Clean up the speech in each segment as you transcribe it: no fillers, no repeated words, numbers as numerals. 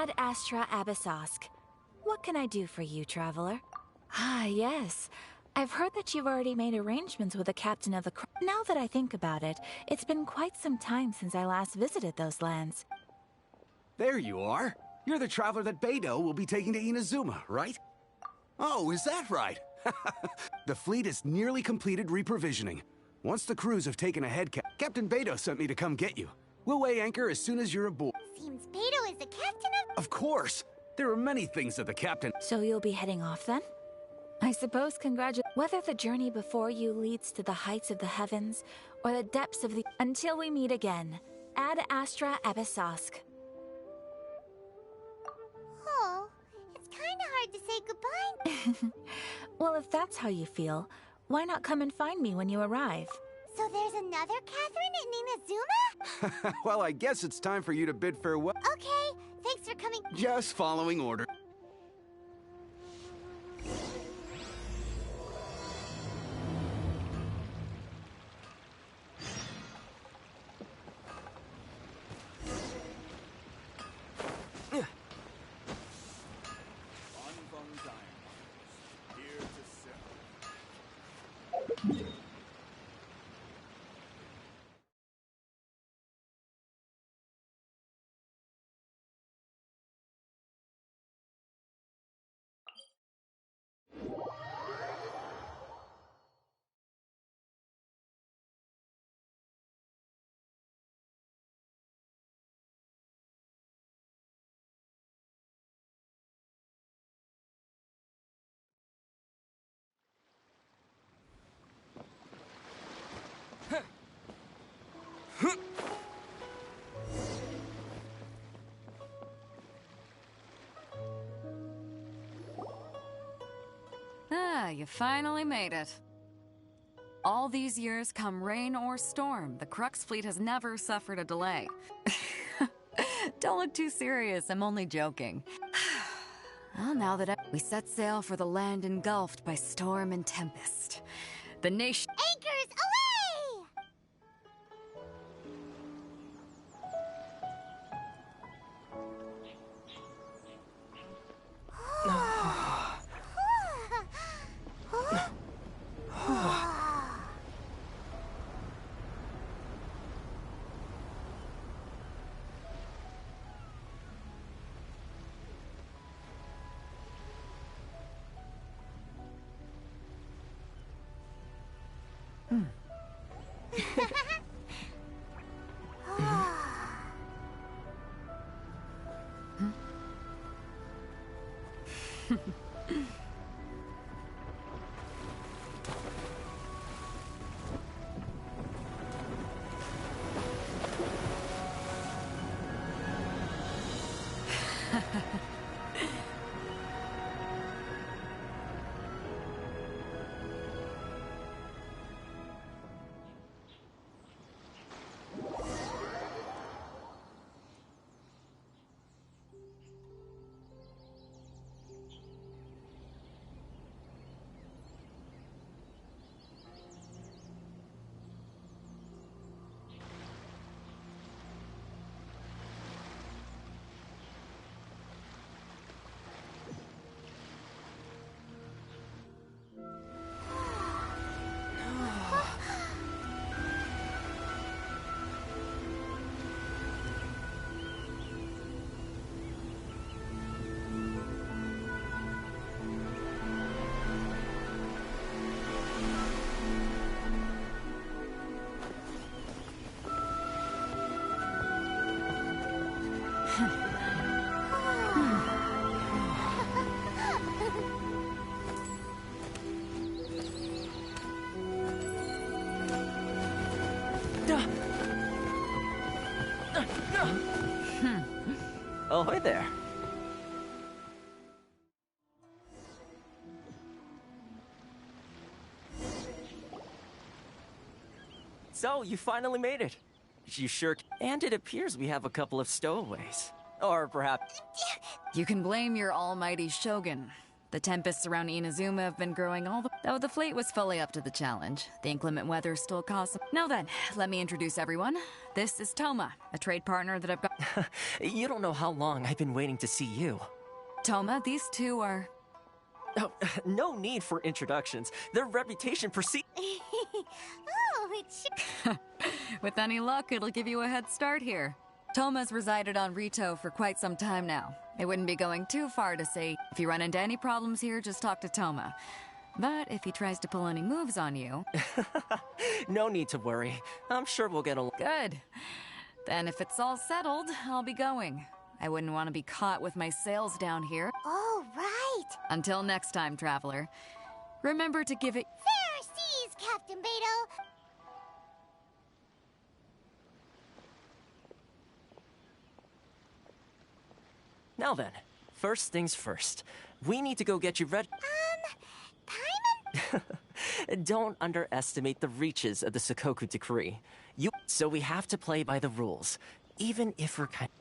Ad Astra Abyssosk. What can I do for you, traveler? Ah, yes. I've heard that you've already made arrangements with the captain of the Now that I think about it, it's been quite some time since I last visited those lands. There you are. You're the traveler that Beidou will be taking to Inazuma, right? Oh, is that right? The fleet is nearly completed reprovisioning. Once the crews have taken a head Captain Beidou sent me to come get you. We'll weigh anchor as soon as you're aboard. Seems Beidou is the captain of... Of course! There are many things that the captain... So you'll be heading off then? I suppose whether the journey before you leads to the heights of the heavens, or the depths of the... Until we meet again. Ad Astra Abyssosk. Oh, it's kinda hard to say goodbye. Well, if that's how you feel, why not come and find me when you arrive? So there's another Catherine in Inazuma? Well, I guess it's time for you to bid farewell. Okay, thanks for coming. Just following order. Ah, you finally made it. All these years, come rain or storm, the Crux fleet has never suffered a delay. Don't look too serious, I'm only joking. Well, now that we set sail for the land engulfed by storm and tempest. The nation... Anchors away! Ahoy there. So, you finally made it. You sure... And it appears we have a couple of stowaways. Or perhaps... You can blame your almighty Shogun. The tempests around Inazuma have been growing though the fleet was fully up to the challenge. The inclement weather still caused some... Now then, let me introduce everyone. This is Toma, a trade partner that I've got... You don't know how long I've been waiting to see you. Toma, these two are... Oh, no need for introductions. Their reputation precedes... Oh, it's... With any luck, it'll give you a head start here. Toma's resided on Rito for quite some time now. It wouldn't be going too far to say, if you run into any problems here, just talk to Toma. But if he tries to pull any moves on you... No need to worry. I'm sure we'll get along. Good. Then if it's all settled, I'll be going. I wouldn't want to be caught with my sails down here. Oh, right. Until next time, traveler. Remember to give it... Fair seas, Captain Beto. Now then, first things first. We need to go get you ready. Paimon? Don't underestimate the reaches of the Sakoku Decree. So we have to play by the rules, even if we're kind...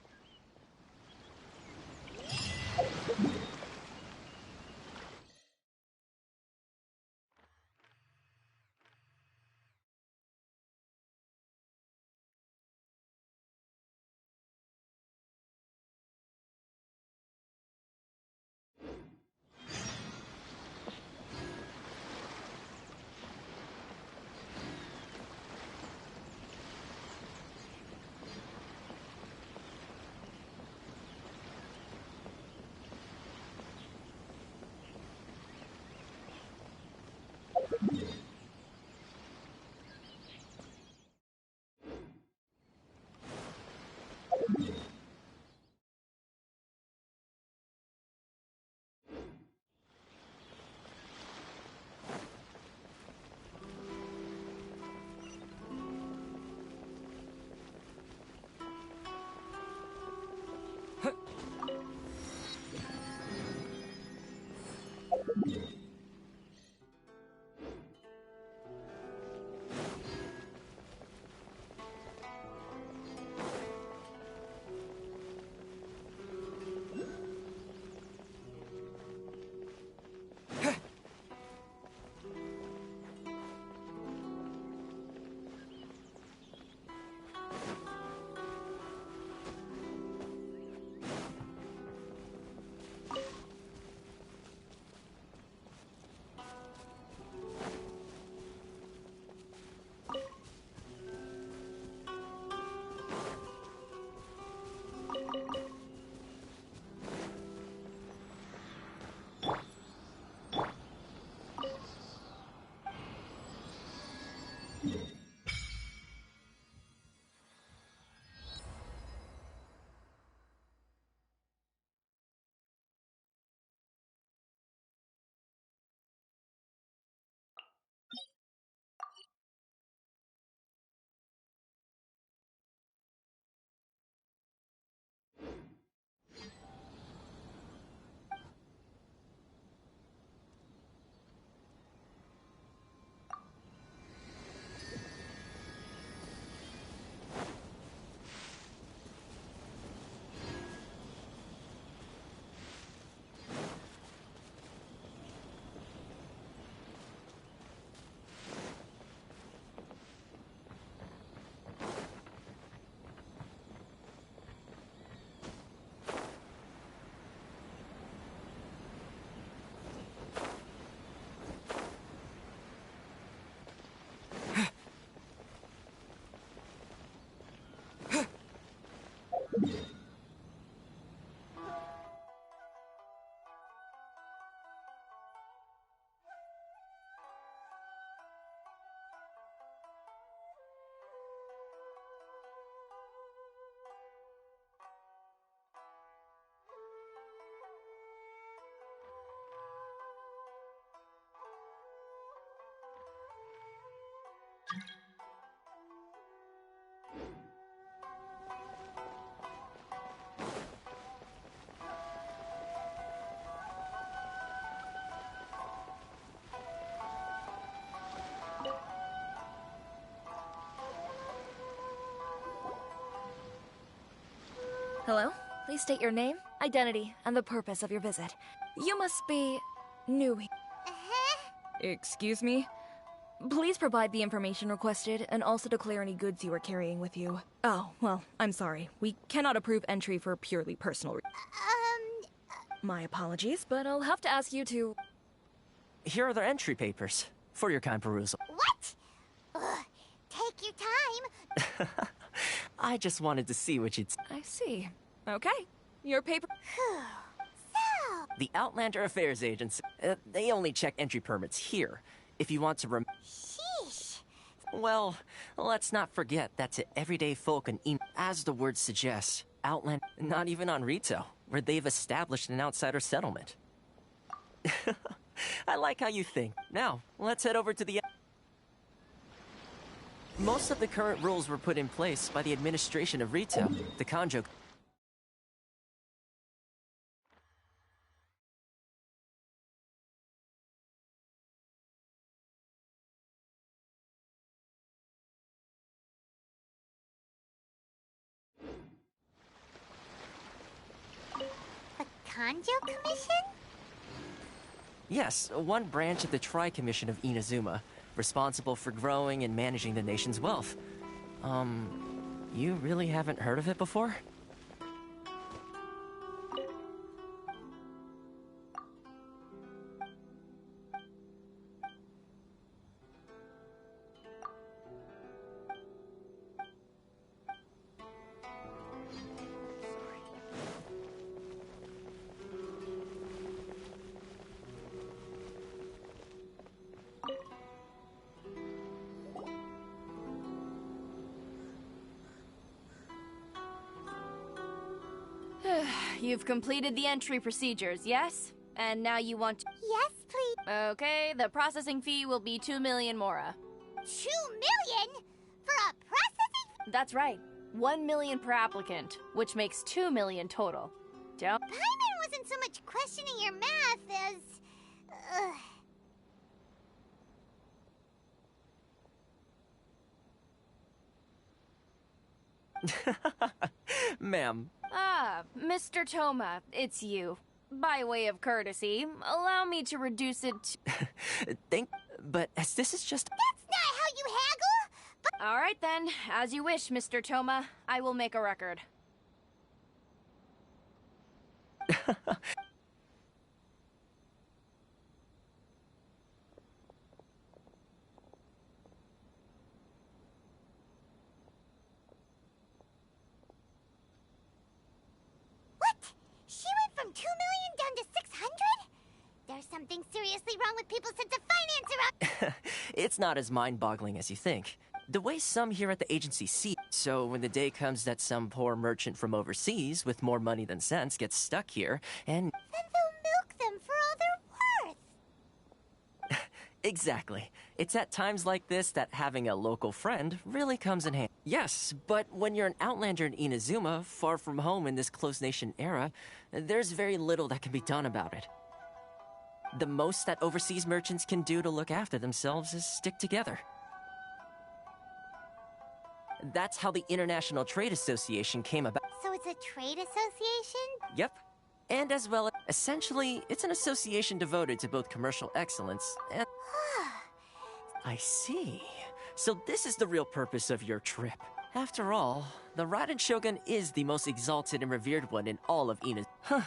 Hello? Please state your name, identity, and the purpose of your visit. You must be... New. Uh-huh. Excuse me? Please provide the information requested, and also declare any goods you are carrying with you. Oh, well, I'm sorry. We cannot approve entry for purely personal My apologies, but I'll have to ask you to... Here are their entry papers, for your kind perusal. What? Ugh, take your time. I just wanted to see what you'd... I see. Okay. Your paper... So, The Outlander Affairs Agency. They only check entry permits here. If you want to sheesh. Well, let's not forget that to everyday folk as the word suggests, Outland, not even on Rito, where they've established an outsider settlement. I like how you think. Now, let's head over to the... Most of the current rules were put in place by the administration of Rito, the Kanjo. The Kanjo Commission? Yes, one branch of the Tri-Commission of Inazuma, responsible for growing and managing the nation's wealth. You really haven't heard of it before? You've completed the entry procedures, yes? And now you want to... Yes, please. Okay, the processing fee will be 2 million mora. 2 million? For a processing? That's right. 1 million per applicant, which makes 2 million total. Don't... Paimon wasn't so much questioning your math as... Ma'am. Ah, Mr. Toma, it's you. By way of courtesy, allow me to reduce it to... But as this is just... That's not how you haggle! But All right then, as you wish, Mr. Toma. I will make a record. what? She went from 2 million down to 600? There's something seriously wrong with people's sense of finance around... It's not as mind-boggling as you think. The way some here at the agency see it. So when the day comes that some poor merchant from overseas with more money than sense gets stuck here, and... Then they'll milk them for all they're worth. Exactly. It's at times like this that having a local friend really comes in handy. Yes, but when you're an outlander in Inazuma, far from home in this closed nation era, there's very little that can be done about it. The most that overseas merchants can do to look after themselves is stick together. That's how the International Trade Association came about. So it's a trade association? Yep. And as well, essentially, it's an association devoted to both commercial excellence and... I see. So this is the real purpose of your trip. After all, the Raiden Shogun is the most exalted and revered one in all of Ina. Huh.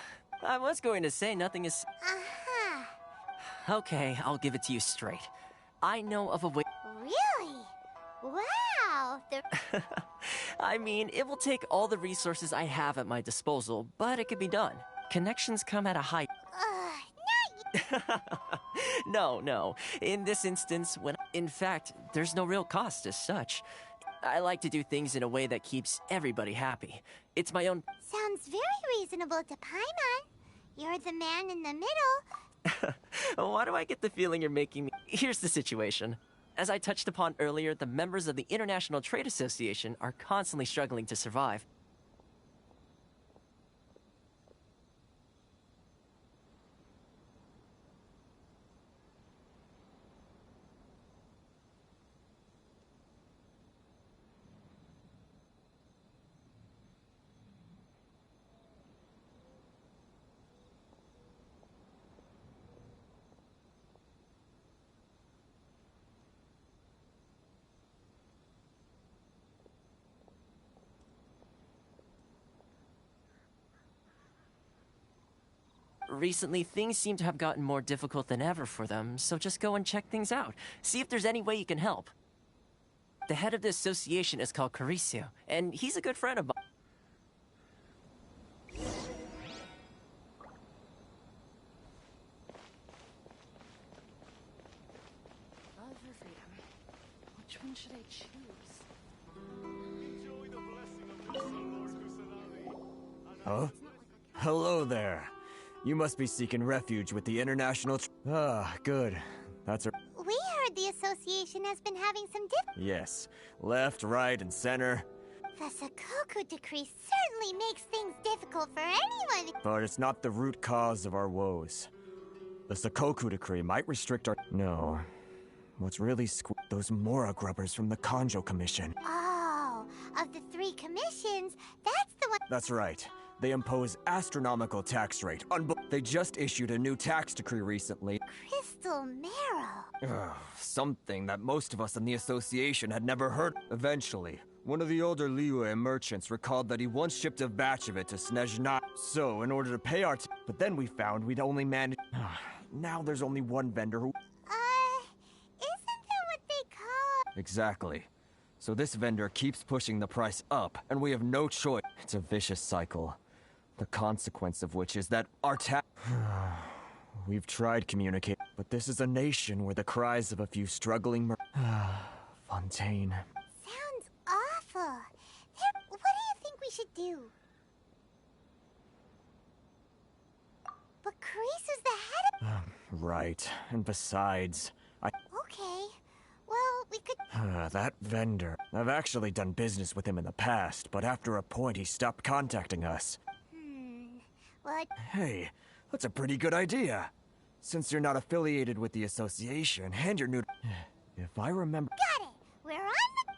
I was going to say nothing is... Uh-huh. Okay, I'll give it to you straight. I know of a way... Really? Wow! I mean, it will take all the resources I have at my disposal, but it can be done. Connections come at a high... not No. In this instance, in fact, there's no real cost as such. I like to do things in a way that keeps everybody happy. It's my own... Sounds very reasonable to Paimon. You're the man in the middle. Why do I get the feeling you're making me... Here's the situation. As I touched upon earlier, the members of the International Trade Association are constantly struggling to survive. recently things seem to have gotten more difficult than ever for them, so just go and check things out. See if there's any way you can help. The head of the association is called Caricio, and he's a good friend of mine. Love or freedom? Which one should I choose? Huh? Hello there. You must be seeking refuge with the international good. That's a... We heard the association has been having some Yes. Left, right, and center. The Sakoku decree certainly makes things difficult for anyone. But it's not the root cause of our woes. The Sakoku decree might restrict our... No. What's really those Mora grubbers from the Kanjo Commission. Oh, of the 3 commissions, that's the one. That's right. They impose astronomical tax rate. They just issued a new tax decree recently. Crystal Marrow. Something that most of us in the association had never heard. Eventually, one of the older Liyue merchants recalled that he once shipped a batch of it to Snezhnaya. So, in order to pay our but then we found we'd only managed... Now there's only one vendor who... Isn't that what they call... Exactly. So this vendor keeps pushing the price up, and we have no choice. It's a vicious cycle. The consequence of which is that our We've tried communicating, but this is a nation where the cries of a few struggling Fontaine. Sounds awful. What do you think we should do? But Carice's the head of... Right. And besides, Okay. Well, we could... that vendor. I've actually done business with him in the past, but after a point he stopped contacting us. What? Hey, that's a pretty good idea. Since you're not affiliated with the association, hand your new... If I remember... Got it! We're on the...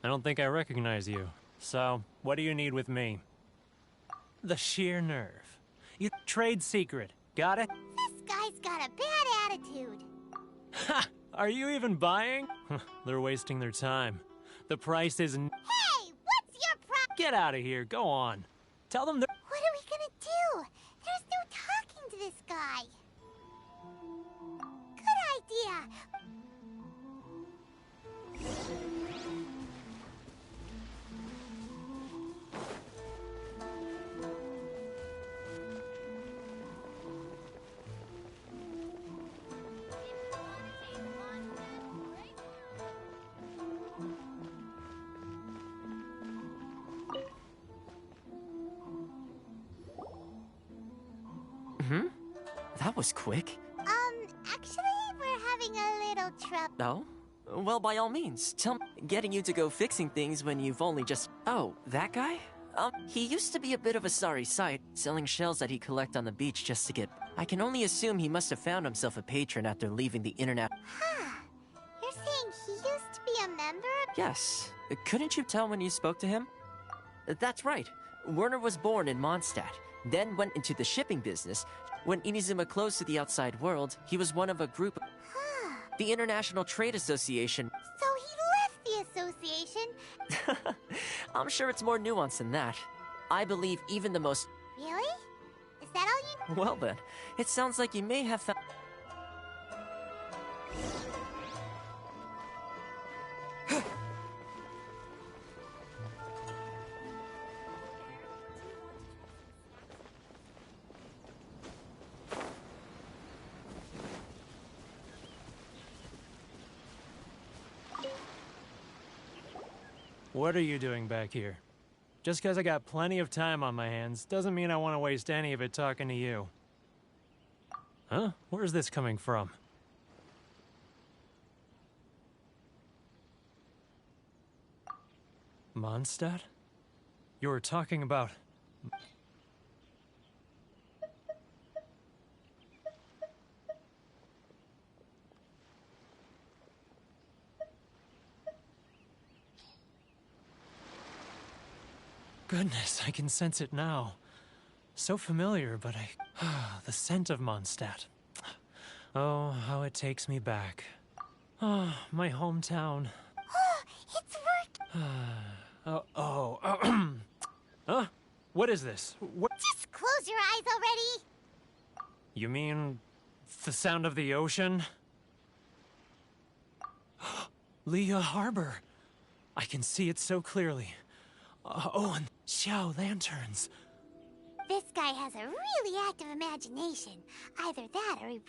I don't think I recognize you. So, what do you need with me? The sheer nerve. You trade secret. Got it? This guy's got a bad attitude. Ha! Are you even buying? They're wasting their time. The price isn't... Hey, what's your problem? Get out of here. Go on. Tell them they're... What are we gonna do? There's no talking to this guy. Good idea. That was quick. Actually, we're having a little trouble. No? Well, by all means, tell me. Getting you to go fixing things when you've only just... Oh, that guy? He used to be a bit of a sorry sight, selling shells that he'd collect on the beach just to get... I can only assume he must have found himself a patron after leaving the internet. Huh. You're saying he used to be a member of... Yes. Couldn't you tell when you spoke to him? That's right. Werner was born in Mondstadt, then went into the shipping business. When Inazuma closed to the outside world, he was one of a group... The International Trade Association. So he left the association? I'm sure it's more nuanced than that. I believe even the most... Really? Is that all you... Well then, it sounds like you may have found... What are you doing back here? Just because I got plenty of time on my hands doesn't mean I want to waste any of it talking to you. Huh? Where's this coming from? Mondstadt? You were talking about... Goodness, I can sense it now. So familiar, but the scent of Mondstadt. Oh, how it takes me back. Oh, my hometown. It's worked! Huh? What is this? What? Just close your eyes already! You mean... the sound of the ocean? Leah Harbor. I can see it so clearly. And Xiao lanterns. This guy has a really active imagination. Either that or he...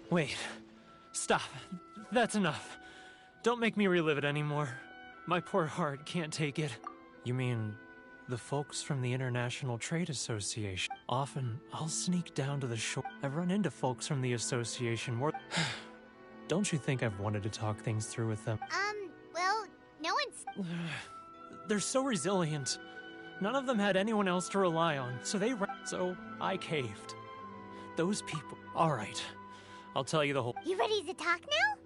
Wait. Stop. That's enough. Don't make me relive it anymore. My poor heart can't take it. You mean... the folks from the International Trade Association. Often, I'll sneak down to the shore. I've run into folks from the association more... Don't you think I've wanted to talk things through with them? Well, no one's... They're so resilient. None of them had anyone else to rely on, so I caved. Those people... Alright, I'll tell you the whole... You ready to talk now?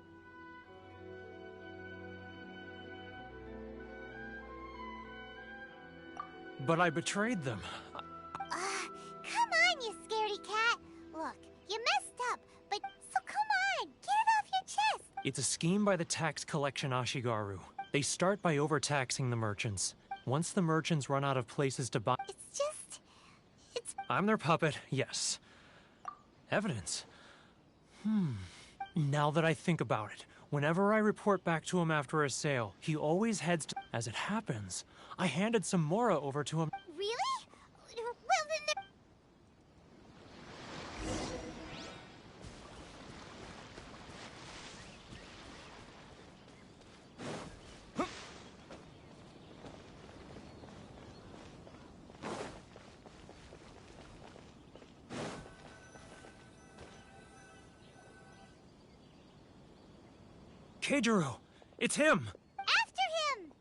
But I betrayed them. Come on, you scaredy cat. Look, you messed up, but so come on, get it off your chest. It's a scheme by the tax collection Ashigaru. They start by overtaxing the merchants. Once the merchants run out of places to buy... It's... I'm their puppet, yes. Evidence. Now that I think about it, whenever I report back to him after a sale, he always heads to... As it happens, I handed some Mora over to him. Really? Well, then... Keijiro! It's him! After him!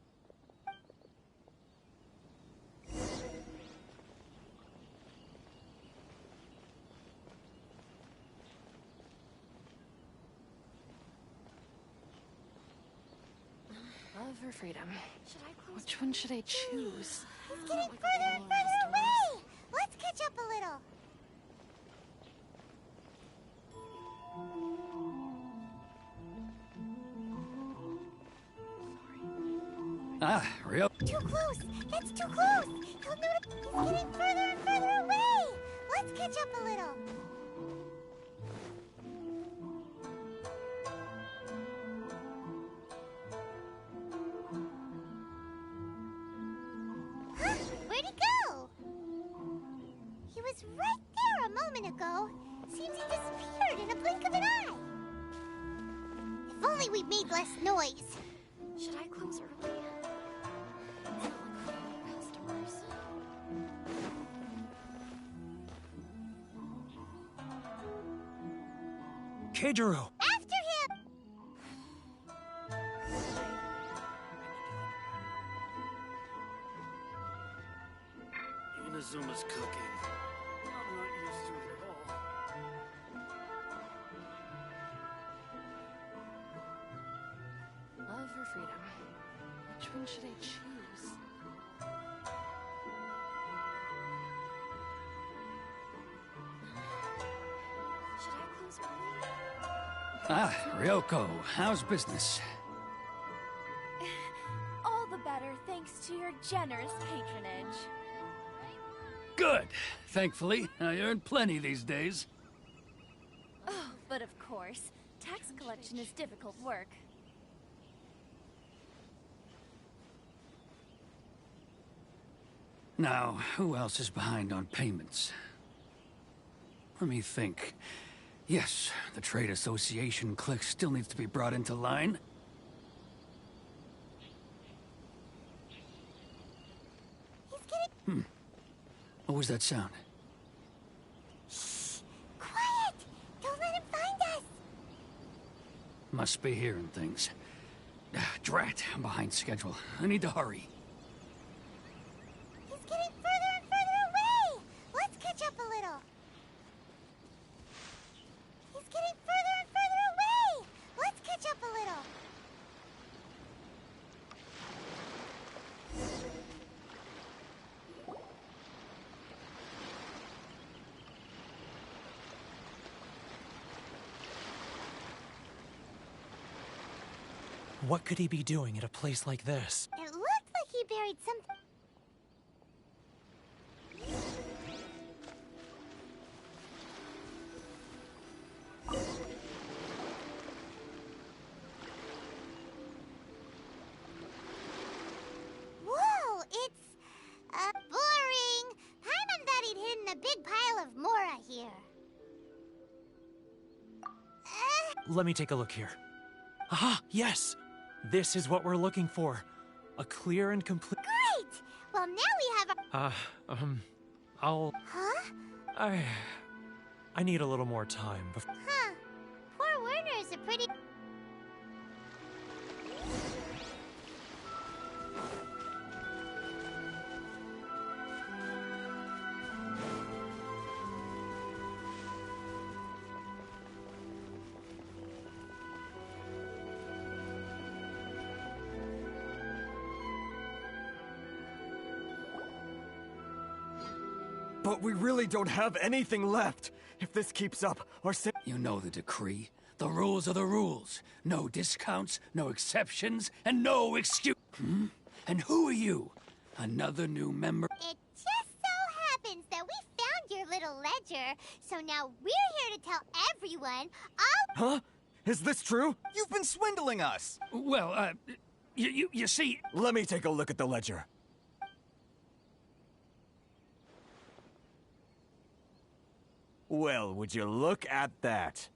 Love or freedom? Which one should I choose? He's getting further and further away! Let's catch up a little. Real? Too close! That's too close! He'll notice. He's getting further and further away! Let's catch up a little. Huh? Where'd he go? He was right there a moment ago. Seems it disappeared in a blink of an eye. If only we made less noise. Should I close early? It's not like for customers. Keijiro! After him! Inazuma's cooking. I'm not used to it at all. Love or freedom? Which one should I choose? Should I close early? Ah, Ryoko, how's business? All the better thanks to your generous patronage. Good. Thankfully, I earn plenty these days. Oh, but of course, tax collection is difficult work. Now, who else is behind on payments? Let me think. Yes, the Trade Association clique still needs to be brought into line. He's getting... What was that sound? Shh! Quiet! Don't let him find us! Must be hearing things. Drat, I'm behind schedule. I need to hurry. He's getting further and further away! Let's catch up a little. He's getting further and further away! Let's catch up a little. What could he be doing at a place like this? It looked like he buried something. Whoa, it's... boring. Paimon thought he'd hidden a big pile of Mora here. Let me take a look here. Aha, yes! This is what we're looking for. A clear and complete... Great! Well, now we have a... I'll... Huh? I need a little more time before... Huh. Poor Werner's a pretty... But we really don't have anything left. If this keeps up, our You know the decree. The rules are the rules. No discounts, no exceptions, and no excuse. And who are you? Another new member? It just so happens that we found your little ledger, so now we're here to tell everyone all... Huh? Is this true? You've been swindling us! Well, you see... Let me take a look at the ledger. Well, would you look at that?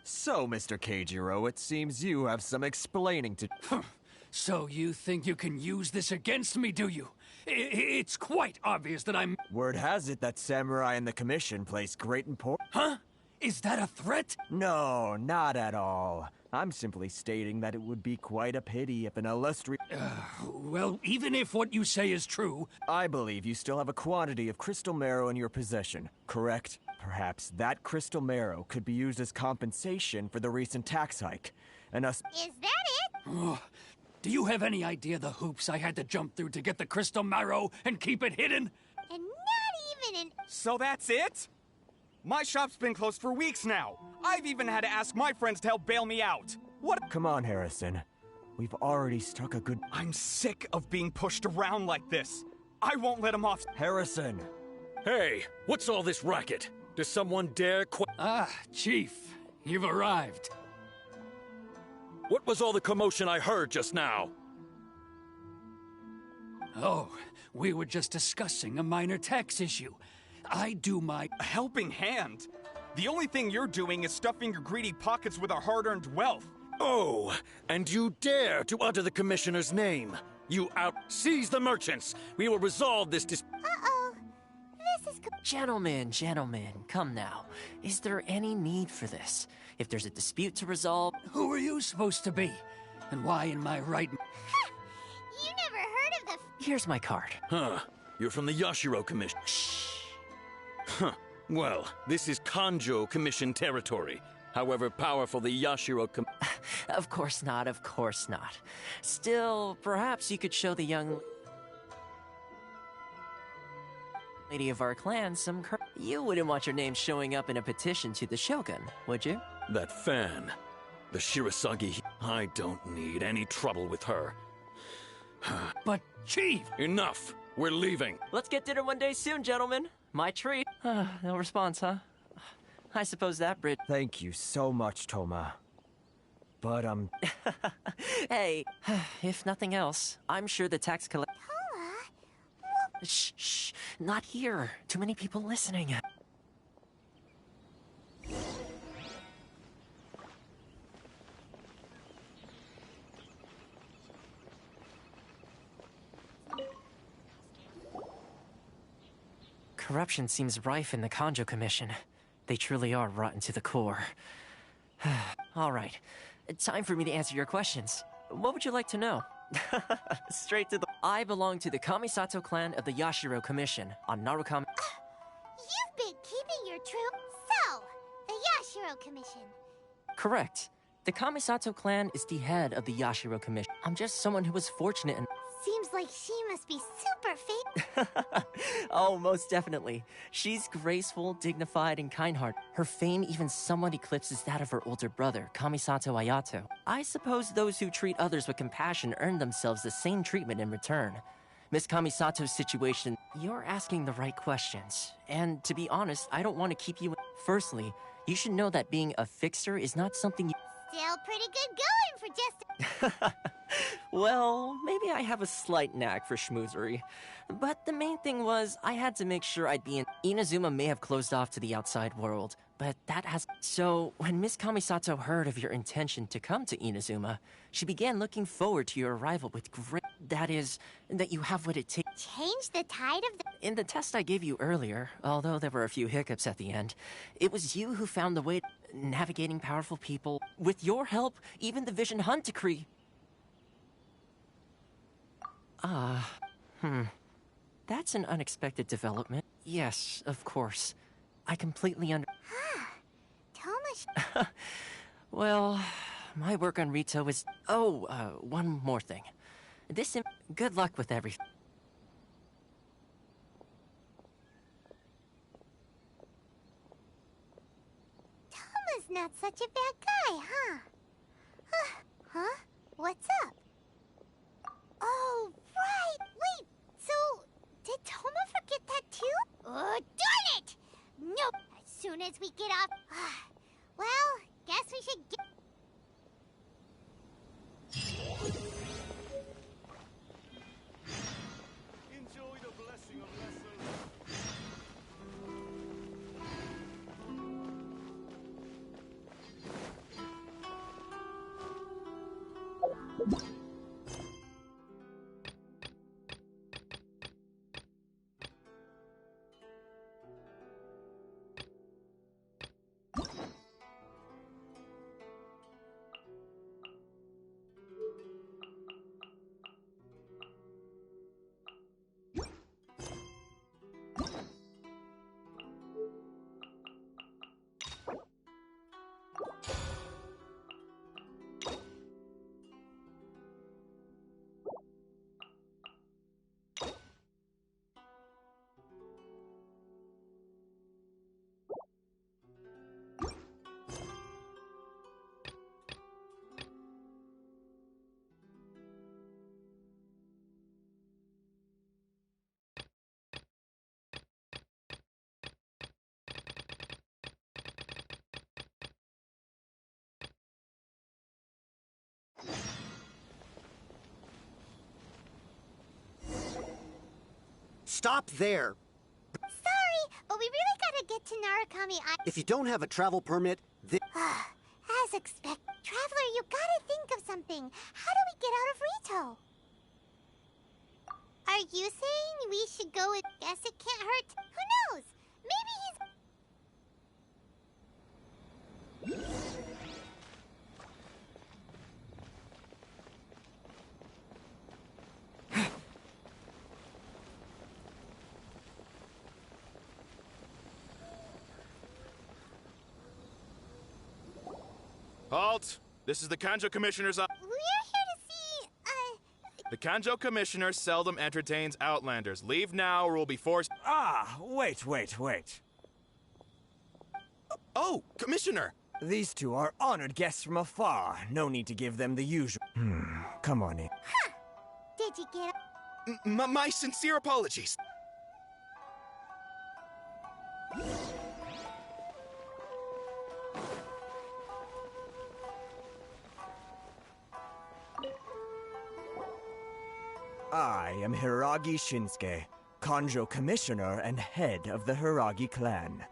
So, Mr. Keijiro, it seems you have some explaining to... So you think you can use this against me, do you? It's quite obvious that I'm... Word has it that Samurai and the Commission place great importance... Huh? Is that a threat? No, not at all. I'm simply stating that it would be quite a pity if an illustrious... Well, even if what you say is true... I believe you still have a quantity of crystal marrow in your possession, correct? Perhaps that crystal marrow could be used as compensation for the recent tax hike, and us... Is that it? Oh, do you have any idea the hoops I had to jump through to get the crystal marrow and keep it hidden? And not even an... So that's it? My shop's been closed for weeks now. I've even had to ask my friends to help bail me out. What? Come on, Harrison. We've already struck a good... I'm sick of being pushed around like this. I won't let him off. Harrison! Hey, what's all this racket? Does someone dare Ah, Chief, you've arrived. What was all the commotion I heard just now? Oh, we were just discussing a minor tax issue. I do my... A helping hand? The only thing you're doing is stuffing your greedy pockets with our hard-earned wealth. Oh, and you dare to utter the Commissioner's name. Seize the merchants. We will resolve this Uh-oh. This is... Gentlemen, come now. Is there any need for this? If there's a dispute to resolve... Who are you supposed to be? And why in my right... You never heard of the... Here's my card. Huh. You're from the Yashiro Commission. Shh. Huh. Well, this is Kanjo Commission territory. However powerful the Yashiro Of course not. Still, perhaps you could show the young lady of our clan some You wouldn't want your name showing up in a petition to the Shogun, would you? That fan. The Shirasagi. I don't need any trouble with her. But, Chief! Enough! We're leaving. Let's get dinner one day soon, gentlemen. My treat. No response, huh? I suppose that bridge... Thank you so much, Toma. But, Hey, if nothing else, I'm sure the tax collector... Toma? Shh, not here. Too many people listening. Corruption seems rife in the Kanjo Commission. They truly are rotten to the core. All right, time for me to answer your questions. What would you like to know? Straight to the... I belong to the Kamisato clan of the Yashiro Commission on Narukami... You've been keeping your true... So, the Yashiro Commission. Correct. The Kamisato clan is the head of the Yashiro Commission. I'm just someone who was fortunate and... Seems like she must be super famous. Oh, most definitely. She's graceful, dignified, and kind-hearted. Her fame even somewhat eclipses that of her older brother, Kamisato Ayato. I suppose those who treat others with compassion earn themselves the same treatment in return. Miss Kamisato's situation, you're asking the right questions. And to be honest, I don't want to keep you... Firstly, you should know that being a fixer is not something you... Still pretty good going for just... Well, maybe I have a slight knack for schmoozery. But the main thing was, I had to make sure I'd be in... Inazuma may have closed off to the outside world, but that has... So, when Miss Kamisato heard of your intention to come to Inazuma, she began looking forward to your arrival with great... That is, that you have what it takes... Change the tide of the... In the test I gave you earlier, although there were a few hiccups at the end, it was you who found the way... Navigating powerful people. With your help, even the Vision Hunt decree... That's an unexpected development. Yes, of course. I completely Toma... Well, my work on Rito is... Oh, one more thing. Good luck with everything. Toma's not such a bad guy, huh? Huh? What's up? Oh, right! Wait, so... Did Toma forget that too? Oh, darn it! Nope! As soon as we get off... Well, guess we should get... Enjoy the blessing of lessons. Stop there! Sorry, but we really gotta to get to Narukami Island? If you don't have a travel permit, As expected. Traveler, you gotta think of something. How do we get out of Rito? Are you saying we should go with... Guess it can't hurt. Who knows? Maybe Halt! This is the Kanjo Commissioner's we're here to see, The Kanjo Commissioner seldom entertains Outlanders. Leave now or we'll be forced— Ah, wait. Oh, Commissioner! These two are honored guests from afar. No need to give them the usual. Come on in. Huh! Did you get... My sincere apologies. I am Hiragi Shinsuke, Kanjo Commissioner and head of the Hiragi clan.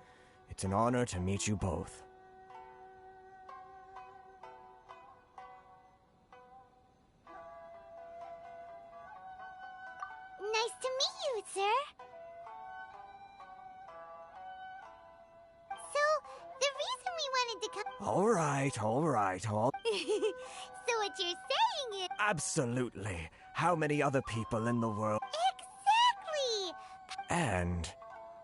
It's an honor to meet you both. Nice to meet you, sir. So, the reason we wanted to come... All right. So what you're saying is... Absolutely. How many other people in the world? Exactly! And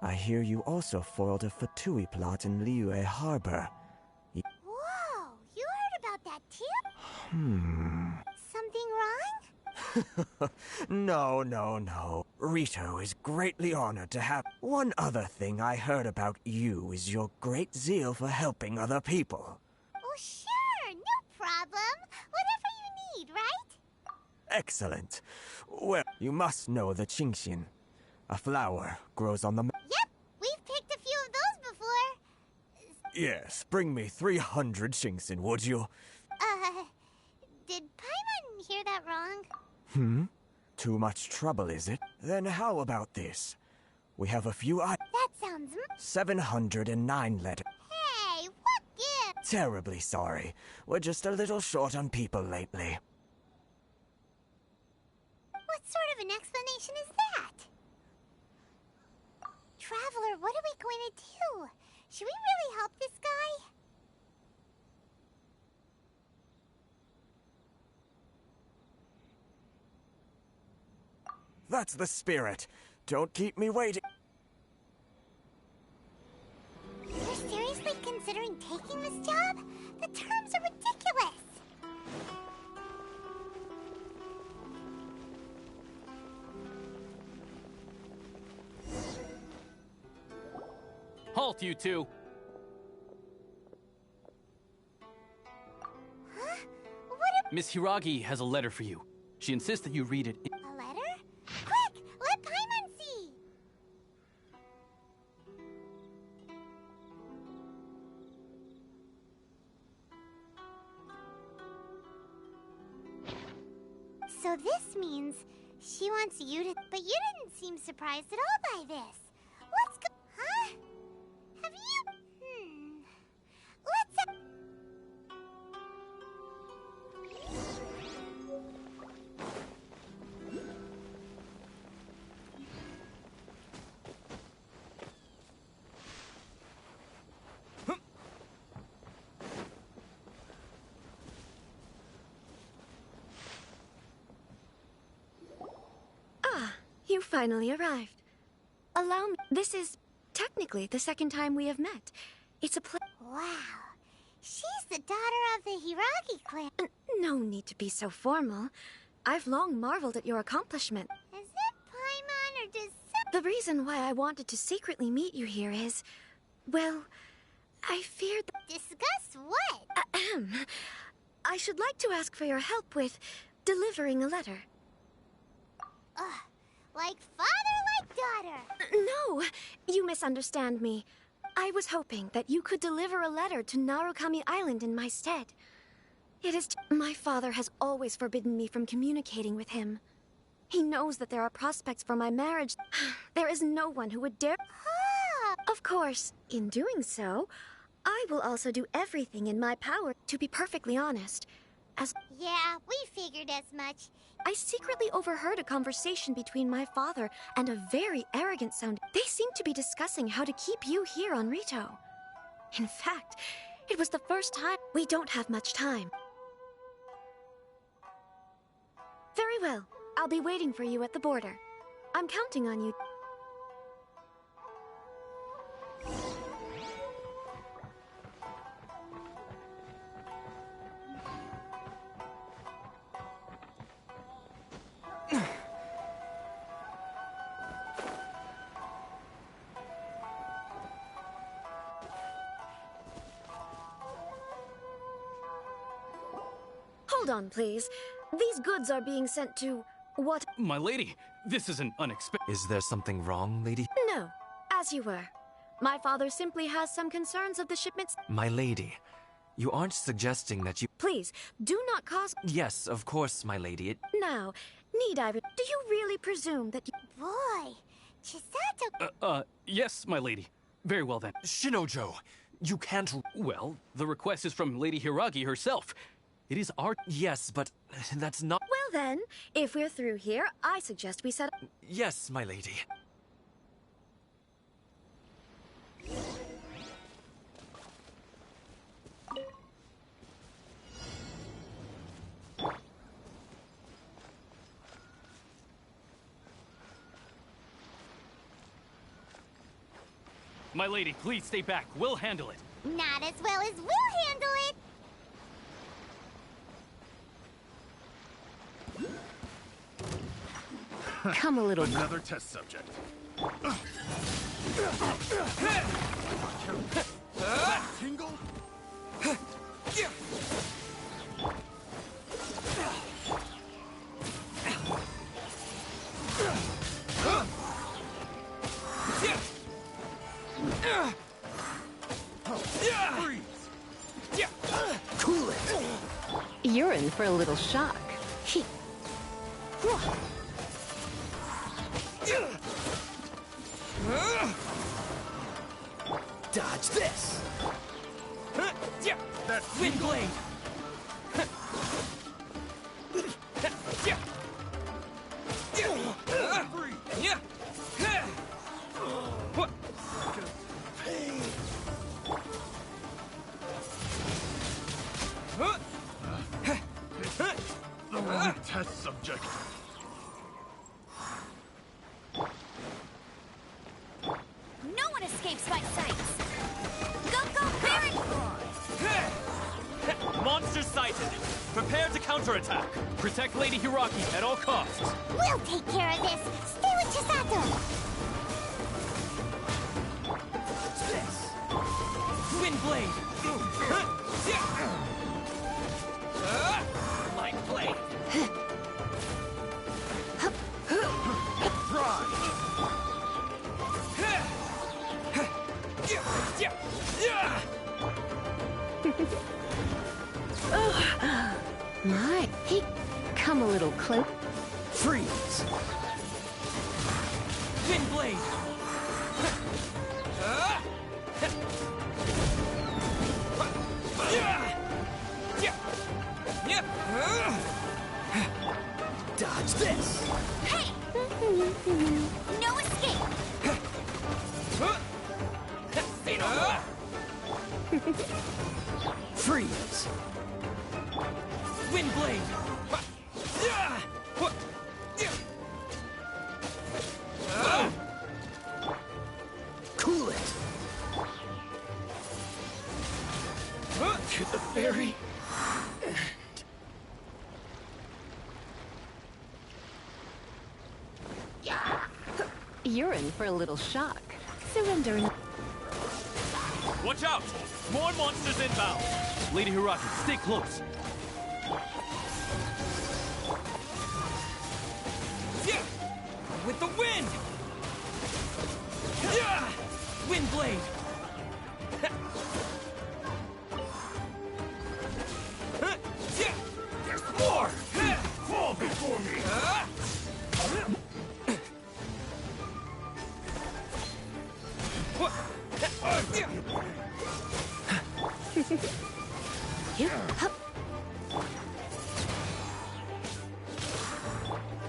I hear you also foiled a Fatui plot in Liyue Harbor. Whoa! You heard about that too? Something wrong? No. Rito is greatly honored to have... One other thing I heard about you is your great zeal for helping other people. Oh, sure! No problem! Whatever you need, right? Excellent. Well, you must know the Qingxin. A flower grows on the... Yep! We've picked a few of those before. Yes, bring me 300 Qingxin, would you? Did Paimon hear that wrong? Too much trouble, is it? Then how about this? We have a few That sounds... 709 letters. Hey, what gift? Terribly sorry. We're just a little short on people lately. What sort of an explanation is that? Traveler, what are we going to do? Should we really help this guy? That's the spirit. Don't keep me waiting. You're seriously considering taking this job? The terms are ridiculous. Halt, you two! Huh? What a... Miss Hiragi has a letter for you. She insists that you read it. A letter? Quick! Let Paimon see! So this means she wants you to... But you didn't seem surprised at all by this. What's go... Huh? Have you... Let's... You finally arrived. Allow me. This is technically the second time we have met. It's a Wow. She's the daughter of the Hiragi clan. No need to be so formal. I've long marveled at your accomplishment. Is it Paimon or does The reason why I wanted to secretly meet you here is... Well, I feared that... Discuss what? Ahem. I should like to ask for your help with delivering a letter. Like father, like daughter. No, you misunderstand me. I was hoping that you could deliver a letter to Narukami Island in my stead. It is... My father has always forbidden me from communicating with him. He knows that there are prospects for my marriage. There is no one who would dare... Of course, in doing so, I will also do everything in my power to be perfectly honest. Yeah, we figured as much. I secretly overheard a conversation between my father and a very arrogant sound. They seemed to be discussing how to keep you here on Rito. In fact, it was the first time. We don't have much time. Very well. I'll be waiting for you at the border. I'm counting on you. Hold on, please. These goods are being sent to what? My lady, this is an unexpected. Is there something wrong, lady? No, as you were. My father simply has some concerns of the shipments. My lady, you aren't suggesting that you... Please, do not cause... Yes, of course, my lady. Now, need I... Do you really presume that you... Boy, Chisato... Yes, my lady. Very well then. Shinojo, you can't... Well, the request is from Lady Hiragi herself. It is our... Yes, but that's not... Well then, if we're through here, I suggest we set up... Yes, my lady. My lady, please stay back. We'll handle it. Not as well as we'll handle it! Come a little... Another test subject. Tingle? Cool it. You're in for a little shock. Dodge this! That's Wind Blade! The wrong test subject. No one escapes my sights! Go, Baron! Monsters sighted! Prepare to counterattack! Protect Lady Hiragi at all costs! We'll take care of this! Stay with Chisato! Wind Blade! Light Blade! My, hey, come a little close. Freeze! Wind Blade! Dodge this! Hey! No escape! Freeze! Wind Blade! Cool it! To the very... You're in for a little shock. Surrender. Watch out! More monsters inbound! Lady Hiragi, stay close! With the wind! Wind Blade! There's more! Fall before me!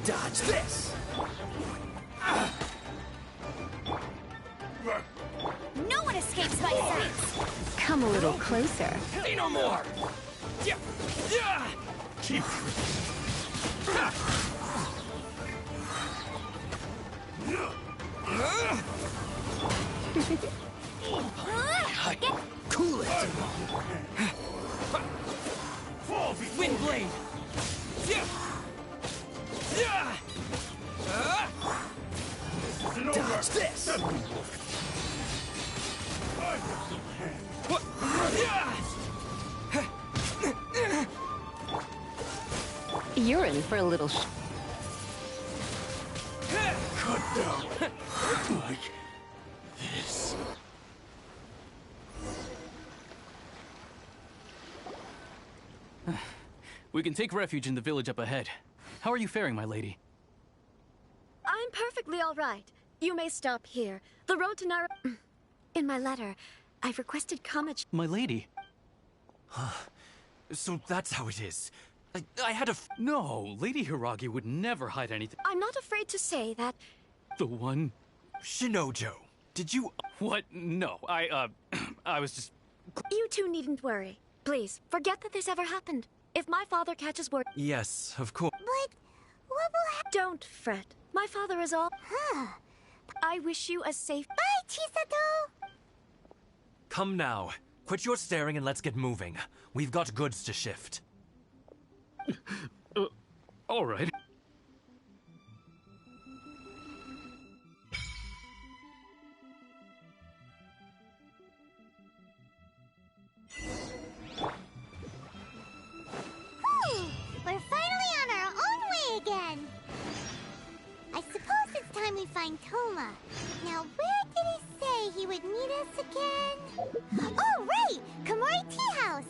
Dodge this! No one escapes my sights! Come a little closer. Say no more! Keep. Cool it! Wind blade! Dodge this! You're in for a little Cut down like this. We can take refuge in the village up ahead. How are you faring, my lady? I'm perfectly all right. You may stop here. The road to Nara... In my letter, I've requested homage. My lady? So that's how it is. I had a No, Lady Hiragi would never hide anything. I'm not afraid to say that... The one... Shinojo, did you... What? No, I was just... You two needn't worry. Please, forget that this ever happened. If my father catches word... Yes, of course. But what will happen? Don't fret. My father is all... I wish you a safe... Bye, Chisato! Come now. Quit your staring and let's get moving. We've got goods to shift. All right. We're finally on our own way again! I suppose it's time we find Toma. Now, where did he say he would meet us again? Oh, right! Komori Tea House!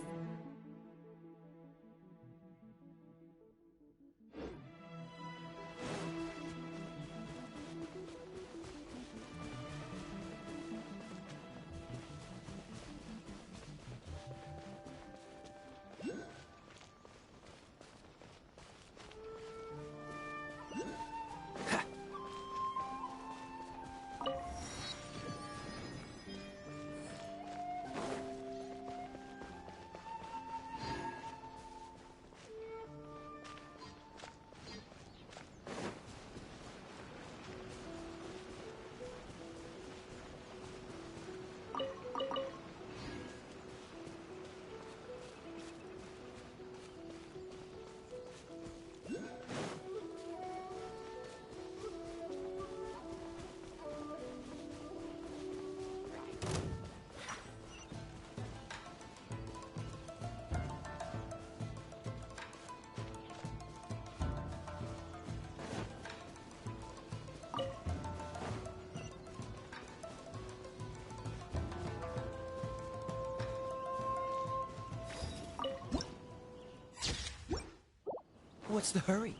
What's the hurry?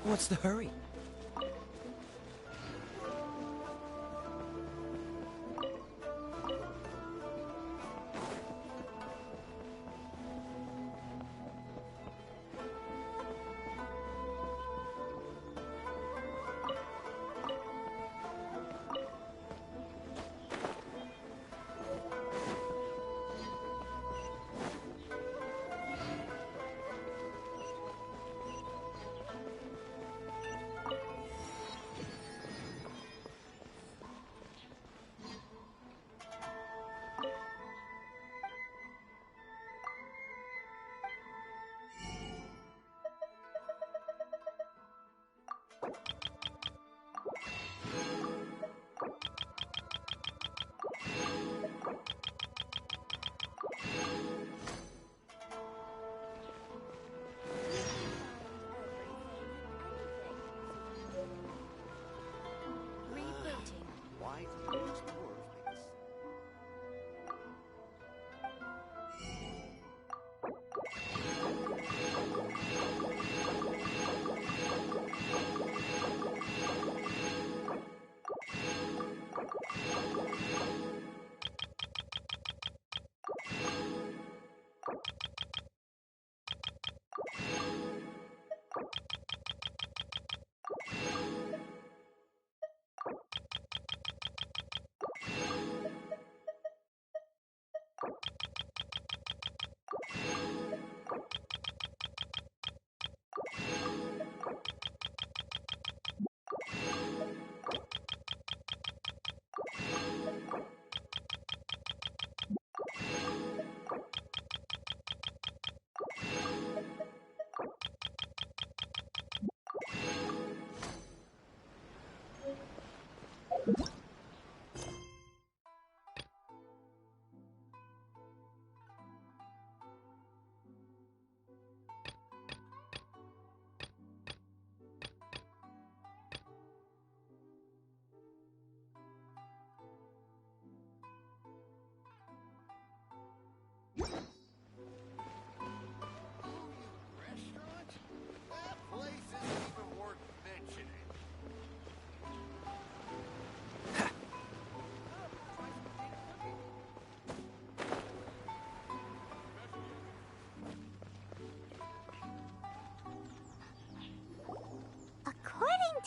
What's the hurry?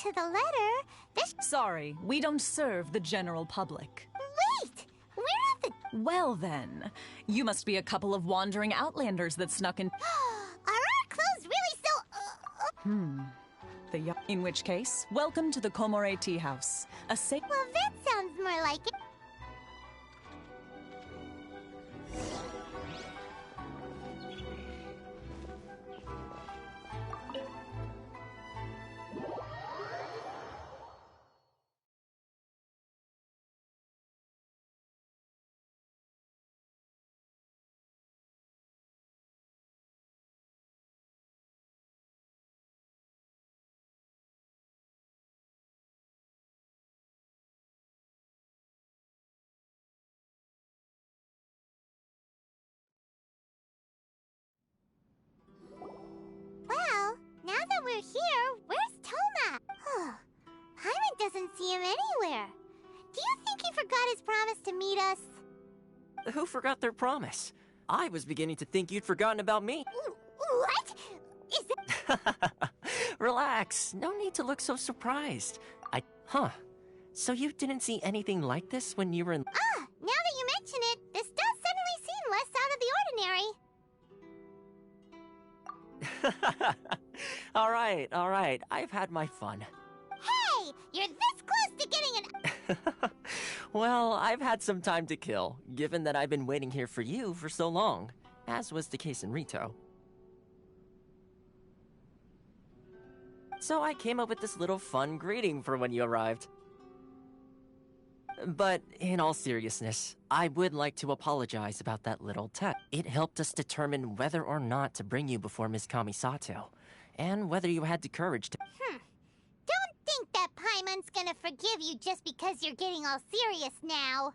to the letter, this— Sorry, we don't serve the general public. Wait! We're at the— Well then, you must be a couple of wandering outlanders that snuck in. Are our clothes really so— In which case, welcome to the Komore Tea House. Well, that sounds more like it. Well, now that we're here, where's Toma? Paimon doesn't see him anywhere. Do you think he forgot his promise to meet us? Who forgot their promise? I was beginning to think you'd forgotten about me. What? Is it— Relax. No need to look so surprised. So you didn't see anything like this when you were in— Now that you mention it, this does suddenly seem less out of the ordinary. All right. I've had my fun. Hey! You're this close to getting an— Well, I've had some time to kill, given that I've been waiting here for you for so long, as was the case in Rito. So I came up with this little fun greeting for when you arrived. But in all seriousness, I would like to apologize about that little test. It helped us determine whether or not to bring you before Miss Kamisato, and whether you had the courage to— Don't think that Paimon's gonna forgive you just because you're getting all serious now.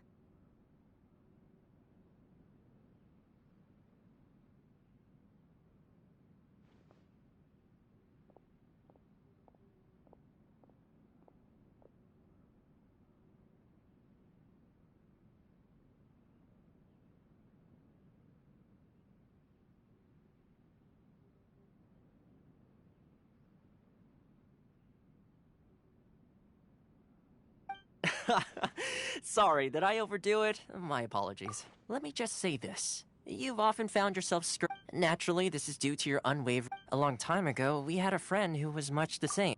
Sorry, did I overdo it? My apologies. Let me just say this. You've often found yourself Naturally, this is due to your unwavering— A long time ago, we had a friend who was much the same.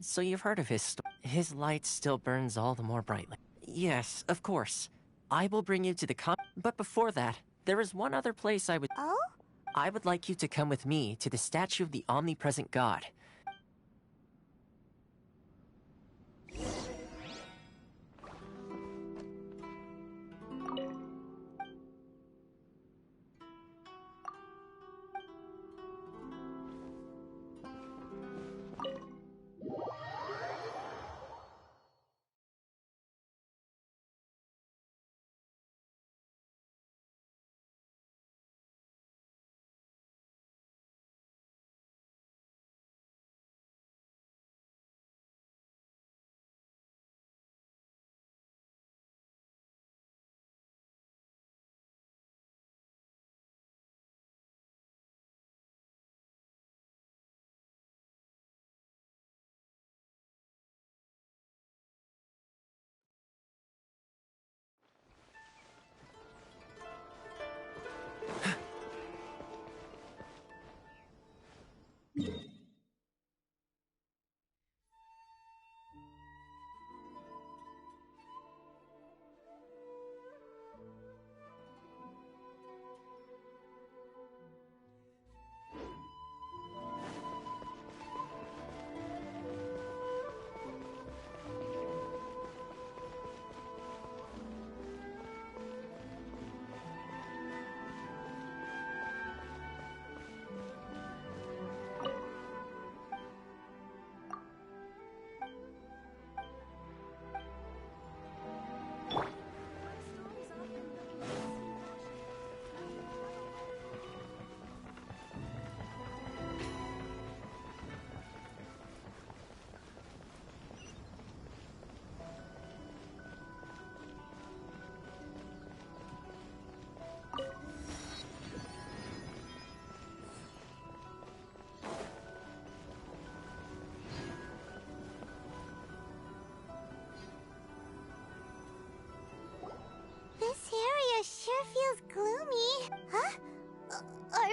So you've heard of his His light still burns all the more brightly. Yes, of course. I will bring you to the But before that, there is one other place I would— Oh? I would like you to come with me to the statue of the omnipresent god.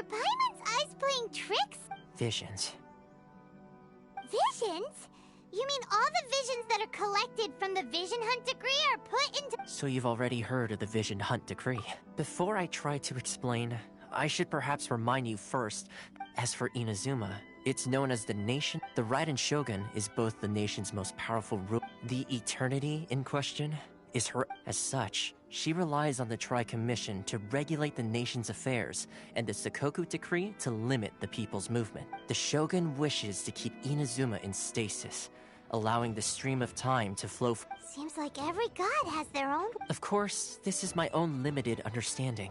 Paimon's eyes playing tricks? Visions. Visions? You mean all the visions that are collected from the Vision Hunt decree are put into— So you've already heard of the Vision Hunt decree. Before I try to explain, I should perhaps remind you first. As for Inazuma, it's known as the nation. The Raiden Shogun is both the nation's most powerful ruler. The eternity in question is her. As such, she relies on the Tri-Commission to regulate the nation's affairs, and the Sakoku decree to limit the people's movement. The Shogun wishes to keep Inazuma in stasis, allowing the stream of time to flow. Seems like every god has their own— Of course, this is my own limited understanding.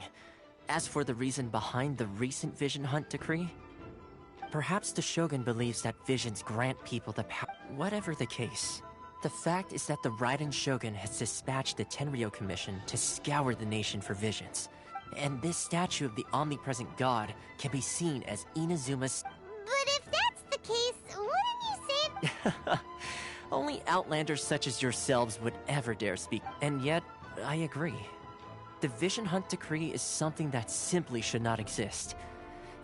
As for the reason behind the recent Vision Hunt decree, perhaps the Shogun believes that visions grant people the power. Whatever the case, the fact is that the Raiden Shogun has dispatched the Tenryou Commission to scour the nation for visions. And this statue of the omnipresent god can be seen as Inazuma's— But if that's the case, wouldn't you say— Only outlanders such as yourselves would ever dare speak. And yet, I agree. The Vision Hunt decree is something that simply should not exist.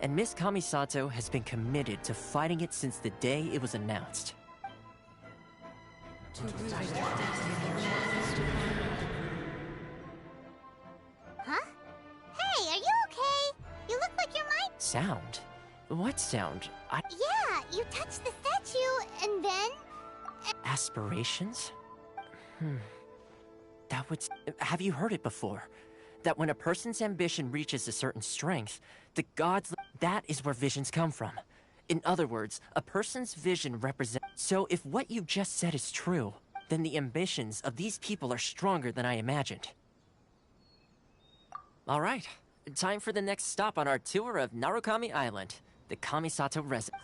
And Miss Kamisato has been committed to fighting it since the day it was announced. Huh? Hey, are you okay? You look like your mind— Sound? What sound? Yeah, you touched the statue, and then— Aspirations? That would— Have you heard it before? That when a person's ambition reaches a certain strength, the gods— That is where visions come from. In other words, a person's vision represents— So if what you just said is true, then the ambitions of these people are stronger than I imagined. Alright, time for the next stop on our tour of Narukami Island, the Kamisato residence.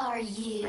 Are you?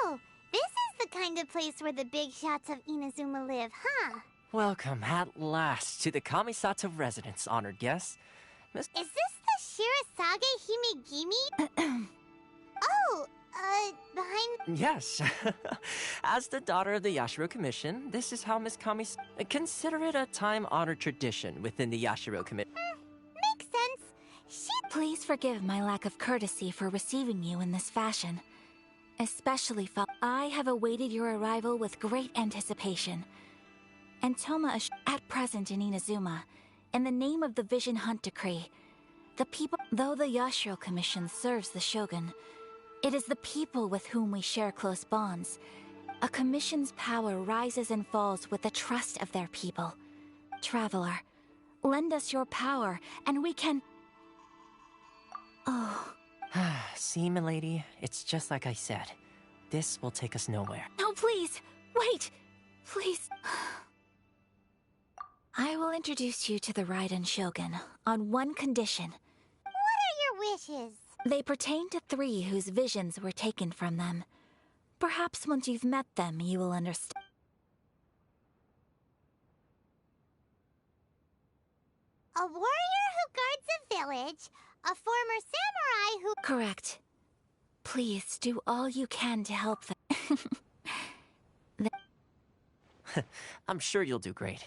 So, this is the kind of place where the big shots of Inazuma live, huh? Welcome at last to the Kamisato residence, honored guests. Is this the Shirazage Himegimi? Oh, behind... Yes. As the daughter of the Yashiro Commission, this is how Miss Kami... Consider it a time-honored tradition within the Yashiro Commission. Makes sense. Please forgive my lack of courtesy for receiving you in this fashion. Especially I have awaited your arrival with great anticipation. And Toma at present in Inazuma, in the name of the Vision Hunt Decree, the people... Though the Yashiro Commission serves the Shogun, it is the people with whom we share close bonds. A commission's power rises and falls with the trust of their people. Traveler, lend us your power, and we can... Oh... See, milady, it's just like I said. This will take us nowhere. No, please! Wait! Please... I will introduce you to the Raiden Shogun, on one condition. What are your wishes? They pertain to 3 whose visions were taken from them. Perhaps once you've met them, you will understand. A warrior who guards a village, a former samurai who... Correct. Please do all you can to help them. I'm sure you'll do great.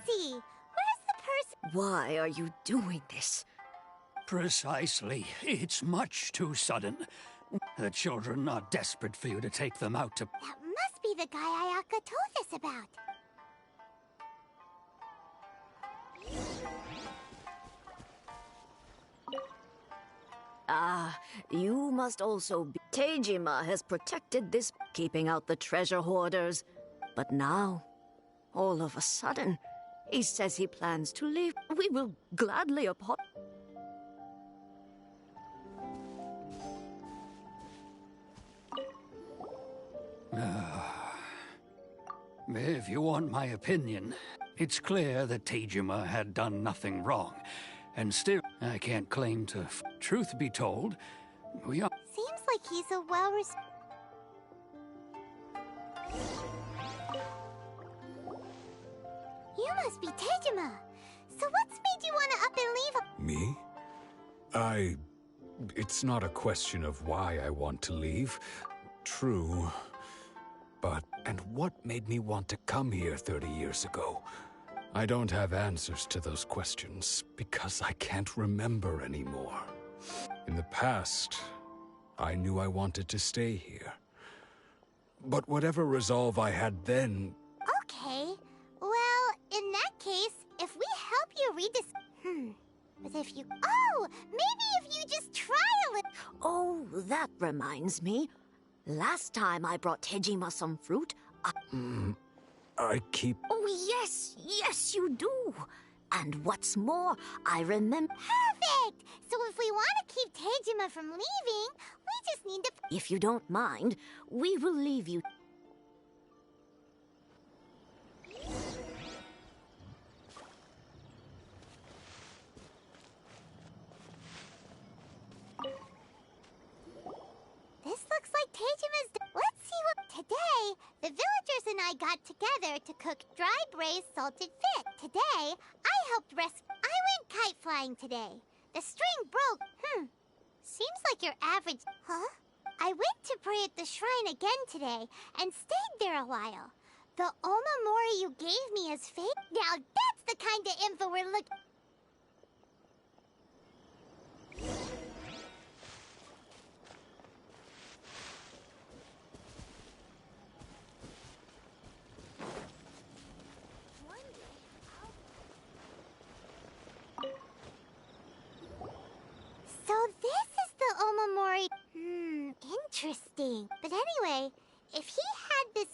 See, where's the person? Why are you doing this? Precisely. It's much too sudden. The children are desperate for you to take them out to... That must be the guy Ayaka told us about. Ah, you must also be... Tejima has protected this, keeping out the treasure hoarders. But now, all of a sudden, he says he plans to leave. We will gladly apologize. If you want my opinion, it's clear that Tejima had done nothing wrong. And still, I can't claim to... Truth be told, we are... Seems like he's a well-respected... You must be Tejima. So what's made you want to up and leave? Me? It's not a question of why I want to leave. True. But... And what made me want to come here 30 years ago? I don't have answers to those questions, because I can't remember anymore. In the past, I knew I wanted to stay here. But whatever resolve I had then... Okay. Well, in that case, if we help you But if you... Oh! Maybe if you just try a little... Oh, that reminds me. Last time I brought Tejima some fruit, I keep... Oh, yes, you do. And what's more, I remember... Perfect! So if we want to keep Tejima from leaving, we just need to... If you don't mind, we will leave you... This looks like Tejima's... Let's see what... Today, the villagers and I got together to cook dry braised salted fish. Today, I helped rescue... I went kite flying today. The string broke. Seems like your average... Huh? I went to pray at the shrine again today and stayed there a while. The omamori you gave me is fake. Now that's the kind of info we're looking... So this is the omamori... interesting. But anyway, if he had this...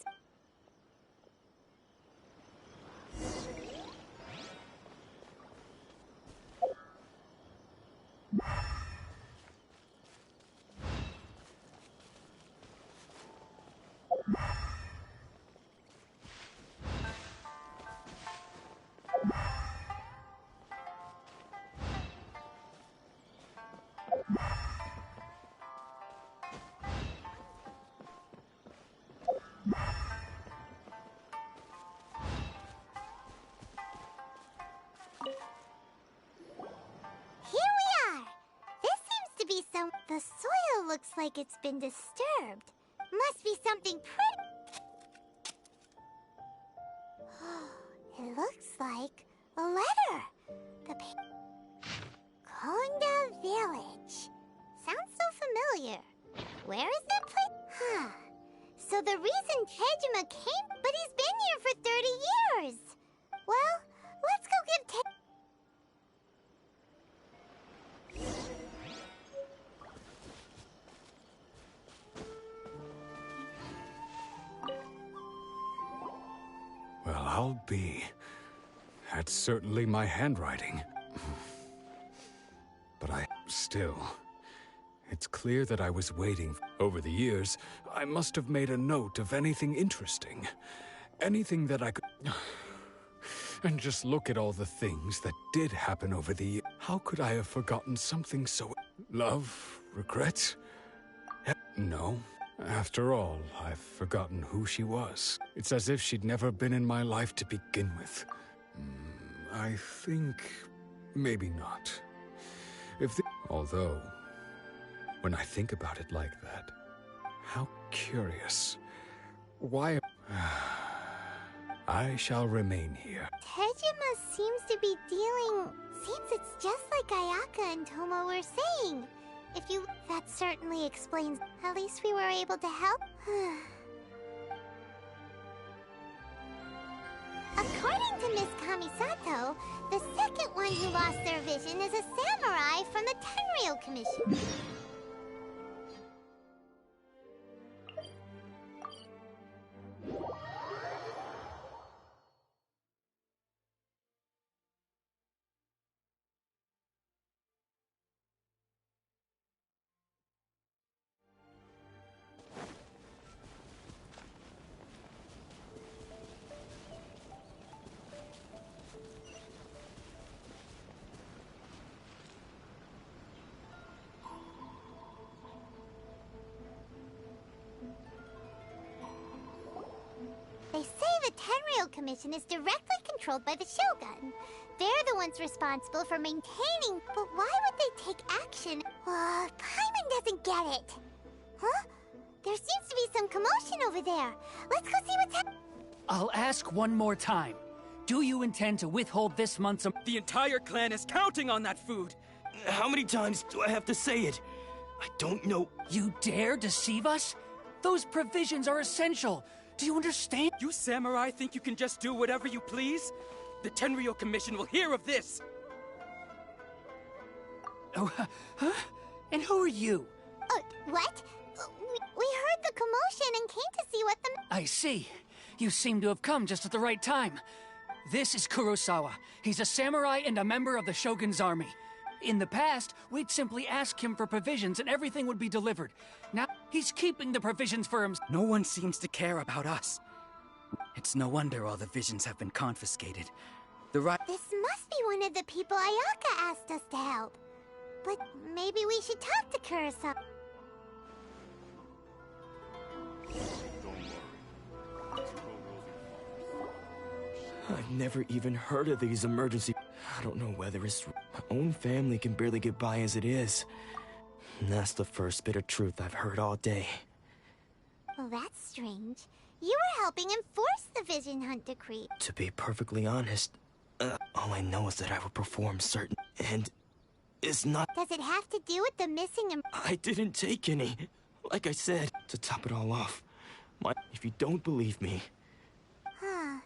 The soil looks like it's been disturbed. Must be something pretty... It looks like a letter. Konda Village. Sounds so familiar. Where is that place? So the reason Tejima came... But he's been here for 30 years. Well, let's I'll be. That's certainly my handwriting. But still, it's clear that I was waiting. Over the years, I must have made a note of anything interesting. Anything that I could... And just look at all the things that did happen over the years. How could I have forgotten something so... Love? Regret? No. After all, I've forgotten who she was. It's as if she'd never been in my life to begin with. I think... maybe not. Although, when I think about it like that, how curious. Why... I shall remain here. Tejima seems to be dealing... Seems it's just like Ayaka and Tomo were saying. If you... That certainly explains... At least we were able to help. According to Miss Kamisato, the second one who lost their vision is a samurai from the Tenryou Commission. They say the Tenryou Commission is directly controlled by the Shogun. They're the ones responsible for maintaining... But why would they take action? Paimon doesn't get it. Huh? There seems to be some commotion over there. Let's go see what's happening. I'll ask one more time. Do you intend to withhold this month's... The entire clan is counting on that food! How many times do I have to say it? I don't know... You dare deceive us? Those provisions are essential. Do you understand? You samurai think you can just do whatever you please? The Tenryou Commission will hear of this! Oh, huh? And who are you? What? We heard the commotion and came to see what the... I see. You seem to have come just at the right time. This is Kurosawa. He's a samurai and a member of the Shogun's army. In the past, we'd simply ask him for provisions and everything would be delivered. Now, he's keeping the provisions for himself. No one seems to care about us. It's no wonder all the visions have been confiscated. This must be one of the people Ayaka asked us to help. But maybe we should talk to Kurosawa. I've never even heard of these emergency... I don't know whether it's... My own family can barely get by as it is. And that's the first bit of truth I've heard all day. Well, that's strange. You were helping enforce the Vision Hunt decree. To be perfectly honest, all I know is that I will perform certain... And... It's not... Does it have to do with the missing... I didn't take any. Like I said, to top it all off. If you don't believe me... Huh.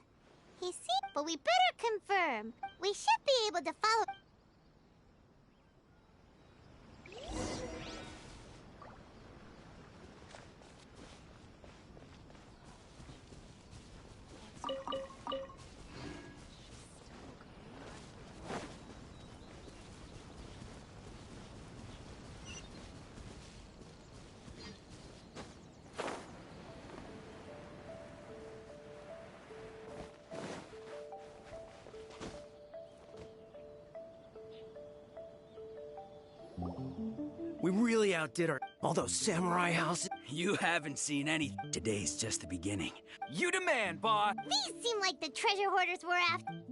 He seems... But we better confirm. We should be able to follow... We really outdid all those samurai houses. You haven't seen any. Today's just the beginning. You demand, boss! These seem like the treasure hoarders we're after.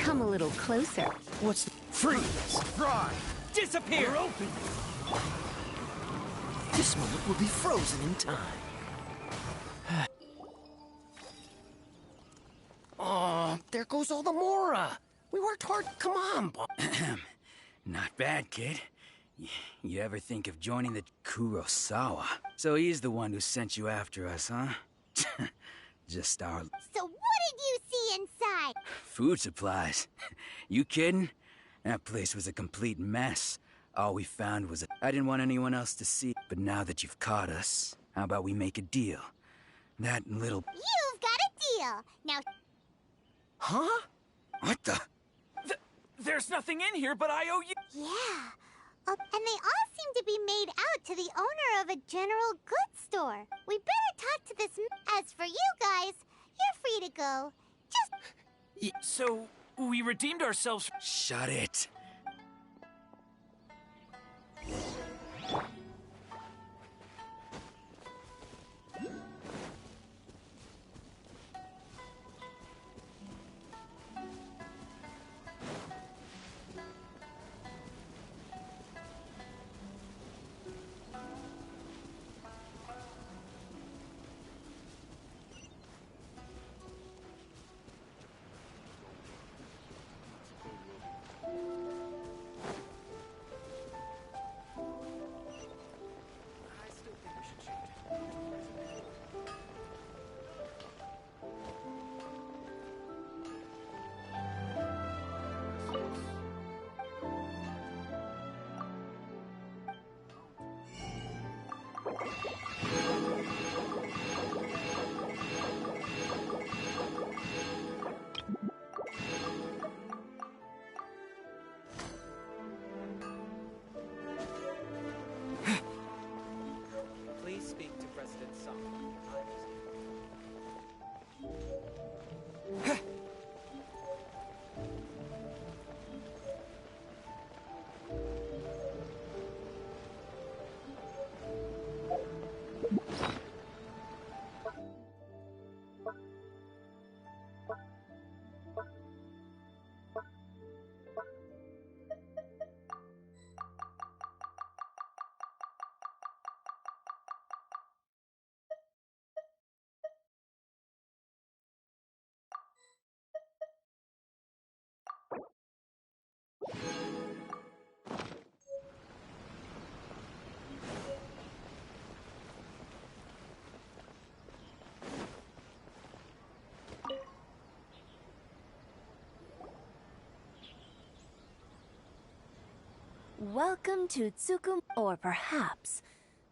Come a little closer. What's the... Freeze! Fry! Disappear! We're open! This moment will be frozen in time. Oh, there goes all the Mora. We worked hard. Come on, boss. Not bad, kid. You ever think of joining the Kurosawa? So he's the one who sent you after us, huh? Just our... So what did you see inside? Food supplies. You kidding? That place was a complete mess. All we found was I didn't want anyone else to see. But now that you've caught us, How about we make a deal? That little... You've got a deal! Now... Huh? What the... There's nothing in here, but I owe you... Yeah. And they all seem to be made out to the owner of a general goods store. We better talk to this... As for you guys, you're free to go. Just... So, we redeemed ourselves... Shut it. Please speak to President Song. Welcome to Tsukum, or perhaps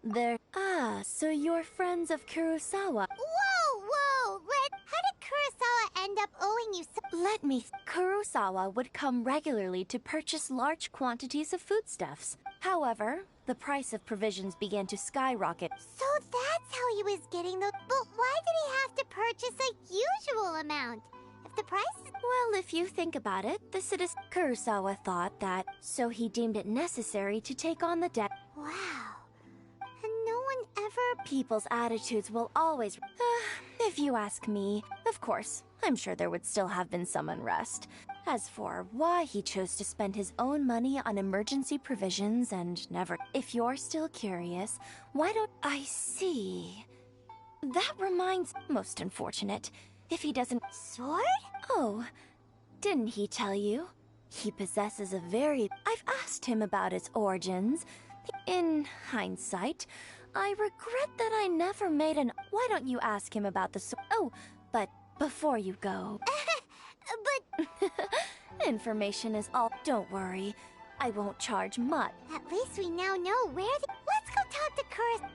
there. Ah, so you're friends of Kurosawa. Whoa! How did Kurosawa end up owing you so... Let me. Kurosawa would come regularly to purchase large quantities of foodstuffs. However, the price of provisions began to skyrocket. So that's how he was getting the... But why did he have to purchase a usual amount? If the price is... Well, if you think about it, the citizen Kurosawa thought that, so he deemed it necessary to take on the debt. Wow. And no one ever... People's attitudes will always... if you ask me, of course, I'm sure there would still have been some unrest. As for why he chose to spend his own money on emergency provisions and never... If you're still curious, why don't... I see. That reminds... Most unfortunate. If he doesn't... Sword? Oh, didn't he tell you? He possesses a very... I've asked him about its origins. In hindsight, I regret that I never made an... Why don't you ask him about the sword? Oh, but before you go... But... Information is all... Don't worry. I won't charge much. At least we now know where the... Let's go talk to Kurosawa.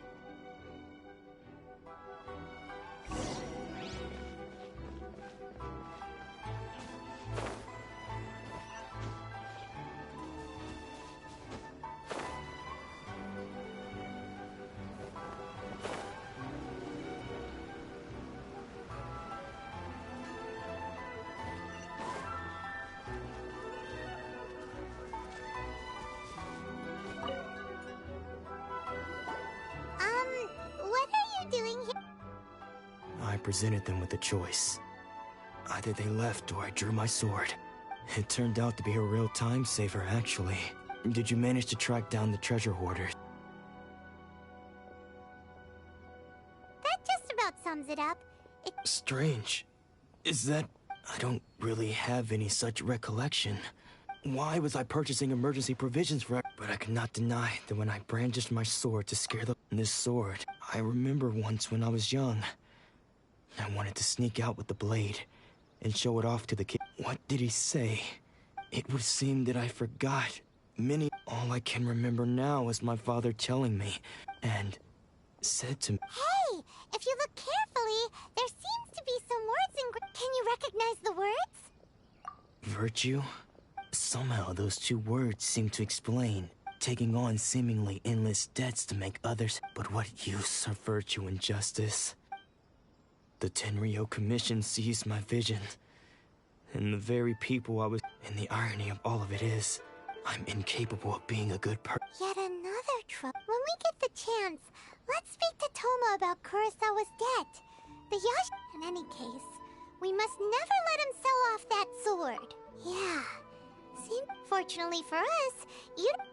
I presented them with a choice. Either they left or I drew my sword. It turned out to be a real time saver, actually. Did you manage to track down the treasure hoarders? That just about sums it up. Strange. Is that... I don't really have any such recollection. Why was I purchasing emergency provisions for... But I could not deny that when I brandished my sword to scare the... This sword, I remember once when I was young. I wanted to sneak out with the blade and show it off to the kid. What did he say? It would seem that I forgot many. All I can remember now is my father telling me, and said to me. Hey, if you look carefully, there seems to be some words in. Can you recognize the words? Virtue? Somehow those two words seem to explain taking on seemingly endless debts to make others. But what use are virtue and justice? The Tenryo Commission seized my vision. And the very people I was... And the irony of all of it is, I'm incapable of being a good person. Yet another trouble. When we get the chance, let's speak to Toma about Kurosawa's debt. The Yash... In any case, we must never let him sell off that sword. Yeah. Fortunately for us,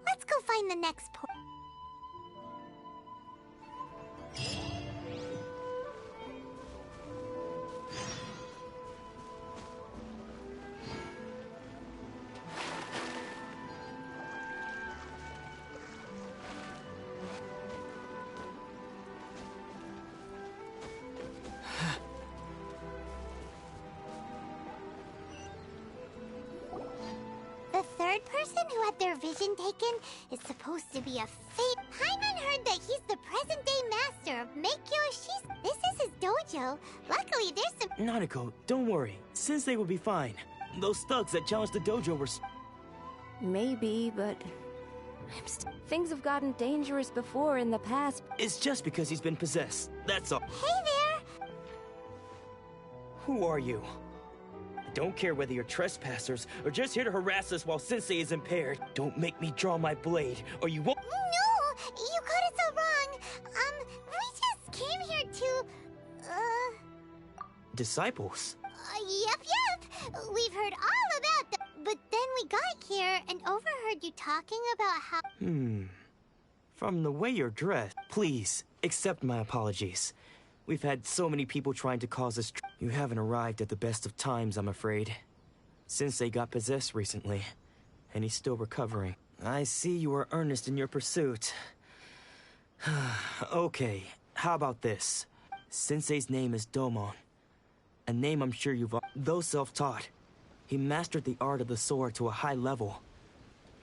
let's go find the next port. The third person who had their vision taken is supposed to be a fate. Hyman heard that he's the present-day master of Meikyo Shi's. This is his dojo. Luckily, there's some... Nanako, don't worry. Sensei will be fine. Those thugs that challenged the dojo were... Maybe, but... Things have gotten dangerous before in the past. It's just because he's been possessed. That's all. Hey there! Who are you? I don't care whether you're trespassers or just here to harass us while Sensei is impaired. Don't make me draw my blade, or you won't... No! You got it so wrong. We just came here to... Disciples? Yep. We've heard all about them. But then we got here and overheard you talking about how... From the way you're dressed, please, accept my apologies. We've had so many people trying to cause us... You haven't arrived at the best of times, I'm afraid. Sensei got possessed recently, and he's still recovering. I see you are earnest in your pursuit. Okay, how about this? Sensei's name is Domon. A name I'm sure you've... Though self-taught, he mastered the art of the sword to a high level.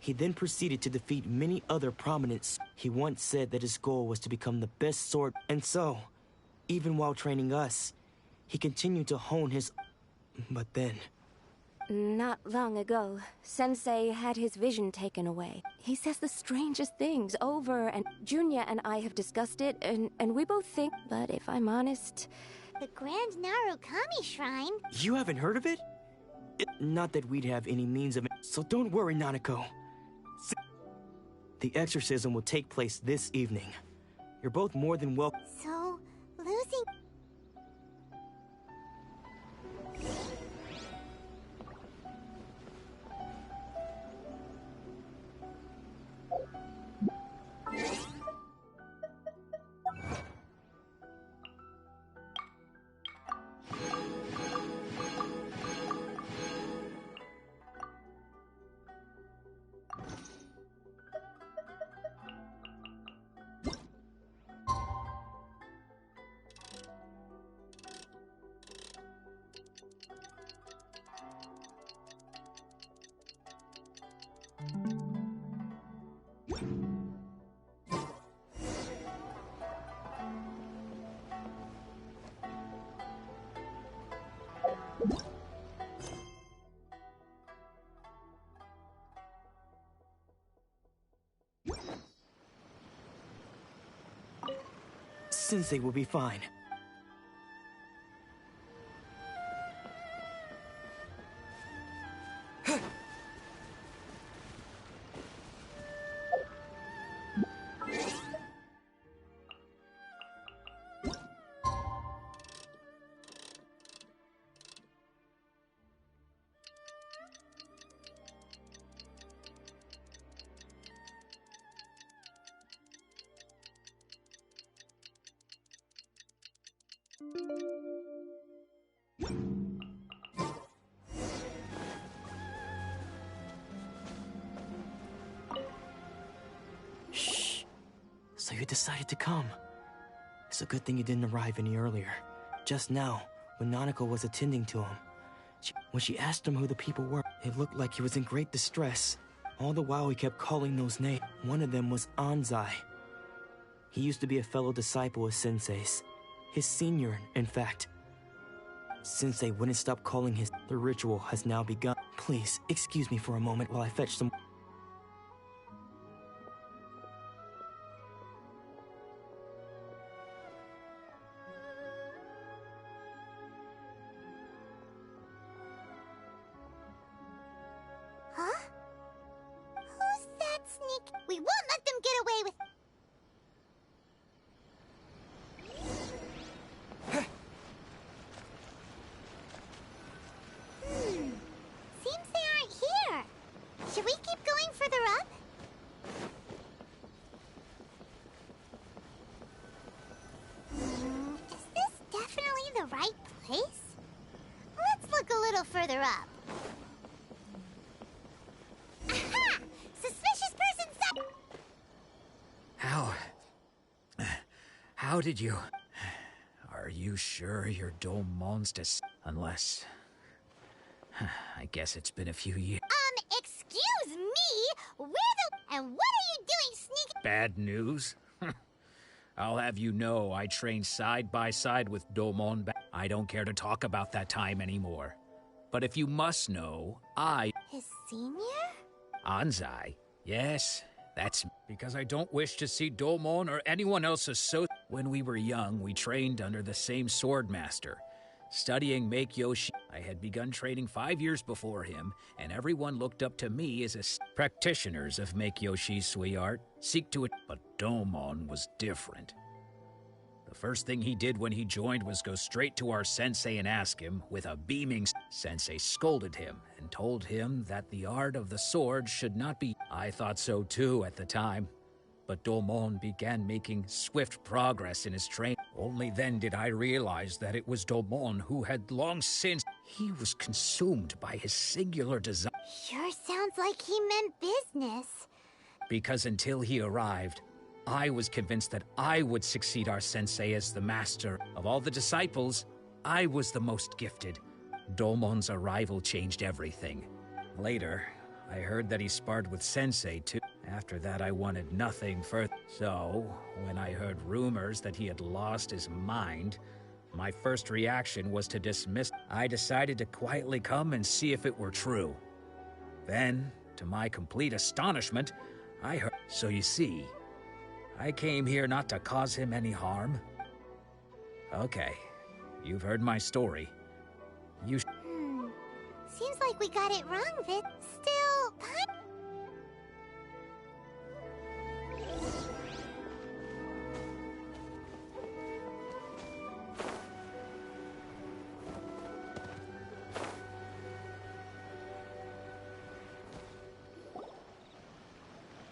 He then proceeded to defeat many other prominent... He once said that his goal was to become the best sword... And so, even while training us, he continued to hone his... But then... Not long ago, Sensei had his vision taken away. He says the strangest things over, and Junya and I have discussed it, and we both think... But if I'm honest... The Grand Narukami Shrine? You haven't heard of it? Not that we'd have any means of it, so don't worry, Nanako. The exorcism will take place this evening. You're both more than welcome. So, losing... Sensei will be fine. Shh. So you decided to come. It's a good thing you didn't arrive any earlier. Just now, when Nanako was attending to him, when she asked him who the people were, it looked like he was in great distress. All the while he kept calling those names. One of them was Anzai. He used to be a fellow disciple of Sensei's. His senior, in fact. Sensei wouldn't stop calling his... The ritual has now begun. Please, excuse me for a moment while I fetch some... Huh? Who's that sneak? We won't let them get away with... Seems they aren't here. Should we keep going further up? Is this definitely the right place? Let's look a little further up. Aha! Suspicious person sighted! How did you... Are you sure you're Domon's unless... I guess it's been a few years. Excuse me? Where the... And what are you doing sneaking... Bad news? I'll have you know I trained side by side with Domon. I don't care to talk about that time anymore. But if you must know, His senior? Anzai. Yes, that's because I don't wish to see Domon or anyone else When we were young, we trained under the same sword master. Studying Make Yoshi, I had begun training 5 years before him, and everyone looked up to me as practitioners of Make Yoshi's sui art, seek to it. But Domon was different. The first thing he did when he joined was go straight to our sensei and ask him, with a beaming sensei scolded him and told him that the art of the sword should not be. I thought so too at the time. But Domon began making swift progress in his training. Only then did I realize that it was Domon who had long since... He was consumed by his singular desire. Sure sounds like he meant business. Because until he arrived, I was convinced that I would succeed our sensei as the master. Of all the disciples, I was the most gifted. Domon's arrival changed everything. Later, I heard that he sparred with Sensei, too. After that, I wanted nothing further. So, when I heard rumors that he had lost his mind, my first reaction was to dismiss. I decided to quietly come and see if it were true. Then, to my complete astonishment, I heard... So you see, I came here not to cause him any harm. Okay, you've heard my story. You Seems like we got it wrong, Vit. Still,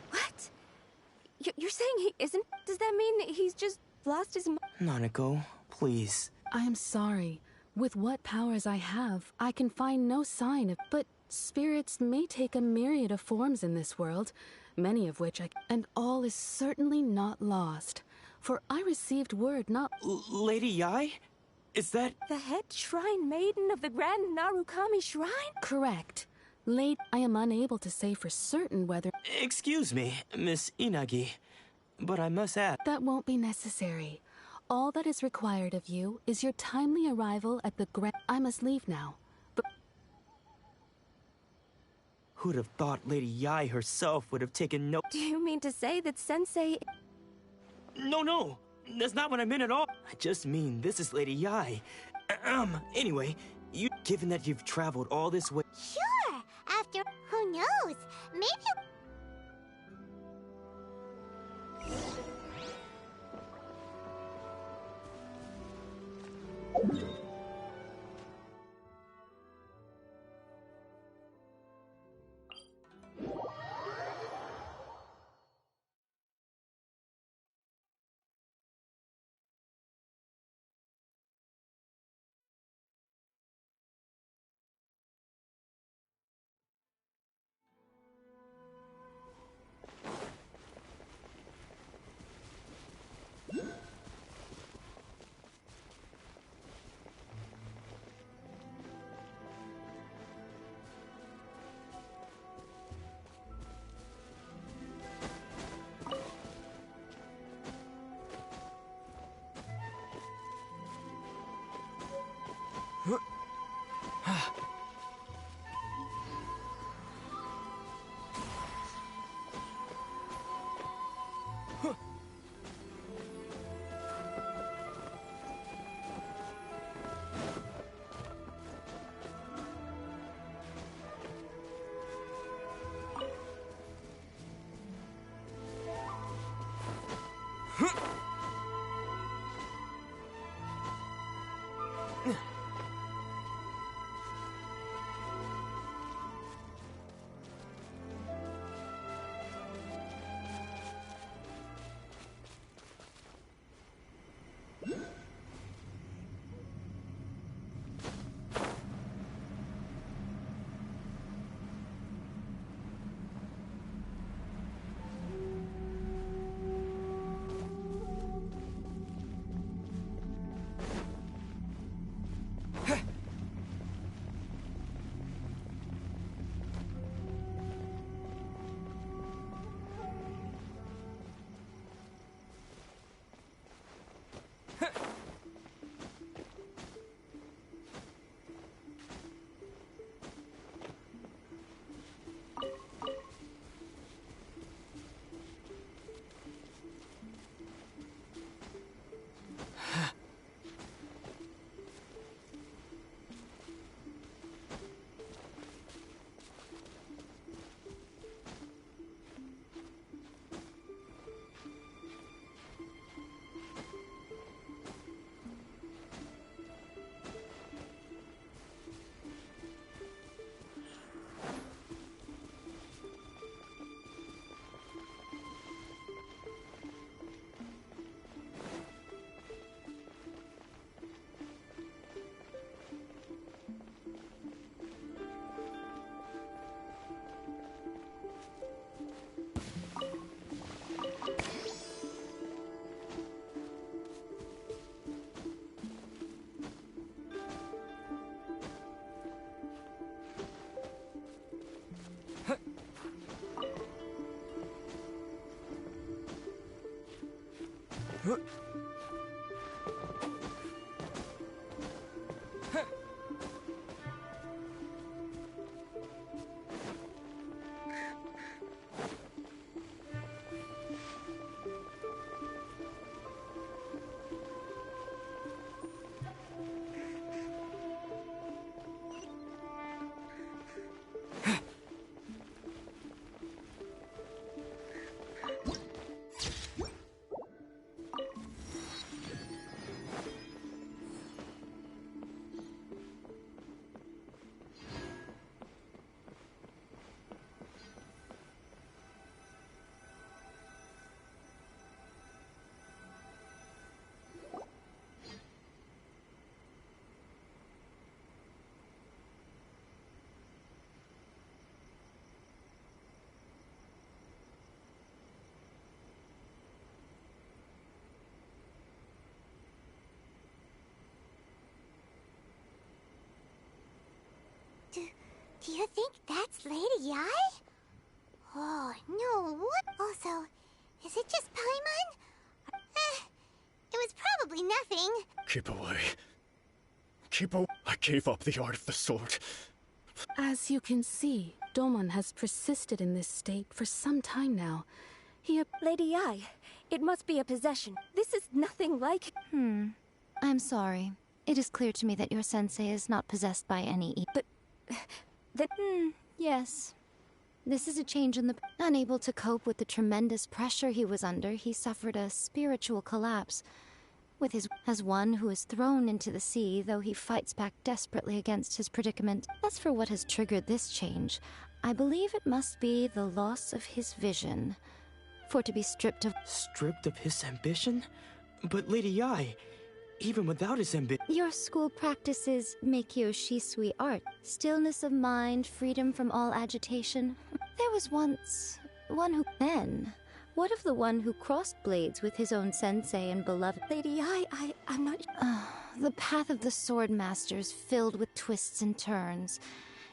What? You're saying he isn't? Does that mean he's just lost his mind? Nanako, please. I am sorry. With what powers I have, I can find no sign of... But spirits may take a myriad of forms in this world, many of which And all is certainly not lost. For I received word not... Lady Yae? Is that... The head shrine maiden of the Grand Narukami Shrine? Correct. I am unable to say for certain whether... Excuse me, Miss Inagi, but I must add... That won't be necessary. All that is required of you is your timely arrival at the I must leave now, but... Who'd have thought Lady Yae herself would have taken no... Do you mean to say that Sensei... No, that's not what I meant at all. I just mean this is Lady Yae. Anyway, given that you've traveled all this way... Sure! After... Who knows? Maybe... Do you think that's Lady Yai? Oh, no, what? Also, is it just Paimon? It was probably nothing. Keep away. Keep away. I gave up the art of the sword. As you can see, Domon has persisted in this state for some time now. Lady Yai, it must be a possession. This is nothing like... I'm sorry. It is clear to me that your sensei is not possessed by any yes. This is a change in the... Unable to cope with the tremendous pressure he was under, he suffered a spiritual collapse. With his... As one who is thrown into the sea, though he fights back desperately against his predicament. As for what has triggered this change, I believe it must be the loss of his vision. For to be stripped of... Stripped of his ambition? But Lady Yai, even without his ambition... Your school practices Meikyo Shisui art. Stillness of mind, freedom from all agitation. There was once one who... Then, what of the one who crossed blades with his own sensei and beloved... Lady Yai, I'm not... The path of the sword masters filled with twists and turns.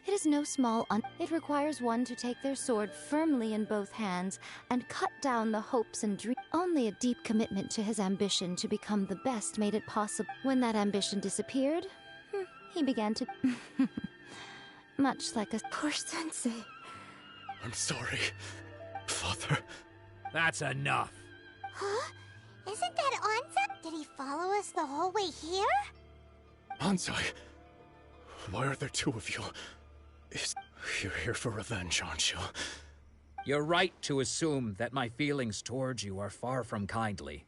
It is no small It requires one to take their sword firmly in both hands and cut down the hopes and dreams. Only a deep commitment to his ambition to become the best made it possible. When that ambition disappeared, he began to... much like a... Poor sensei. I'm sorry, Father. That's enough. Huh? Isn't that Anza? Did he follow us the whole way here? Anzai, why are there two of you? You're here for revenge, aren't you? You're right to assume that my feelings towards you are far from kindly.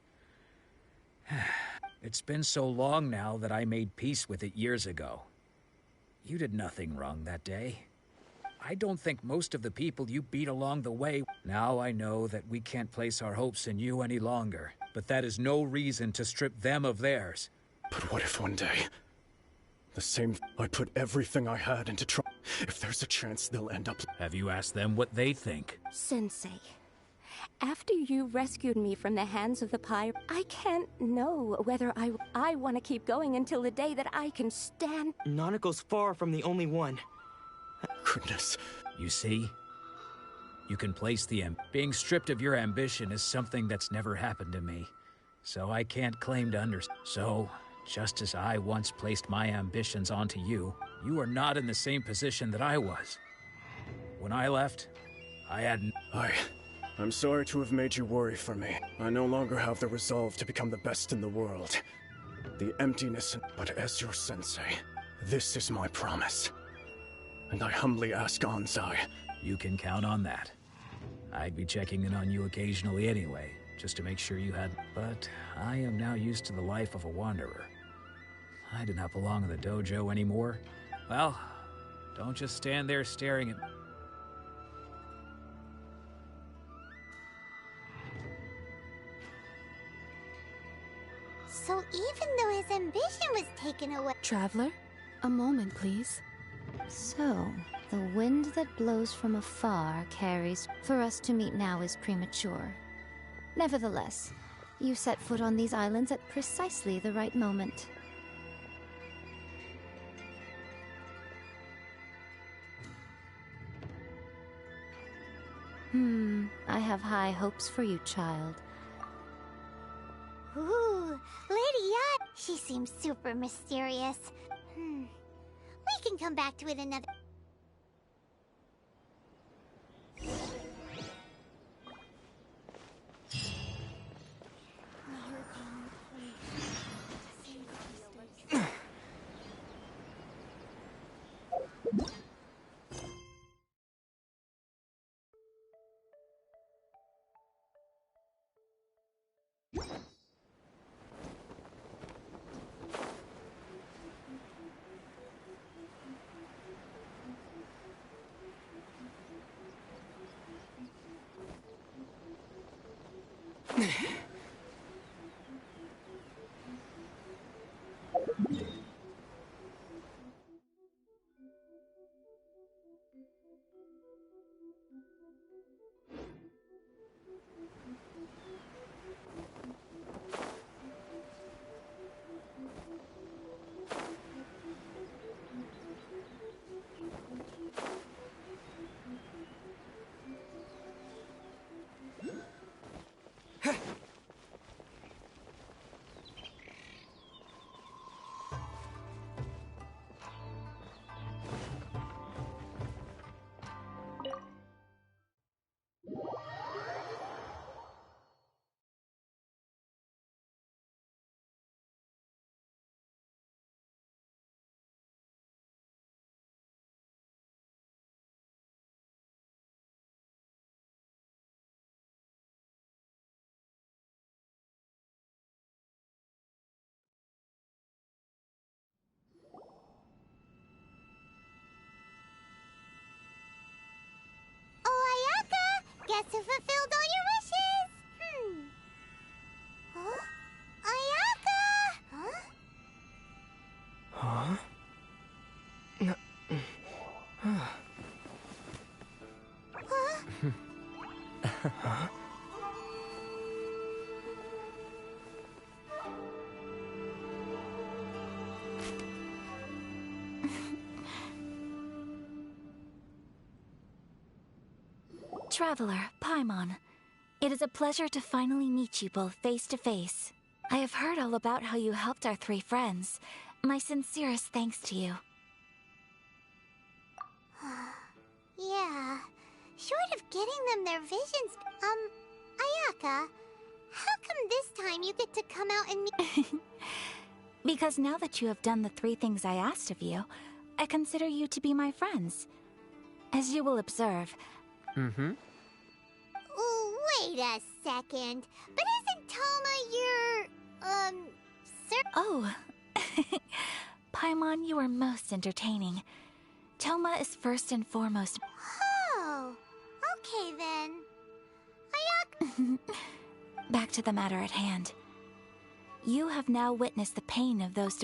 It's been so long now that I made peace with it years ago. You did nothing wrong that day. I don't think most of the people you beat along the way... Now I know that we can't place our hopes in you any longer, but that is no reason to strip them of theirs. But what if one day... I put everything I had into if there's a chance they'll end up... Have you asked them what they think? Sensei, after you rescued me from the hands of the pirate, I can't know whether I want to keep going until the day that I can stand... Nanako's far from the only one. Goodness. You see? You can place being stripped of your ambition is something that's never happened to me. So I can't claim to understand. So... just as I once placed my ambitions onto you, you are not in the same position that I was. When I left, I had... I'm sorry to have made you worry for me. I no longer have the resolve to become the best in the world. The emptiness... But as your sensei, this is my promise. And I humbly ask Anzai. You can count on that. I'd be checking in on you occasionally anyway, just to make sure you had... But I am now used to the life of a wanderer. I do not belong in the dojo anymore. Well, don't just stand there staring at... So even though his ambition was taken away... Traveler, a moment, please. So, the wind that blows from afar carries... For us to meet now is premature. Nevertheless, you set foot on these islands at precisely the right moment. I have high hopes for you, child. Ooh, Lady Yacht. She seems super mysterious. We can come back to it another... Guess who fulfilled all your wishes? Huh? Ayaka! Huh? Huh? Traveler, Paimon, it is a pleasure to finally meet you both face to face. I have heard all about how you helped our three friends, My sincerest thanks to you. Yeah, short of getting them their visions, Ayaka, how come this time you get to come out and meet? Because now that you have done the 3 things I asked of you, I consider you to be my friends. As you will observe. Mm-hmm. Oh, wait a second. But isn't Toma your, sir? Oh. Paimon, you are most entertaining. Toma is first and foremost. Oh, okay then. Ayaka. Back to the matter at hand. You have now witnessed the pain of those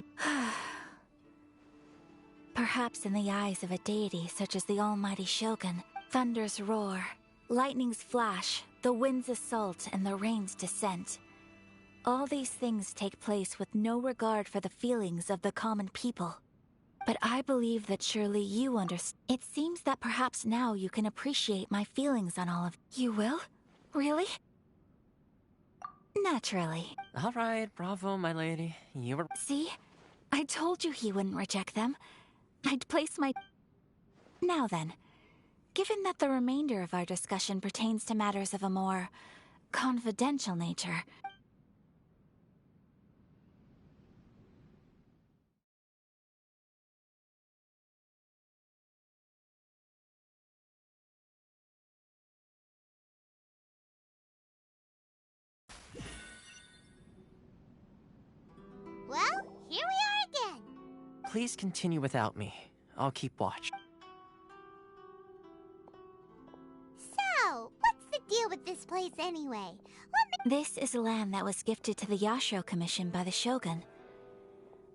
Perhaps in the eyes of a deity such as the almighty Shogun, thunders roar, lightnings flash, the winds assault, and the rains descent. All these things take place with no regard for the feelings of the common people. But I believe that surely you understand. It seems that perhaps now you can appreciate my feelings on all of. You will? Really? Naturally. All right, bravo, my lady. You were... See? I told you he wouldn't reject them. I'd place my... Now then, given that the remainder of our discussion pertains to matters of a more confidential nature... Well, here we are again. Please continue without me. I'll keep watch. So, what's the deal with this place anyway? This is land that was gifted to the Yashiro Commission by the Shogun.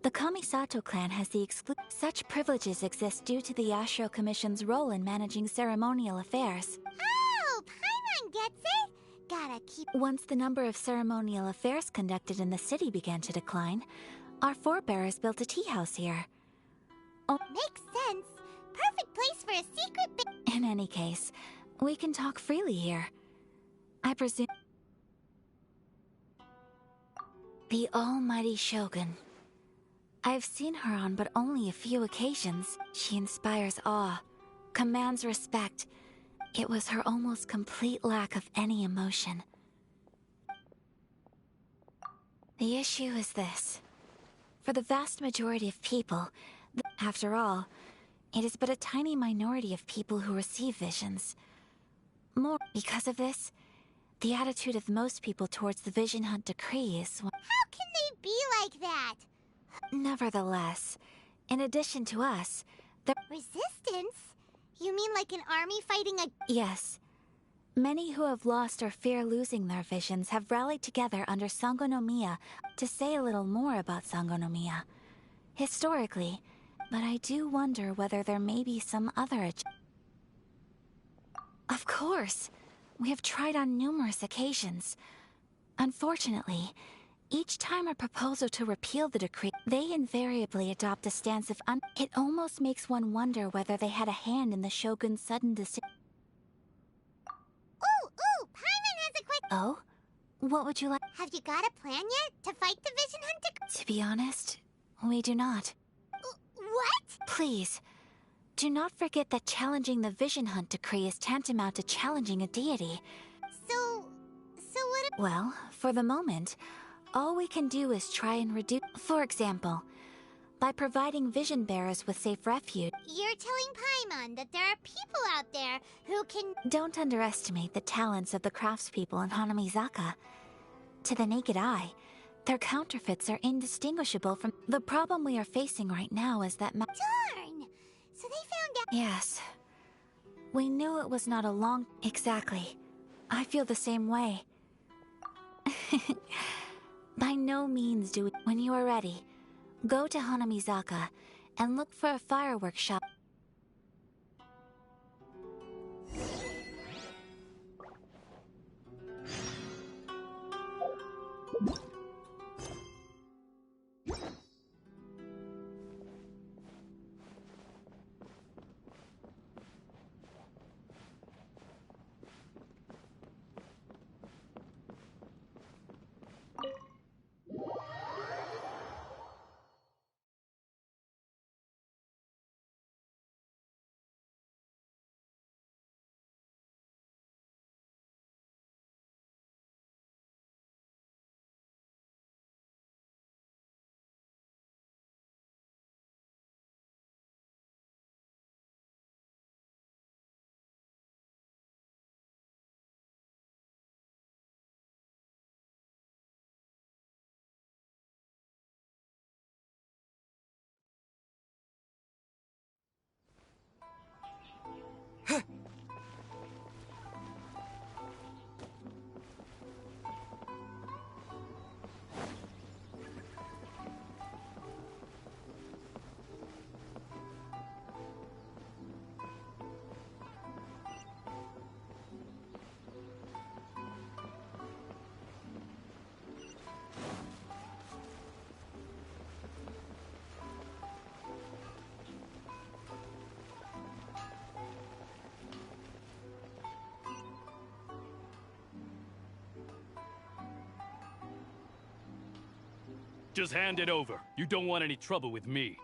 The Kamisato clan has the Such privileges exist due to the Yashiro Commission's role in managing ceremonial affairs. Oh, Paimon gets it. Gotta keep... Once the number of ceremonial affairs conducted in the city began to decline, our forebears built a tea house here. Oh, makes sense. Perfect place for a secret In any case, we can talk freely here. I presume... The almighty Shogun. I've seen her on but only a few occasions. She inspires awe, commands respect. It was her almost complete lack of any emotion. The issue is this. For the vast majority of people, after all, it is but a tiny minority of people who receive visions. More because of this, the attitude of most people towards the Vision Hunt decree is... How can they be like that? Nevertheless, in addition to us, the... Resistance? You mean like an army fighting a... Yes. Many who have lost or fear losing their visions have rallied together under Sangonomiya to say a little more about Sangonomiya. Historically, but I do wonder whether there may be some other... Of course. We have tried on numerous occasions. Unfortunately, each time a proposal to repeal the decree, they invariably adopt a stance of It almost makes one wonder whether they had a hand in the Shogun's sudden decision. Ooh, Paimon has a question. Oh? What would you like? Have you got a plan yet to fight the Vision Hunt? To be honest, we do not. What? Please, do not forget that challenging the Vision Hunt decree is tantamount to challenging a deity. So what... Well, for the moment, all we can do is try and reduce... For example, by providing vision bearers with safe refuge. You're telling Paimon that there are people out there who can... Don't underestimate the talents of the craftspeople in Hanamizaka. To the naked eye, their counterfeits are indistinguishable from... The problem we are facing right now is that... Darn! So they found out... Yes. We knew it was not a long... Exactly. I feel the same way. By no means do we... When you are ready, go to Hanamizaka and look for a fireworks shop. Just hand it over. You don't want any trouble with me.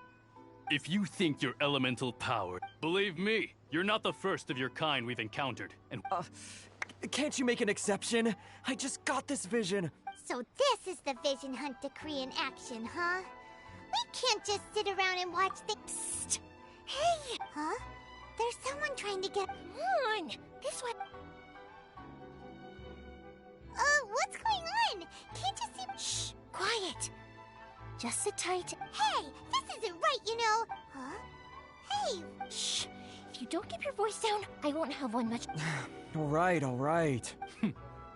If you think your elemental power... Believe me, you're not the first of your kind we've encountered, and... Can't you make an exception? I just got this vision. So this is the vision hunt decree in action, huh? We can't just sit around and watch the... Psst! Hey! Huh? There's someone trying to get... Come on! This one... what's going on? Can't you see... Shh! Quiet! Just sit tight. Hey! This isn't right, you know! Huh? Hey! Shh! If you don't keep your voice down, I won't have one much... All right.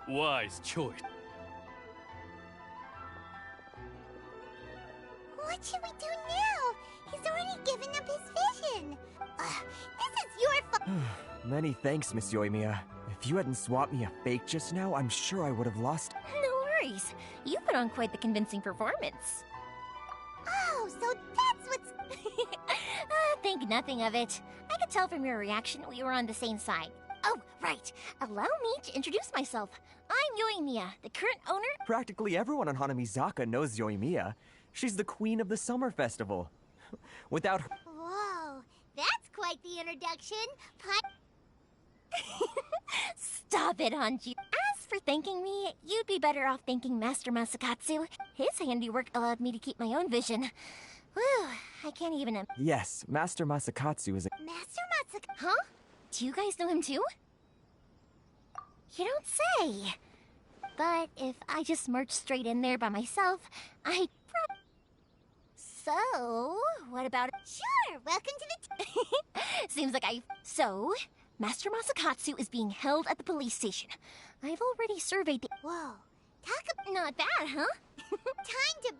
Wise choice. What should we do now? He's already given up his vision. This is your fault. Many thanks, Miss Eutimia. If you hadn't swapped me a fake just now, I'm sure I would have lost... No worries. You put on quite the convincing performance. Oh, so that's what's... Think nothing of it. I could tell from your reaction we were on the same side. Oh, right. Allow me to introduce myself. I'm Eutimia, the current owner... Practically everyone on Hanamizaka knows Eutimia. She's the queen of the summer festival. Without her... Whoa, that's quite the introduction. Stop it, Hanji. As for thanking me, you'd be better off thanking Master Masakatsu. His handiwork allowed me to keep my own vision. Whew, I can't even... Yes, Master Masakatsu is a... Master Masakatsu? Huh? Do you guys know him too? You don't say. But if I just marched straight in there by myself, I'd So, what about... Sure, welcome to the... Seems like So, Master Masakatsu is being held at the police station. I've already surveyed the... Whoa, Not bad, huh? Time to...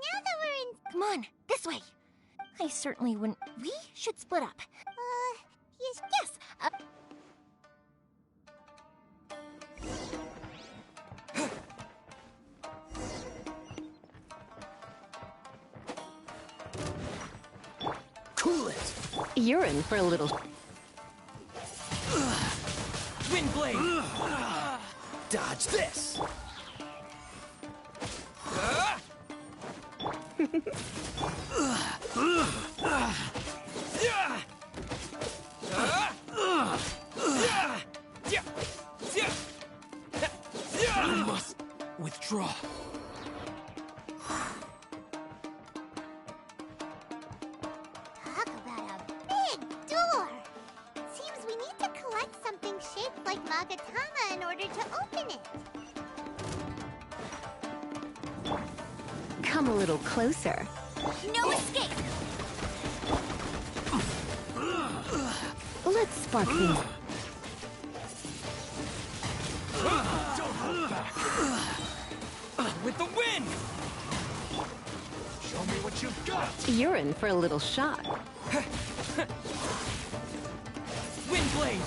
Now that we're in... Come on, this way. I certainly wouldn't... We should split up. Yes. Cool it! You're in for a little... Twin blade! Dodge this! You must withdraw. Talk about a big door! Seems we need to collect something shaped like Magatama in order to open it. Come a little closer. No escape! Let's spark things. Don't hold back. With the wind! Show me what you've got! You're in for a little shock. Wind blade!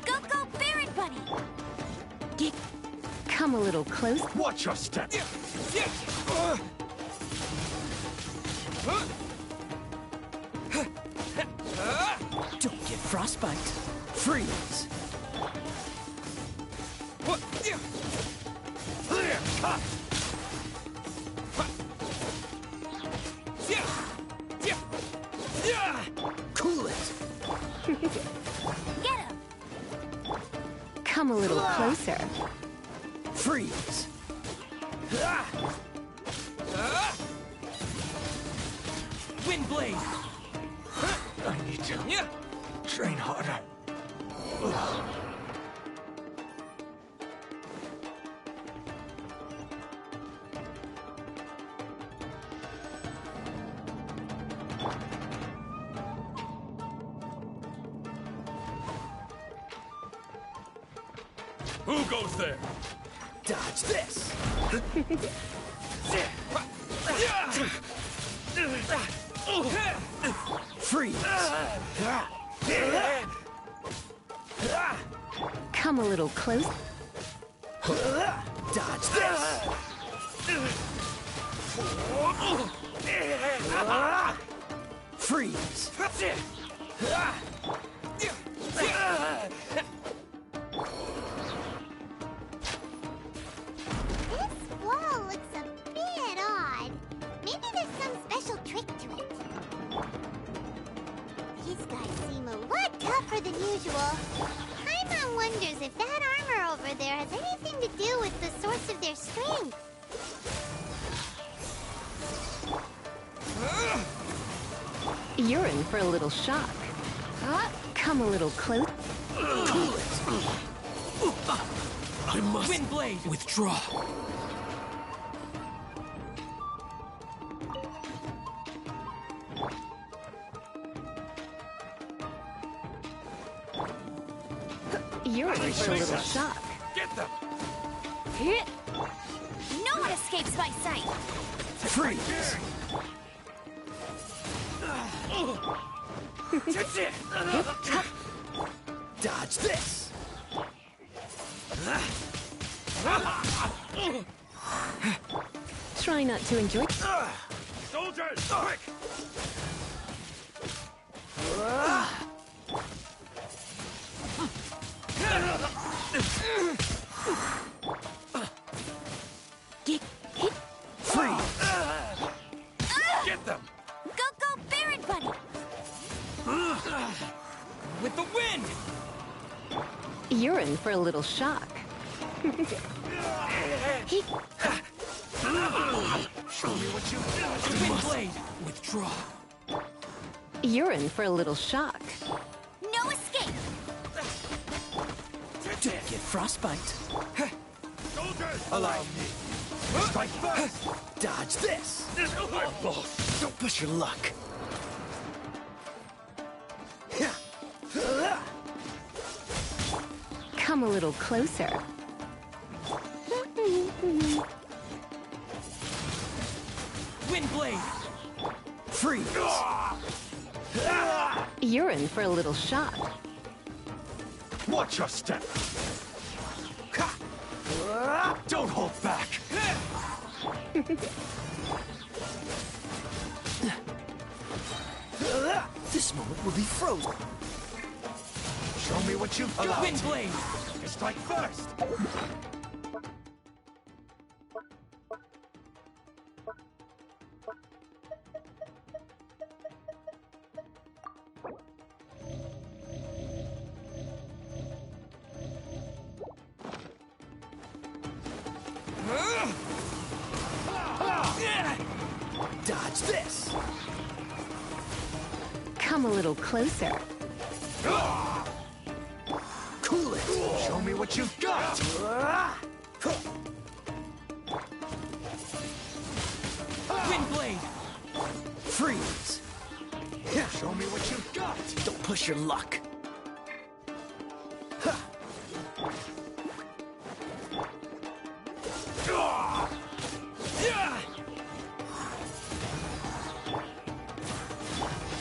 Go, Barret Bunny! Come a little close. Watch your step! Don't get frostbite. Freeze. Cool it. Get him! Come a little closer. Freeze. Wind blade! I need to train harder. Who goes there? Dodge this. Freeze. Come a little close. Dodge this. Freeze. This wall looks a bit odd. Maybe there's some special trick to it. These guys seem a lot tougher than usual. Paimon wonders if that armor over there has anything to do with the source of their strength. You're in for a little shock. Come a little close. Cool it. I must Wind blade! withdraw. You're in for a little shock. Get them! No one escapes my sight! Freeze. Dodge this. Try not to enjoy. Soldiers, quick! Freeze. Get them! Go, Barret Bunny! With the wind! You're in for a little shock. Show me what you got! Wind blade! Withdraw. You're in for a little shock. No escape! Don't get frostbite. Soldiers! Allow me. Strike first. Dodge this. I'm lost. Don't push your luck. Come a little closer. Wind blade! Freeze. You're in for a little shock. Watch your step! Don't hold back! This moment will be frozen. Show me what you've got! Wind blade! Strike first! Dodge this. Come a little closer. Cool Cool it! Show me what you've got! Wind blade! Freeze! Show me what you've got! Don't push your luck.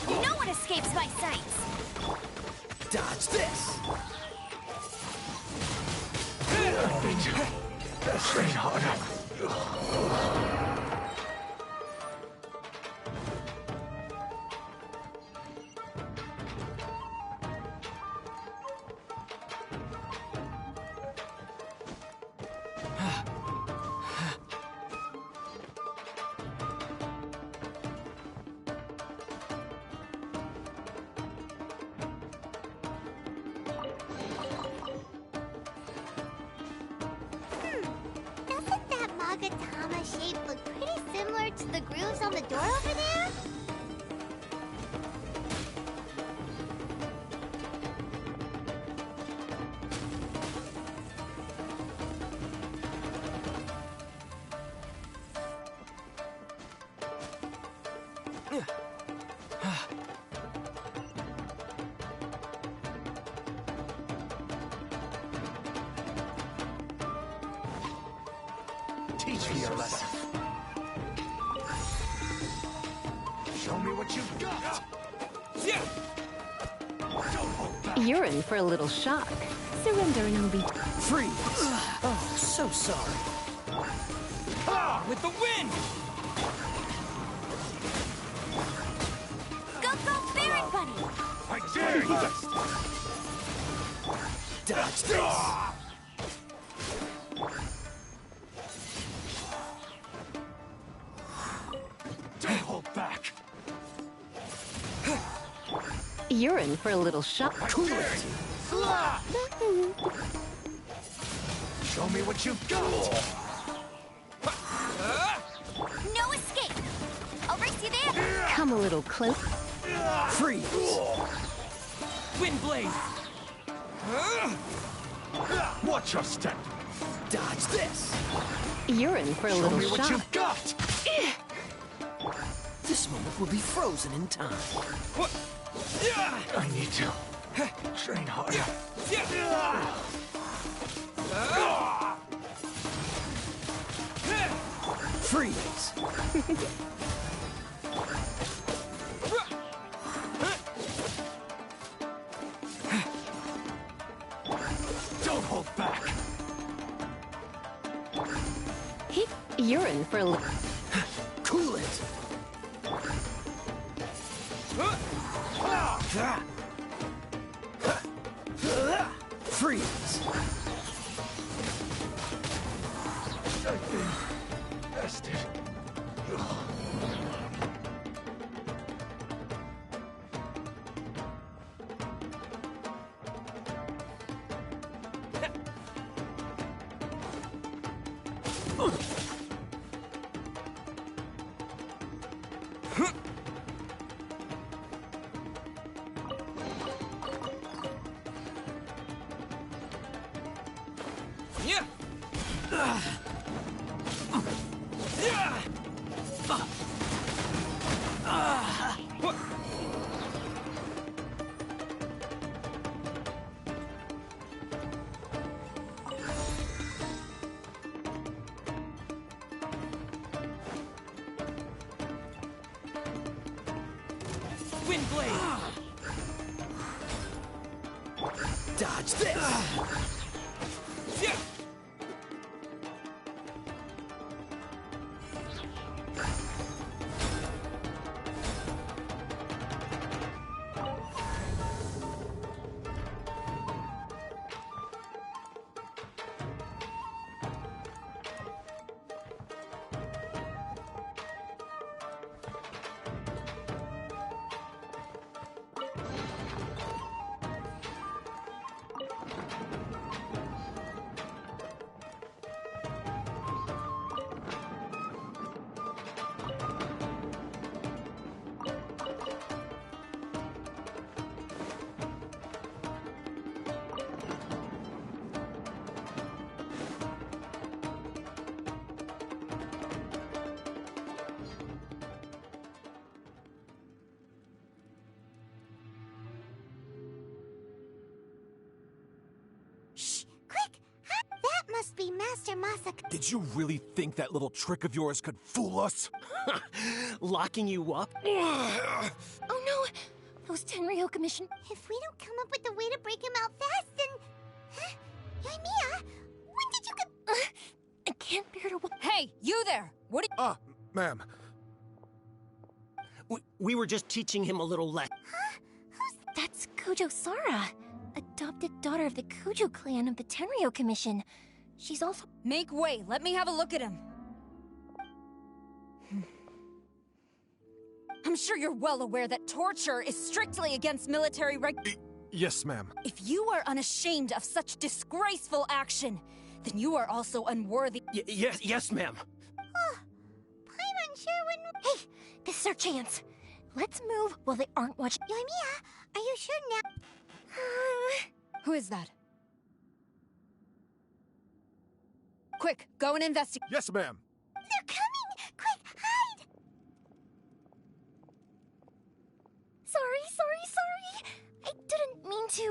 No one escapes my sights! Dodge this! Train harder. Doesn't that Magatama shape look pretty similar to the grooves on the door over there? Teach me your lesson. Show me what you've got! You're in for a little shock. Surrender and it'll be... Freeze! Oh, so sorry. With the wind! Go, go, Spirit Bunny! I dare you! Dodge this! Don't hold back! You're in for a little shock. Cool it! Show me what you've got! No escape! I'll race you there! Come a little close. Freeze! Wind blade! Watch your step! Dodge this! You're in for a Show little me what shock. you've got! This moment will be frozen in time. I need to train harder. Freeze! Don't hold back! You're in for a little... Cool it! Freeze! I've been bested. Wind blade! Dodge this! be Master Masaka. Did you really think that little trick of yours could fool us? Locking you up? Oh no! Those Tenryo Commission. If we don't come up with a way to break him out fast, then... Huh? Yoimiya, when did you get... I can't bear to... Hey, you there! What did... Ma'am. We were just teaching him a little Huh? That's Kujo Sara, adopted daughter of the Kujo clan of the Tenryo Commission. She's also... Make way, let me have a look at him. I'm sure you're well aware that torture is strictly against military Yes, ma'am. If you are unashamed of such disgraceful action, then you are also unworthy. Yes, ma'am. I'm unsure when... Hey, this is our chance. Let's move while they aren't watching. Yoimiya, are you sure now? Who is that? Quick, go and investigate. Yes, ma'am. They're coming! Quick, hide! Sorry. I didn't mean to...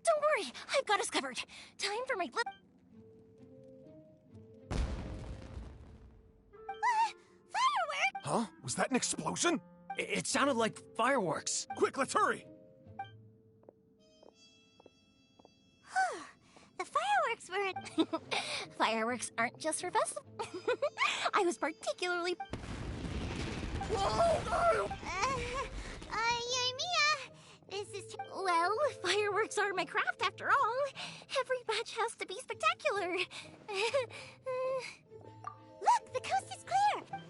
Don't worry, I've got us covered. Time for my lip... Fireworks! Huh? Was that an explosion? It sounded like fireworks. Quick, let's hurry! The fireworks weren't... Fireworks aren't just for festivals. I was particularly... Yoimiya, this is... Well, fireworks are my craft after all. Every batch has to be spectacular. Look, the coast is clear!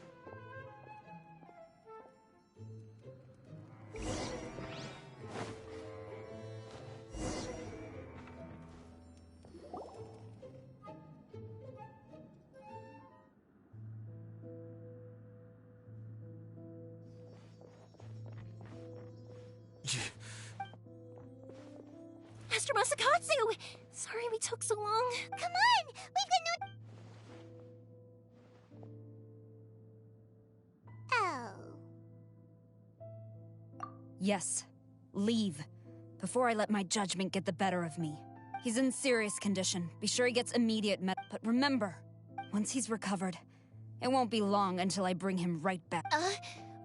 Master Masakatsu! Sorry we took so long. Come on! We've got no... Oh. Yes, leave. Before I let my judgment get the better of me. He's in serious condition. Be sure he gets immediate but remember, once he's recovered, it won't be long until I bring him right back.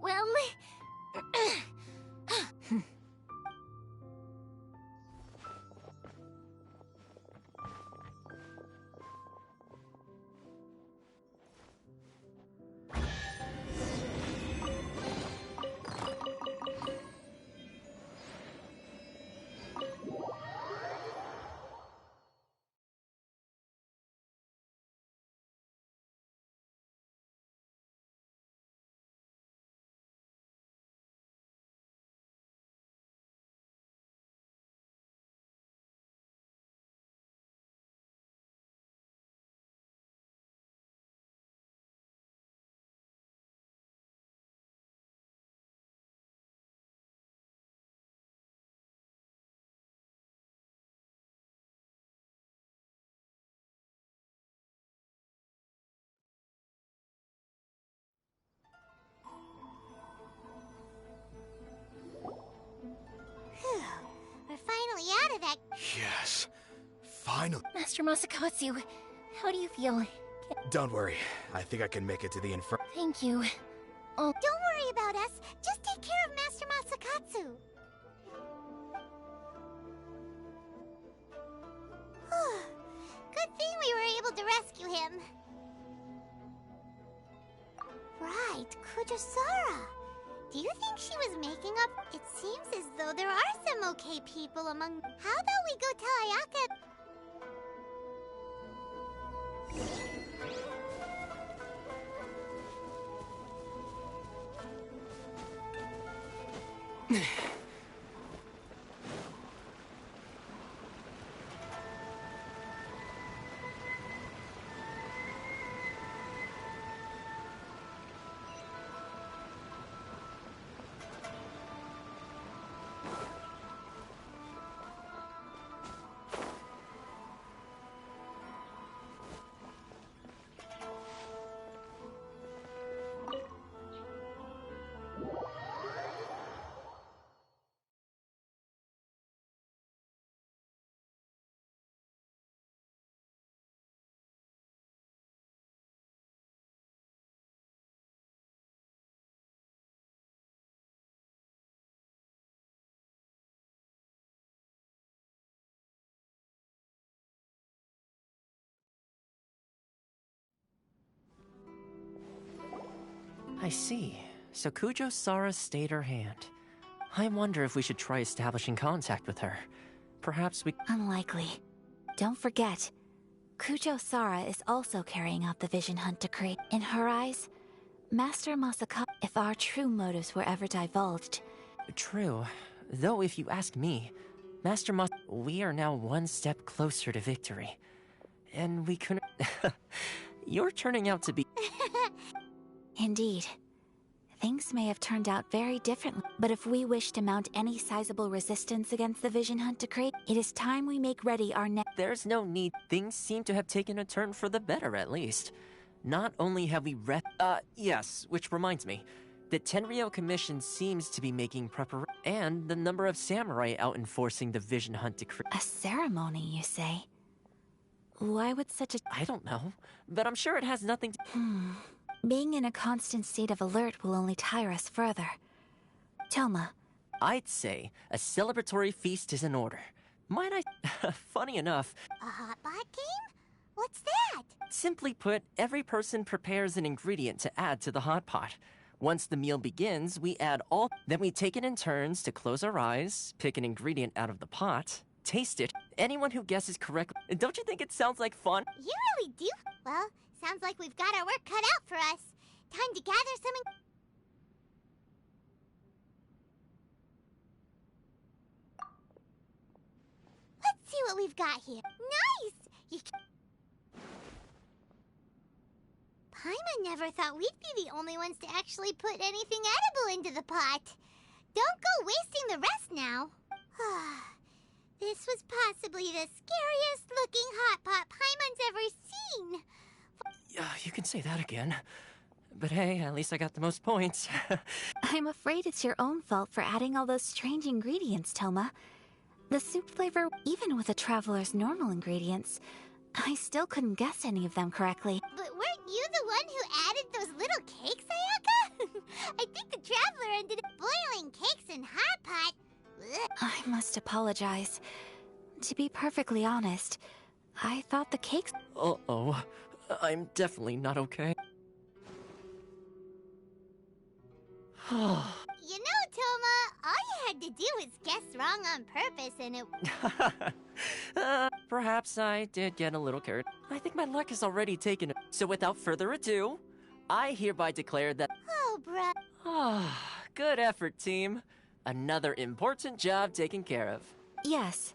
Well... We're finally out of that... Yes. Finally. Master Masakatsu, how do you feel? Don't worry. I think I can make it to the infer... Thank you. Don't worry about us. Just take care of Master Masakatsu. Good thing we were able to rescue him. Right, Kujasara. Do you think she was making up? It seems as though there are some okay people among... How about we go tell Ayaka... see. So Kujo Sara stayed her hand. I wonder if we should try establishing contact with her. Perhaps we... Unlikely. Don't forget, Kujo Sara is also carrying out the Vision Hunt decree. In her eyes, Master Masaka, if our true motives were ever divulged... True. Though if you ask me, Master Mas... We are now one step closer to victory. And we couldn't... You're turning out to be... Indeed. Things may have turned out very differently, but if we wish to mount any sizable resistance against the Vision Hunt decree, it is time we make ready our next... There's no need. Things seem to have taken a turn for the better, at least. Not only have we yes, which reminds me. The Tenryou Commission seems to be making preparation, and the number of samurai out enforcing the Vision Hunt decree. A ceremony, you say? Why would such a... I don't know, but I'm sure it has nothing to... Being in a constant state of alert will only tire us further. Toma. I'd say a celebratory feast is in order. Might I... Funny enough... A hotbot game? What's that? Simply put, every person prepares an ingredient to add to the hot pot. Once the meal begins, we add all... Then we take it in turns to close our eyes, pick an ingredient out of the pot, taste it. Anyone who guesses correctly... Don't you think it sounds like fun? You really do. Well, sounds like we've got our work cut out for us. Time to gather some... Let's see what we've got here. Nice! Paimon never thought we'd be the only ones to actually put anything edible into the pot. Don't go wasting the rest now. This was possibly the scariest looking hot pot Paimon's ever seen. You can say that again. But hey, at least I got the most points. I'm afraid it's your own fault for adding all those strange ingredients, Toma. The soup flavor, even with a traveler's normal ingredients, I still couldn't guess any of them correctly. But weren't you the one who added those little cakes, Ayaka? I think the traveler ended up boiling cakes in hot pot. I must apologize. To be perfectly honest, I thought the cakes... Uh-oh. I'm definitely not okay. You know, Toma, all you had to do was guess wrong on purpose and it... Perhaps I did get a little carried. I think my luck has already taken it. So without further ado, I hereby declare that... Oh, bruh. Good effort, team. Another important job taken care of. Yes.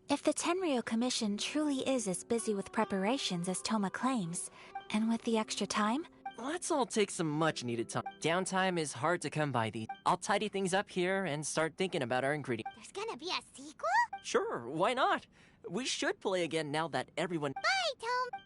If the Tenryou Commission truly is as busy with preparations as Toma claims, and with the extra time... Let's all take some much-needed time. Downtime is hard to come by these. I'll tidy things up here and start thinking about our ingredients. There's gonna be a sequel? Sure, why not? We should play again now that everyone... Bye, Tom.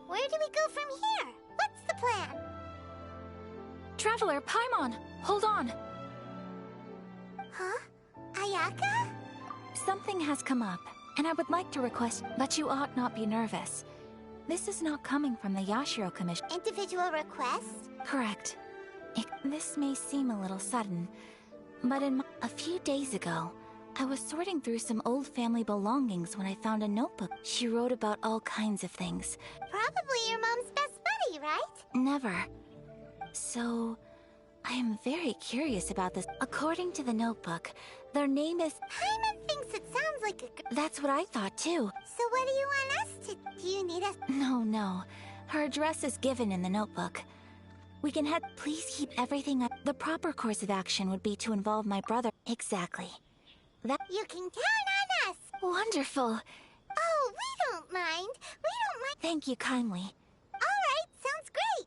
Where do we go from here? What's the plan? Traveler, Paimon, hold on. Huh? Ayaka? Something has come up, and I would like to request, but you ought not be nervous. This is not coming from the Yashiro Commission. Individual request? Correct. This may seem a little sudden, but a few days ago, I was sorting through some old family belongings when I found a notebook. She wrote about all kinds of things. Probably your mom's best buddy, right? Never. So, I am very curious about this. According to the notebook, their name is... Paimon thinks it sounds like a... That's what I thought too. So what do you want us to... Do you need us... No. Her address is given in the notebook. We can head... Please keep everything up. The proper course of action would be to involve my brother. Exactly. That... You can count on us! Wonderful. Oh, we don't mind. Thank you kindly. Alright, sounds great.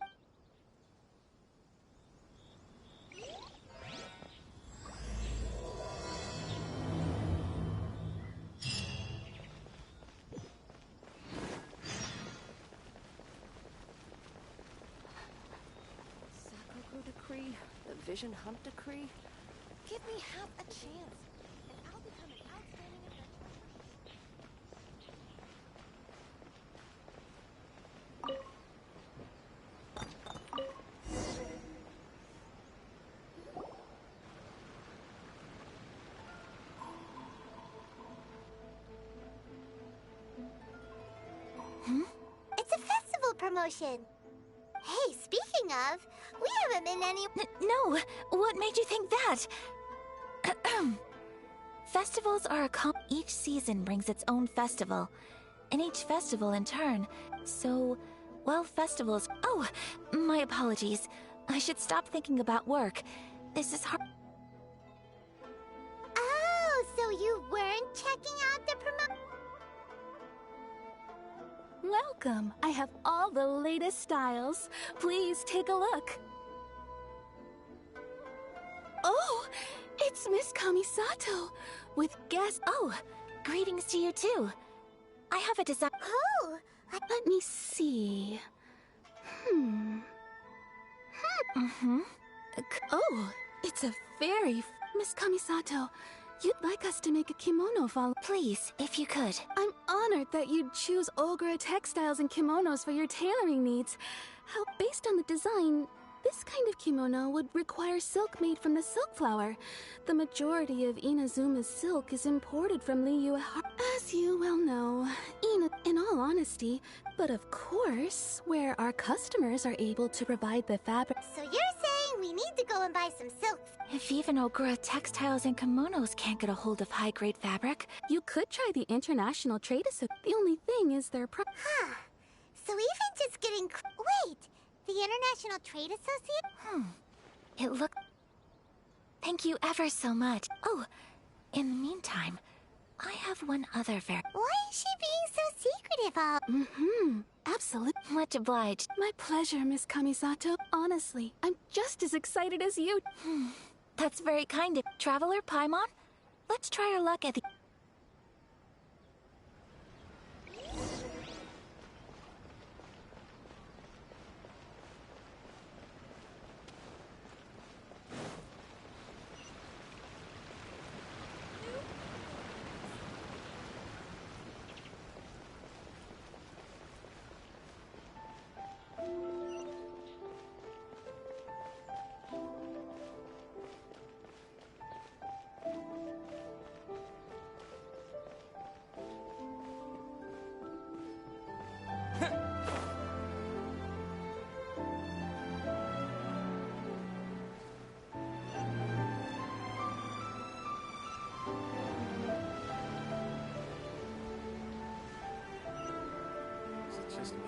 Sakoku decree, the Vision Hunt decree. Give me half a chance, and I'll become an outstanding It's a festival promotion. Hey, speaking of, we haven't been any... No! What made you think that? Festivals are each season brings its own festival, and each festival in turn. So, well, festivals... Oh, my apologies. I should stop thinking about work. This is hard... Oh, so you weren't checking out the promo... Welcome. I have all the latest styles. Please take a look. Oh, it's Miss Kamisato with guests. Oh, greetings to you too. I have a design. Oh, let me see. Oh, it's a very... Miss Kamisato, you'd like us to make a kimono follow... Please, if you could. I'm honored that you'd choose Ogura textiles and kimonos for your tailoring needs. How, based on the design, this kind of kimono would require silk made from the silk flower. The majority of Inazuma's silk is imported from Liyue. As you well know, in all honesty, honesty, but of course, where our customers are able to provide the fabric. So you're saying we need to go and buy some silks? If even Ogura textiles and kimonos can't get a hold of high-grade fabric, you could try the International Trade Association. The only thing is their Huh. So even just getting... Wait! The International Trade Association? It looked... Thank you ever so much. Oh, in the meantime, I have one other Why is she being so secretive? Absolutely. Much obliged. My pleasure, Miss Kamisato. Honestly, I'm just as excited as you. That's very kind of Traveler Paimon. Let's try our luck at the... Just me.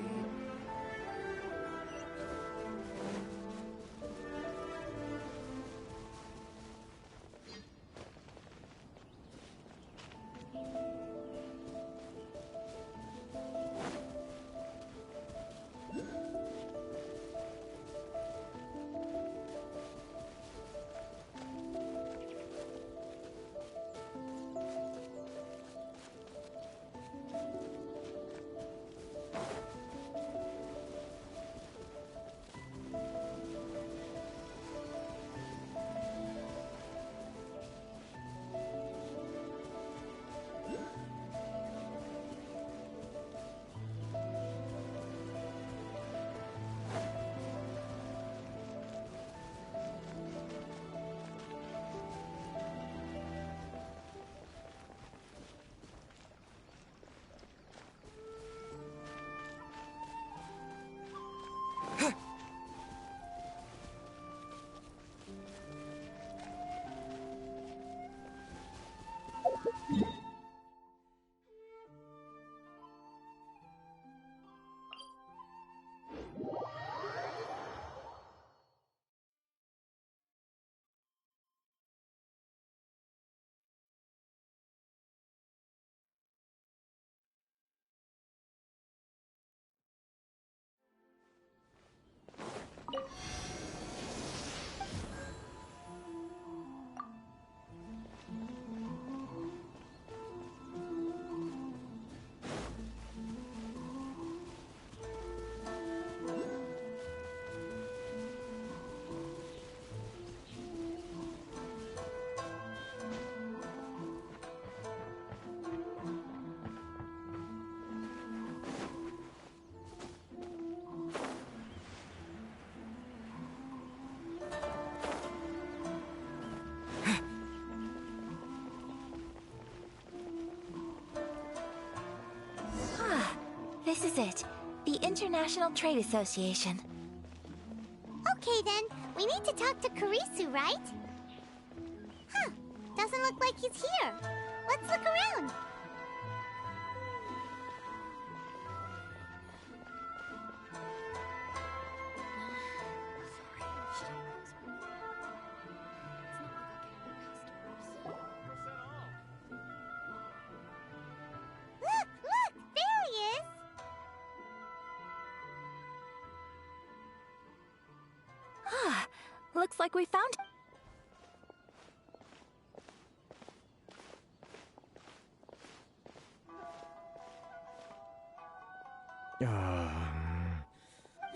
This is it. The International Trade Association. Okay then, we need to talk to Kurisu, right? Huh, doesn't look like he's here. Let's look around. Look, there he is! Looks like we found...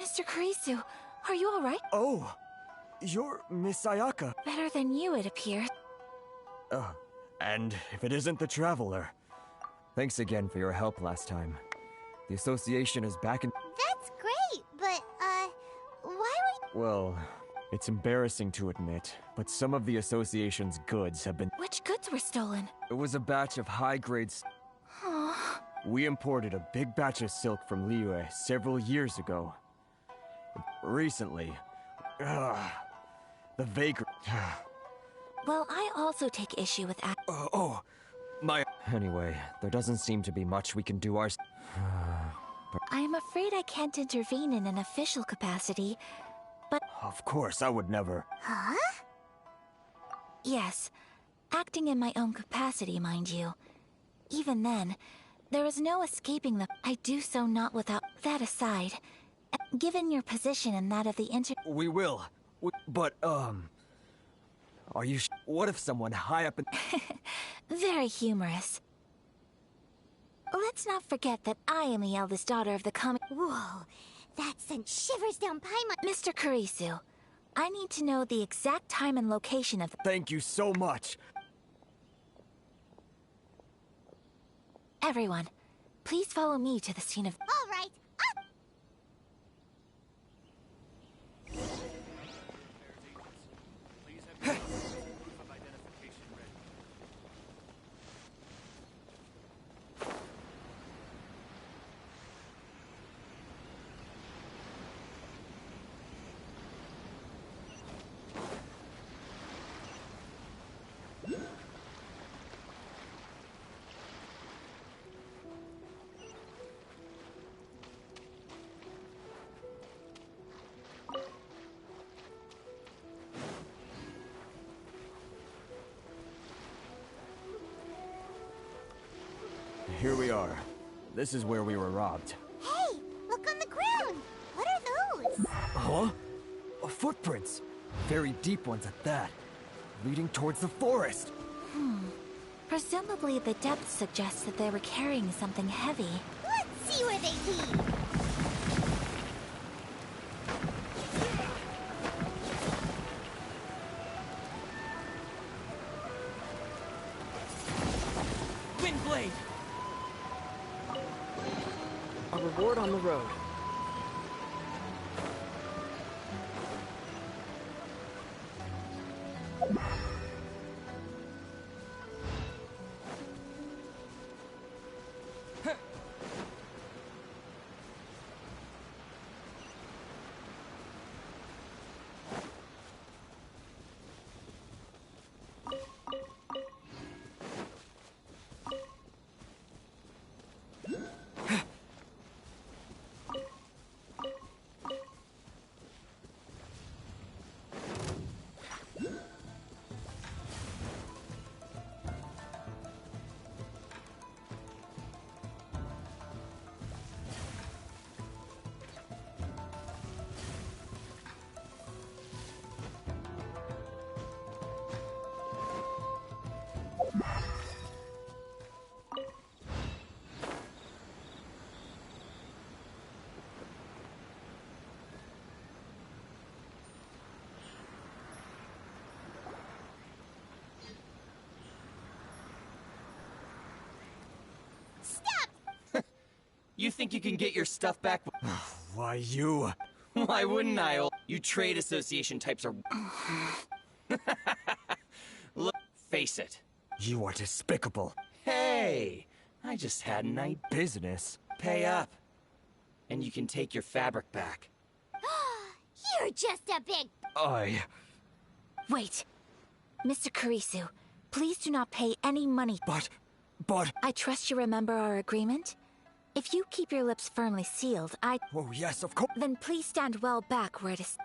Mr. Kurisu, are you alright? Oh, you're Miss Ayaka. Better than you, it appears. And if it isn't the Traveler. Thanks again for your help last time. The association is back in... That's great, but, why were... Well, it's embarrassing to admit, but some of the association's goods have been... Which goods were stolen? It was a batch of high-grade... Oh, We imported a big batch of silk from Liyue several years ago. Recently, the vagrant. Well, I also take issue with Anyway, there doesn't seem to be much we can do I am afraid I can't intervene in an official capacity, but... Of course, I would never. Huh? Yes, acting in my own capacity, mind you. Even then, there is no escaping the... I do so not without... That aside, given your position and that of the We will. But, are you what if someone high up in... Very humorous. Let's not forget that I am the eldest daughter of the Whoa, that sent shivers down my... Mr. Kurisu, I need to know the exact time and location of... Thank you so much. Everyone, please follow me to the scene of... All right, up! Here we are. This is where we were robbed. Hey, look on the ground! What are those? Huh? Footprints. Very deep ones at that. Leading towards the forest. Presumably the depth suggests that they were carrying something heavy. Let's see where they lead! Windblade! A reward on the road. You think you can get your stuff back? Why you? Why wouldn't I? You trade association types are... Look, face it. You are despicable. Hey! I just had an idea. Business? Pay up. And you can take your fabric back. You're just a big... Wait. Mr. Kurisu, please do not pay any money. But... I trust you remember our agreement? If you keep your lips firmly sealed, Oh, yes, of course. Then please stand well back where it is...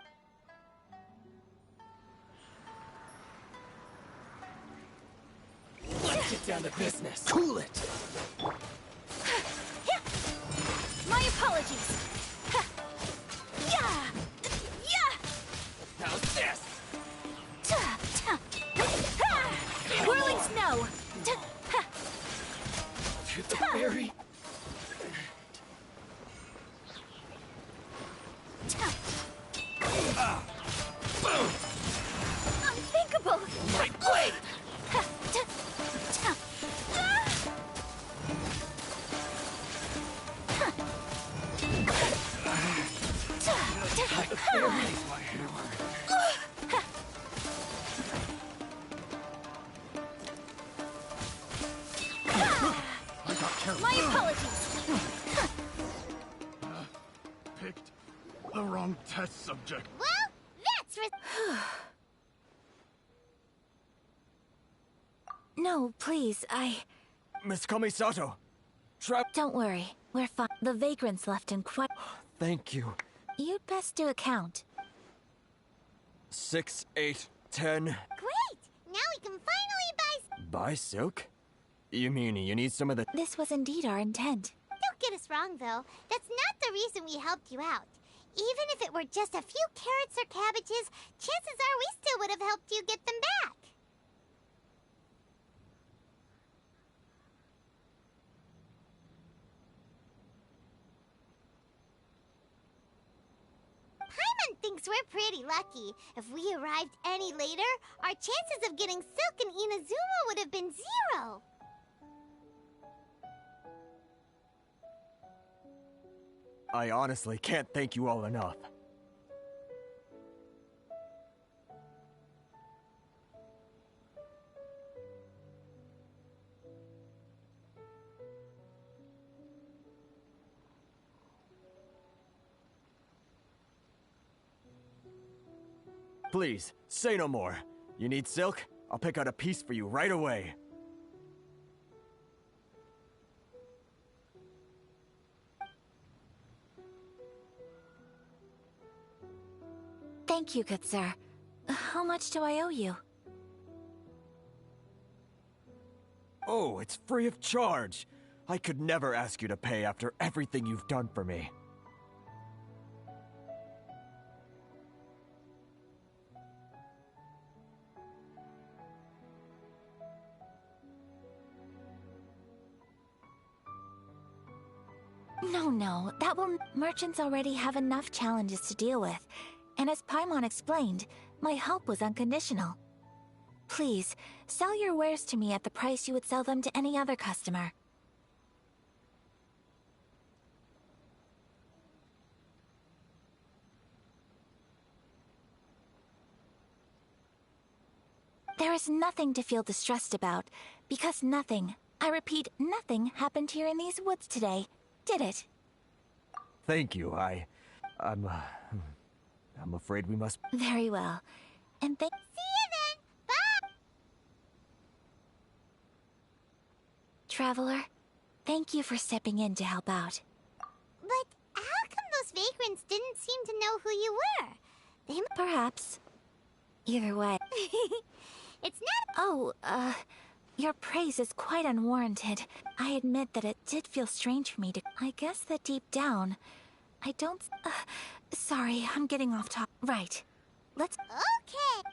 Let's get down to business. Cool it! My apologies! How's this? Whirling snow! To the berry. Boom! Unthinkable! My blade! My apologies! Picked the wrong test subject. Well, that's No, please, Miss Kamisato! Don't worry, we're fine. The vagrants left in quite... Thank you. You'd best do a count. 6, 8, 10. Great! Now we can finally Buy silk? You mean you need some of the... This was indeed our intent. Don't get us wrong, though. That's not the reason we helped you out. Even if it were just a few carrots or cabbages, chances are we still would have helped you get them back. Paimon thinks we're pretty lucky. If we arrived any later, our chances of getting silk in Inazuma would have been 0. I honestly can't thank you all enough. Please, say no more. You need silk? I'll pick out a piece for you right away. Thank you, good sir. How much do I owe you? Oh, it's free of charge. I could never ask you to pay after everything you've done for me. No, that will... Merchants already have enough challenges to deal with. And as Paimon explained, my help was unconditional. Please, sell your wares to me at the price you would sell them to any other customer. There is nothing to feel distressed about, because nothing, I repeat, nothing happened here in these woods today, did it? Thank you, I'm afraid we must... Very well. And See you then! Bye! Traveler, thank you for stepping in to help out. But how come those vagrants didn't seem to know who you were? They Perhaps. Either way. It's not... Oh, your praise is quite unwarranted. I admit that it did feel strange for me to... I guess that deep down, I don't... sorry, I'm getting off topic. Right. Let's... Okay.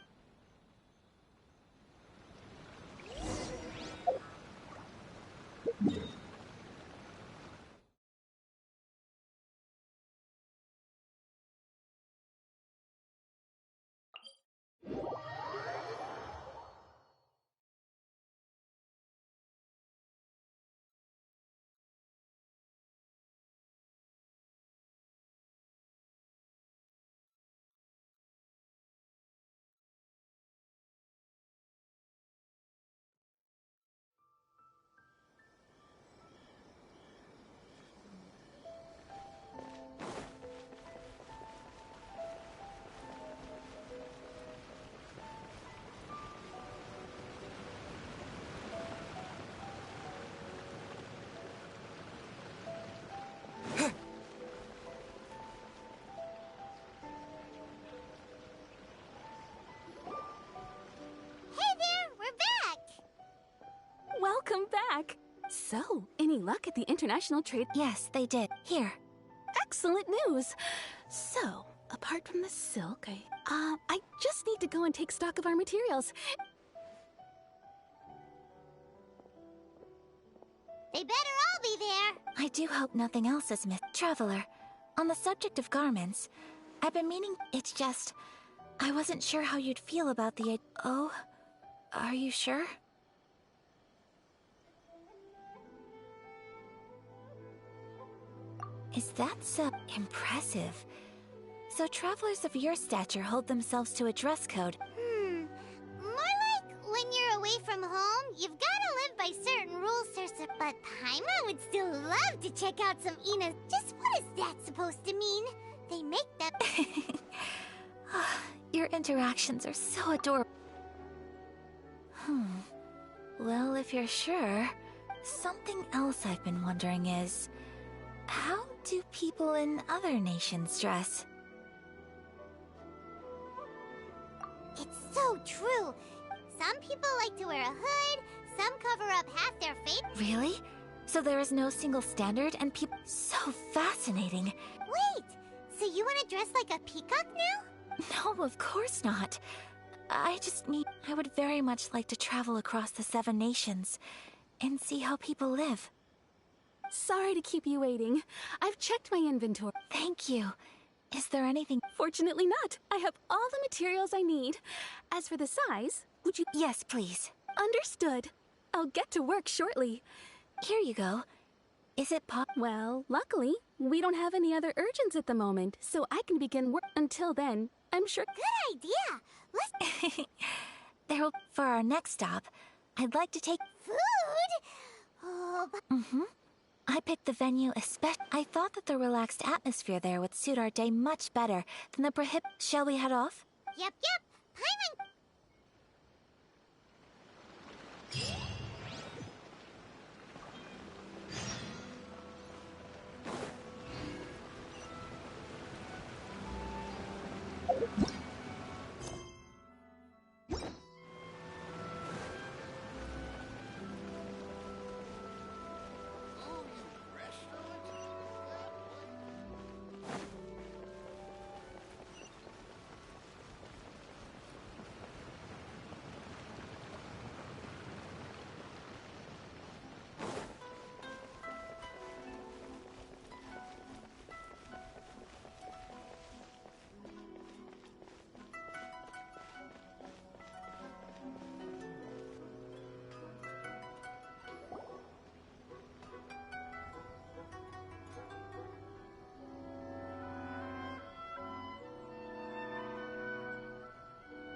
Welcome back! So, any luck at the international trade? Yes, they did. Here. Excellent news! So, apart from the silk, I just need to go and take stock of our materials. They better all be there. I do hope nothing else is missed. Traveler, on the subject of garments, I've been meaning... It's just... I wasn't sure how you'd feel about the... Oh? Are you sure? Is that so impressive? So travelers of your stature hold themselves to a dress code. More like when you're away from home, you've gotta live by certain rules, sir. But Paimon would still love to check out some Ina. Just what is that supposed to mean? interactions are so adorable. Well, if you're sure, something else I've been wondering is, how do people in other nations dress? It's so true. Some people like to wear a hood, some cover up half their face. Really? So there is no single standard and people... So fascinating. Wait! So you want to dress like a peacock now? No, of course not. I would very much like to travel across the 7 nations and see how people live. Sorry to keep you waiting. I've checked my inventory. Thank you. Is there anything... Fortunately not. I have all the materials I need. As for the size, would you... Yes, please. Understood. I'll get to work shortly. Here you go. Is it Well, luckily, we don't have any other urgents at the moment, so I can begin work. Until then, I'm sure... Good idea! Let's... For our next stop, I'd like to take... Food? Oh, but... I picked the venue especially. I thought that the relaxed atmosphere there would suit our day much better than the Shall we head off? Yep. Paimon!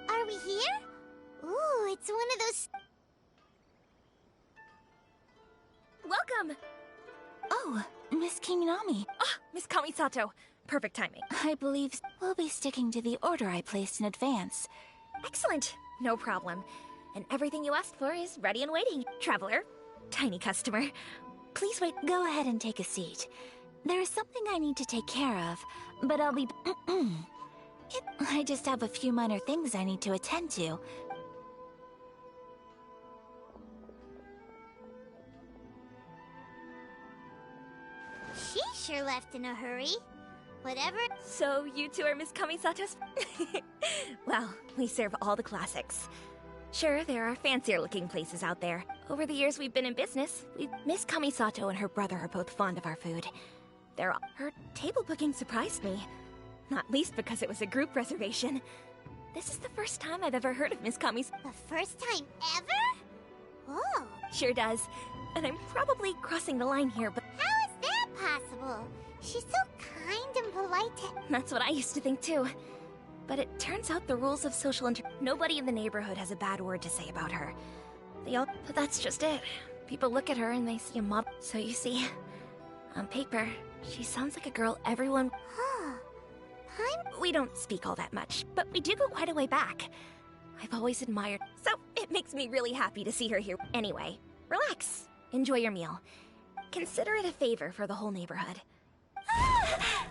Are we here? Ooh, it's one of those... Welcome! Oh, Miss Kinami. Ah, Miss Kamisato. Perfect timing. I believe we'll be sticking to the order I placed in advance. Excellent. No problem. And everything you asked for is ready and waiting. Traveler, tiny customer, please wait. Go ahead and take a seat. There is something I need to take care of, but I'll be... I just have a few minor things I need to attend to. She sure left in a hurry. Whatever. So you two are Miss Kamisato's? Well, we serve all the classics. Sure, there are fancier looking places out there. Over the years we've been in business, Miss Kamisato and her brother are both fond of our food. Her table booking surprised me. Not least because it was a group reservation. This is the first time I've ever heard of Miss Kami's. The first time ever? Oh. Sure does. And I'm probably crossing the line here, but... How is that possible? She's so kind and polite to... That's what I used to think too. But it turns out the rules of social nobody in the neighborhood has a bad word to say about her. But that's just it. People look at her and they see a model. So you see, on paper, she sounds like a girl everyone... We don't speak all that much, but we do go quite a way back. I've always admired, so it makes me really happy to see her here. Anyway, relax. Enjoy your meal. Consider it a favor for the whole neighborhood. Huh?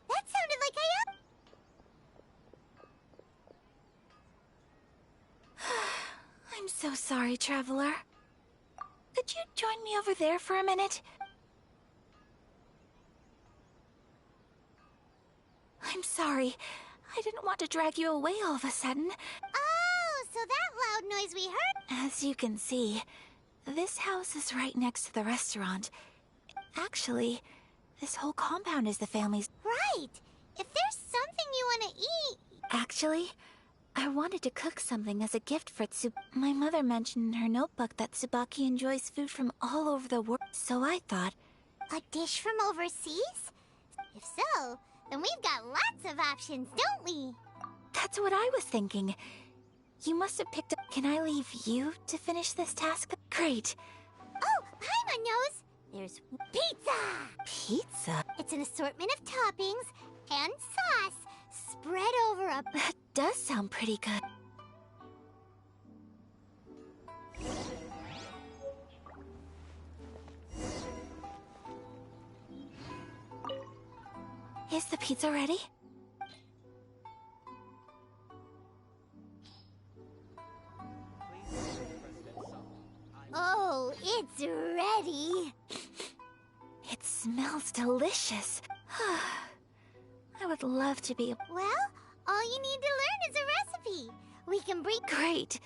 That sounded like I'm so sorry, Traveler. Could you join me over there for a minute? I'm sorry. I didn't want to drag you away all of a sudden. Oh, so that loud noise we heard... As you can see, this house is right next to the restaurant. Actually, this whole compound is the family's... Right! If there's something you want to eat... Actually, I wanted to cook something as a gift for My mother mentioned in her notebook that Tsubaki enjoys food from all over the world, so I thought... A dish from overseas? If so... then we've got lots of options, don't we? That's what I was thinking. You must have picked up... Can I leave you to finish this task? Great. Oh, Paimon knows! There's pizza! Pizza? It's an assortment of toppings and sauce, bread over a... That does sound pretty good. Is the pizza ready? Oh, it's ready. It smells delicious. I would love to be... Well, all you need to learn is a recipe. We can bring... Great.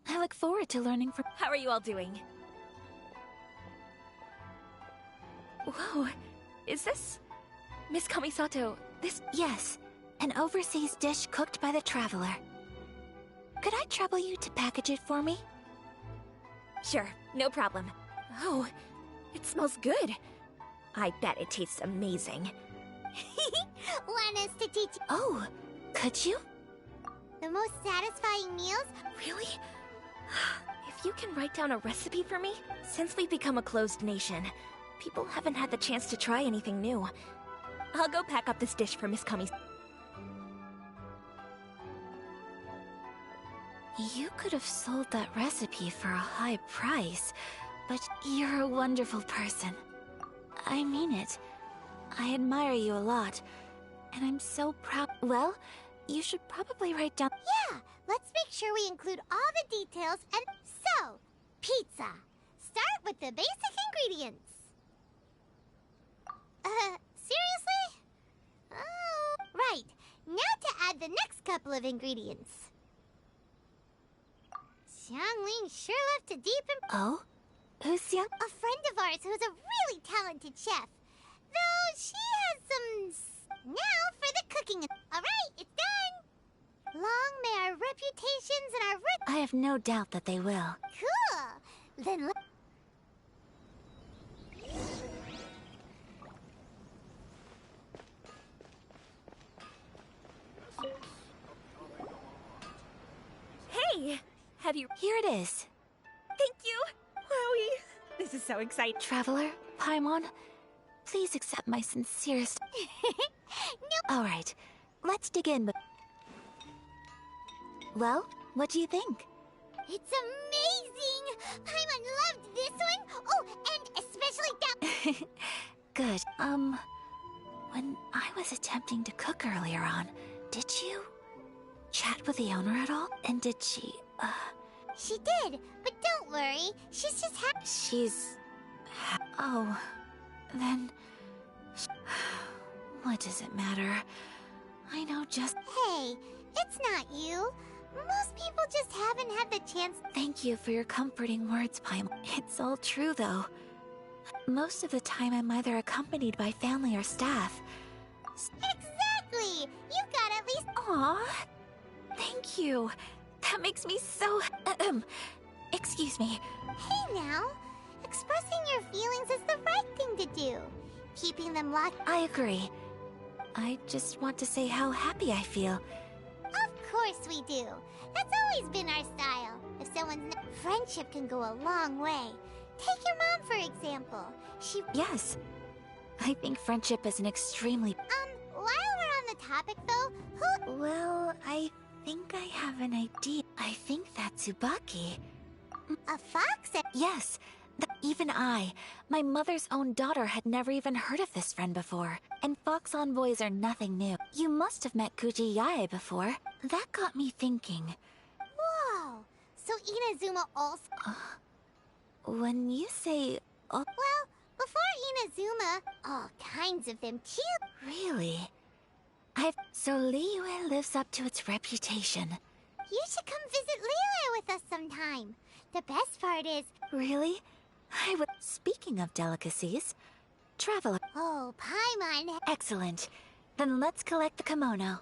I look forward to learning from... How are you all doing? Whoa, is this... Miss Kamisato, this... Yes, an overseas dish cooked by the Traveler. Could I trouble you to package it for me? Sure, no problem. Oh, it smells good. I bet it tastes amazing. Want us to teach... Oh, could you? The most satisfying meals? Really? If you can write down a recipe for me? Since we've become a closed nation, people haven't had the chance to try anything new. I'll go pack up this dish for Miss Kami. You could have sold that recipe for a high price, but you're a wonderful person. I mean it. I admire you a lot, and I'm so proud. Well, you should probably write down... Yeah, let's make sure we include all the details and... So, pizza. Start with the basic ingredients. Seriously? Oh, right. Now to add the next couple of ingredients. Xiangling sure left a deep impression. Oh? Who's Xiang? A friend of ours who's a really talented chef. Though she has some... Now for the cooking. Alright, it's done. Long may our reputations and our... I have no doubt that they will. Cool. Then let... Hey! Have you... Here it is. Thank you! Wowie! This is so exciting. Traveler, Paimon, please accept my sincerest... No. Alright, let's dig in. Well, what do you think? It's amazing! Paimon loved this one! Oh, and especially that... Good. When I was attempting to cook earlier on, did you chat with the owner at all? And did she, She did, but don't worry. She's just She's... Oh, then... What does it matter? I know just... Hey, it's not you. Most people just haven't had the chance... Thank you for your comforting words, Paimon. It's all true, though. Most of the time, I'm either accompanied by family or staff. Exactly! You got at least... Aw, thank you. That makes me so... Excuse me. Hey now, expressing your feelings is the right thing to do. Keeping them locked... I agree. I just want to say how happy I feel. Of course we do. That's always been our style. If someone's... Friendship can go a long way. Take your mom, for example. She... Yes. I think friendship is an extremely... While we're on the topic, though, who... Well, I think I have an idea. I think that's Tsubaki. A fox? Yes. Even I, my mother's own daughter, had never even heard of this friend before. And fox envoys are nothing new. You must have met Guji Yae before. That got me thinking. Whoa! So Inazuma also... When you say... Well, before Inazuma, all kinds of them too. Really? So Liyue lives up to its reputation. You should come visit Liyue with us sometime. The best part is... Really? I would... Speaking of delicacies, Traveler... Oh, Paimon... Excellent. Then let's collect the kimono.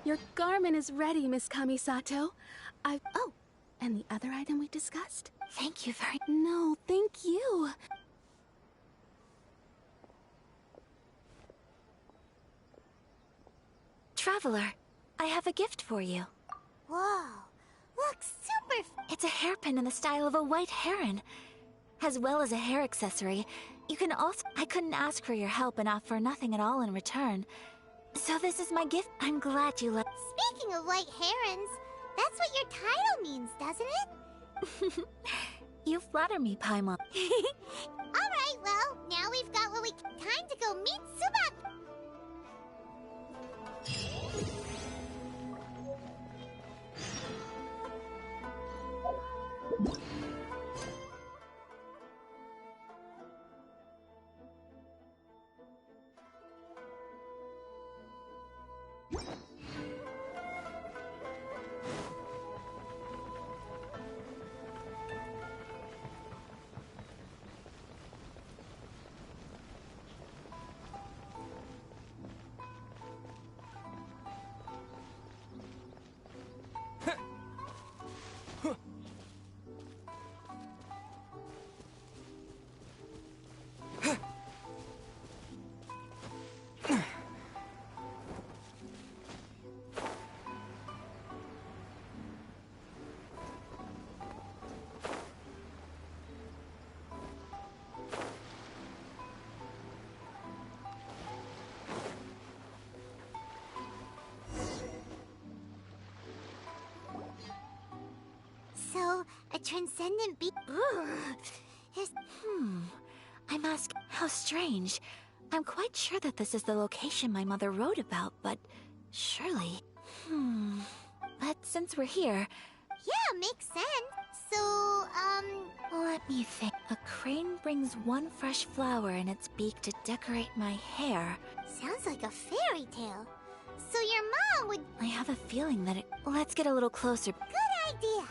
Your garment is ready, Miss Kamisato. Oh, and the other item we discussed? Thank you very... No, thank you. Traveler, I have a gift for you. Whoa, looks super... It's a hairpin in the style of a white heron. As well as a hair accessory, you can also... I couldn't ask for your help and offer nothing at all in return. So this is my gift. I'm glad you let... Speaking of white herons, that's what your title means, doesn't it? You flatter me, Paimon. Alright, well, now we've got what we... Time to go meet Subak! So, a transcendent be- I'm asking... How strange. I'm quite sure that this is the location my mother wrote about, but... Surely... But since we're here... Yeah, makes sense. So, Let me think. A crane brings one fresh flower in its beak to decorate my hair. Sounds like a fairy tale. So your mom would... I have a feeling that it... Let's get a little closer. Good idea.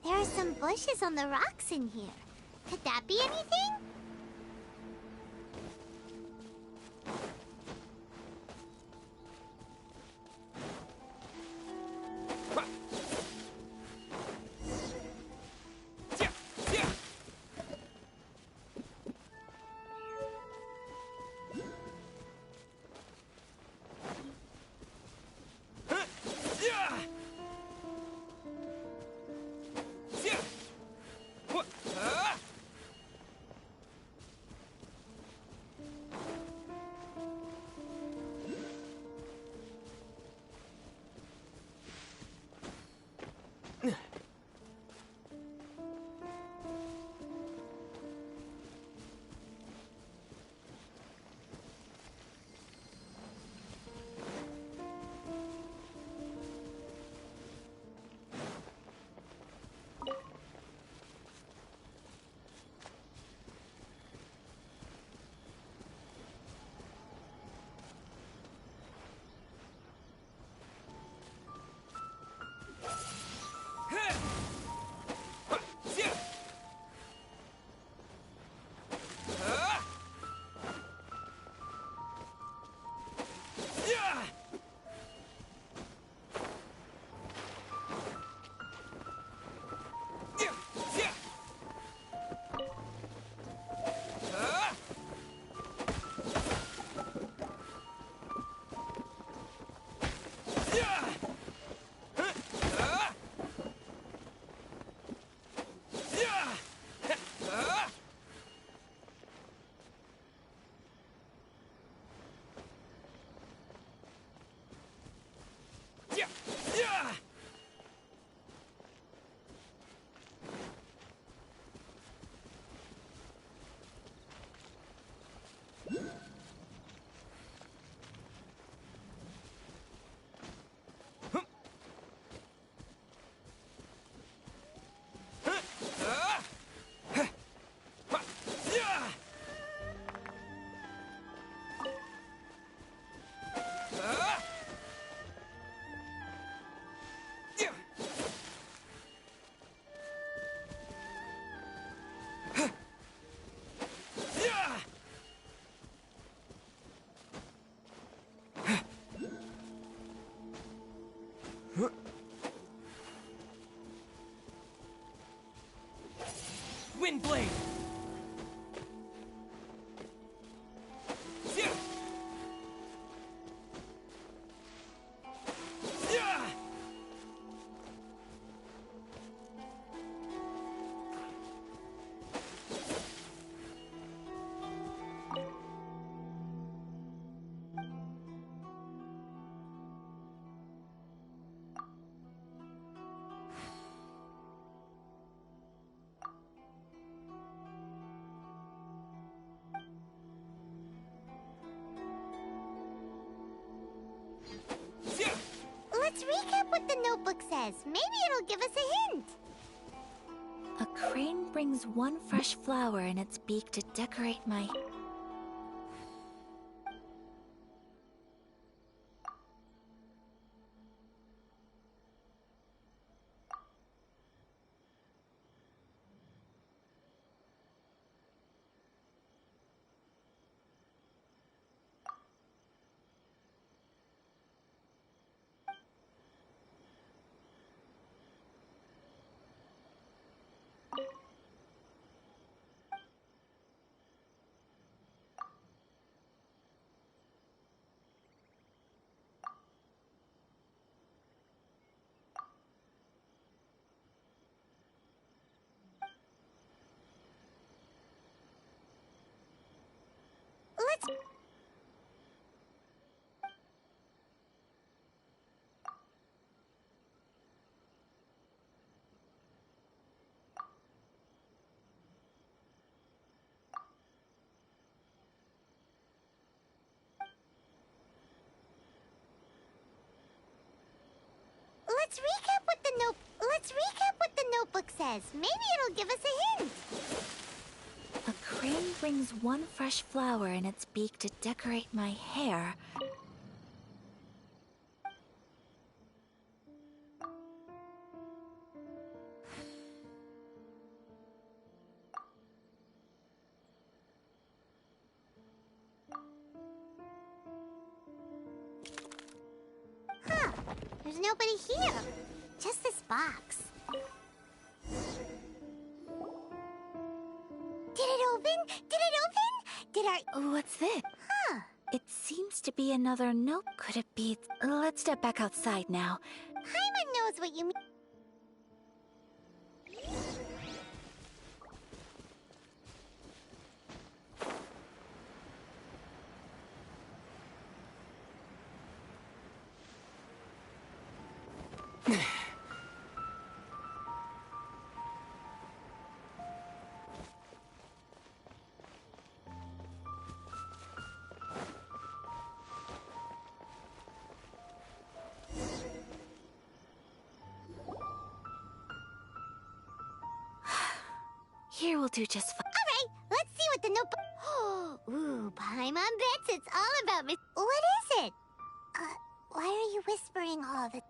There are some bushes on the rocks in here. Could that be anything? notebook says. Maybe it'll give us a hint. A crane brings one fresh flower in its beak to decorate my... Let's recap what the notebook says. Maybe it'll give us a hint. A crane brings one fresh flower in its beak to decorate my hair. Huh. There's nobody here. Just this box. Did it open? Did it open? Did our... What's this? Huh. It seems to be another note. Could it be... Let's step back outside now. Paimon knows what you mean. Here will do just fine. Alright, let's see what the notebook... Ooh, Paimon bets it's all about Miss... What is it? Why are you whispering all of it?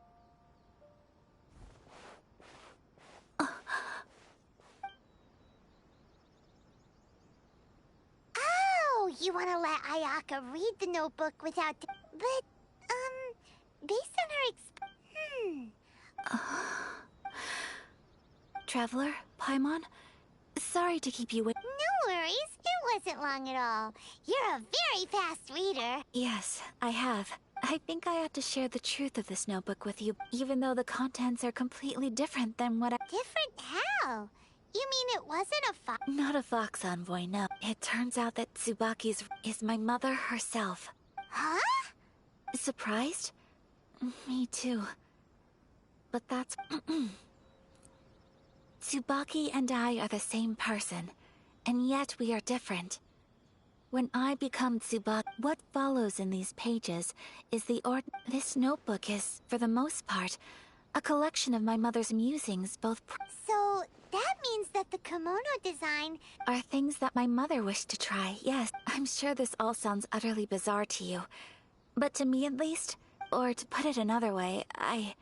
Oh, you want to let Ayaka read the notebook without... But, based on her Traveler, Paimon, sorry to keep you waiting. No worries, it wasn't long at all. You're a very fast reader. Yes, I have. I think I ought to share the truth of this notebook with you, even though the contents are completely different than what I... Different how? You mean it wasn't a fox? Not a fox envoy, no. It turns out that Tsubaki's is my mother herself. Huh? Surprised? Me too. But that's... Tsubaki and I are the same person, and yet we are different. When I become Tsubaki, what follows in these pages is This notebook is, for the most part, a collection of my mother's musings, both So, that means that the kimono design... are things that my mother wished to try, yes. I'm sure this all sounds utterly bizarre to you. But to me at least, or to put it another way, I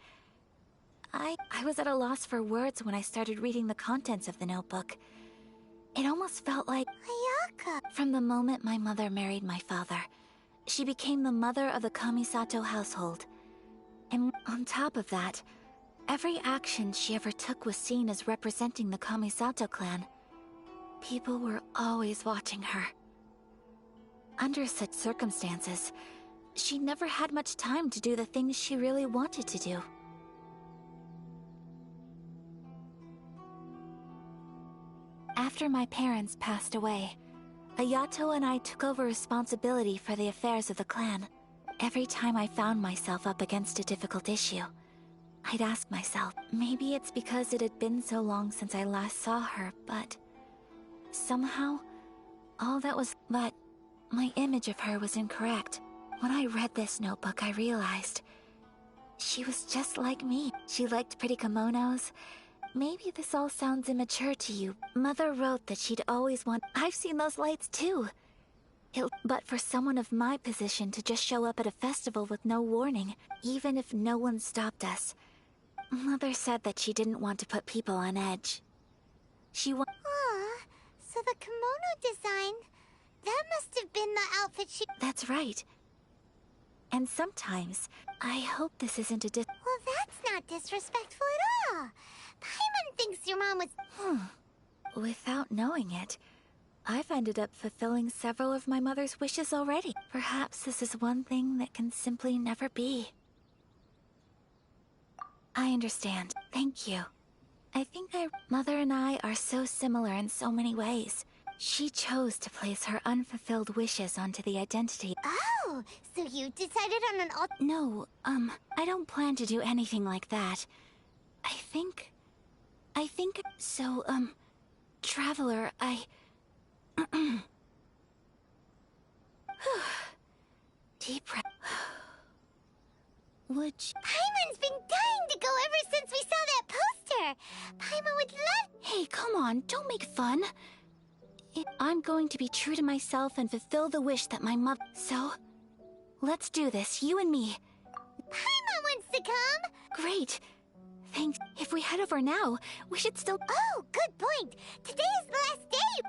was at a loss for words when I started reading the contents of the notebook. It almost felt like... Ayaka! From the moment my mother married my father, she became the mother of the Kamisato household. And on top of that, every action she ever took was seen as representing the Kamisato clan. People were always watching her. Under such circumstances, she never had much time to do the things she really wanted to do. After my parents passed away, Ayato and I took over responsibility for the affairs of the clan. Every time I found myself up against a difficult issue, I'd ask myself, maybe it's because it had been so long since I last saw her, but... somehow, but my image of her was incorrect. When I read this notebook, I realized she was just like me. She liked pretty kimonos. Maybe this all sounds immature to you. Mother wrote that she'd always want— I've seen those lights too. But for someone of my position to just show up at a festival with no warning, even if no one stopped us. Mother said that she didn't want to put people on edge. Aw, so the kimono design, that must have been the outfit she— That's right. And sometimes, I hope this isn't a Well, that's not disrespectful at all. Paimon thinks your mom was— Without knowing it, I've ended up fulfilling several of my mother's wishes already. Perhaps this is one thing that can simply never be. I understand. Thank you. I think Mother and I are so similar in so many ways. She chose to place her unfulfilled wishes onto the identity. Oh, so you decided on an No, I don't plan to do anything like that. I think, so, Traveler, Deep breath. Would you— Paimon's been dying to go ever since we saw that poster! Paimon would love— Hey, come on, don't make fun. I'm going to be true to myself and fulfill the wish that my mother— So, let's do this, you and me. Paimon wants to come! Great. Thanks. If we head over now, we should still— Oh, good point! Today is the last day!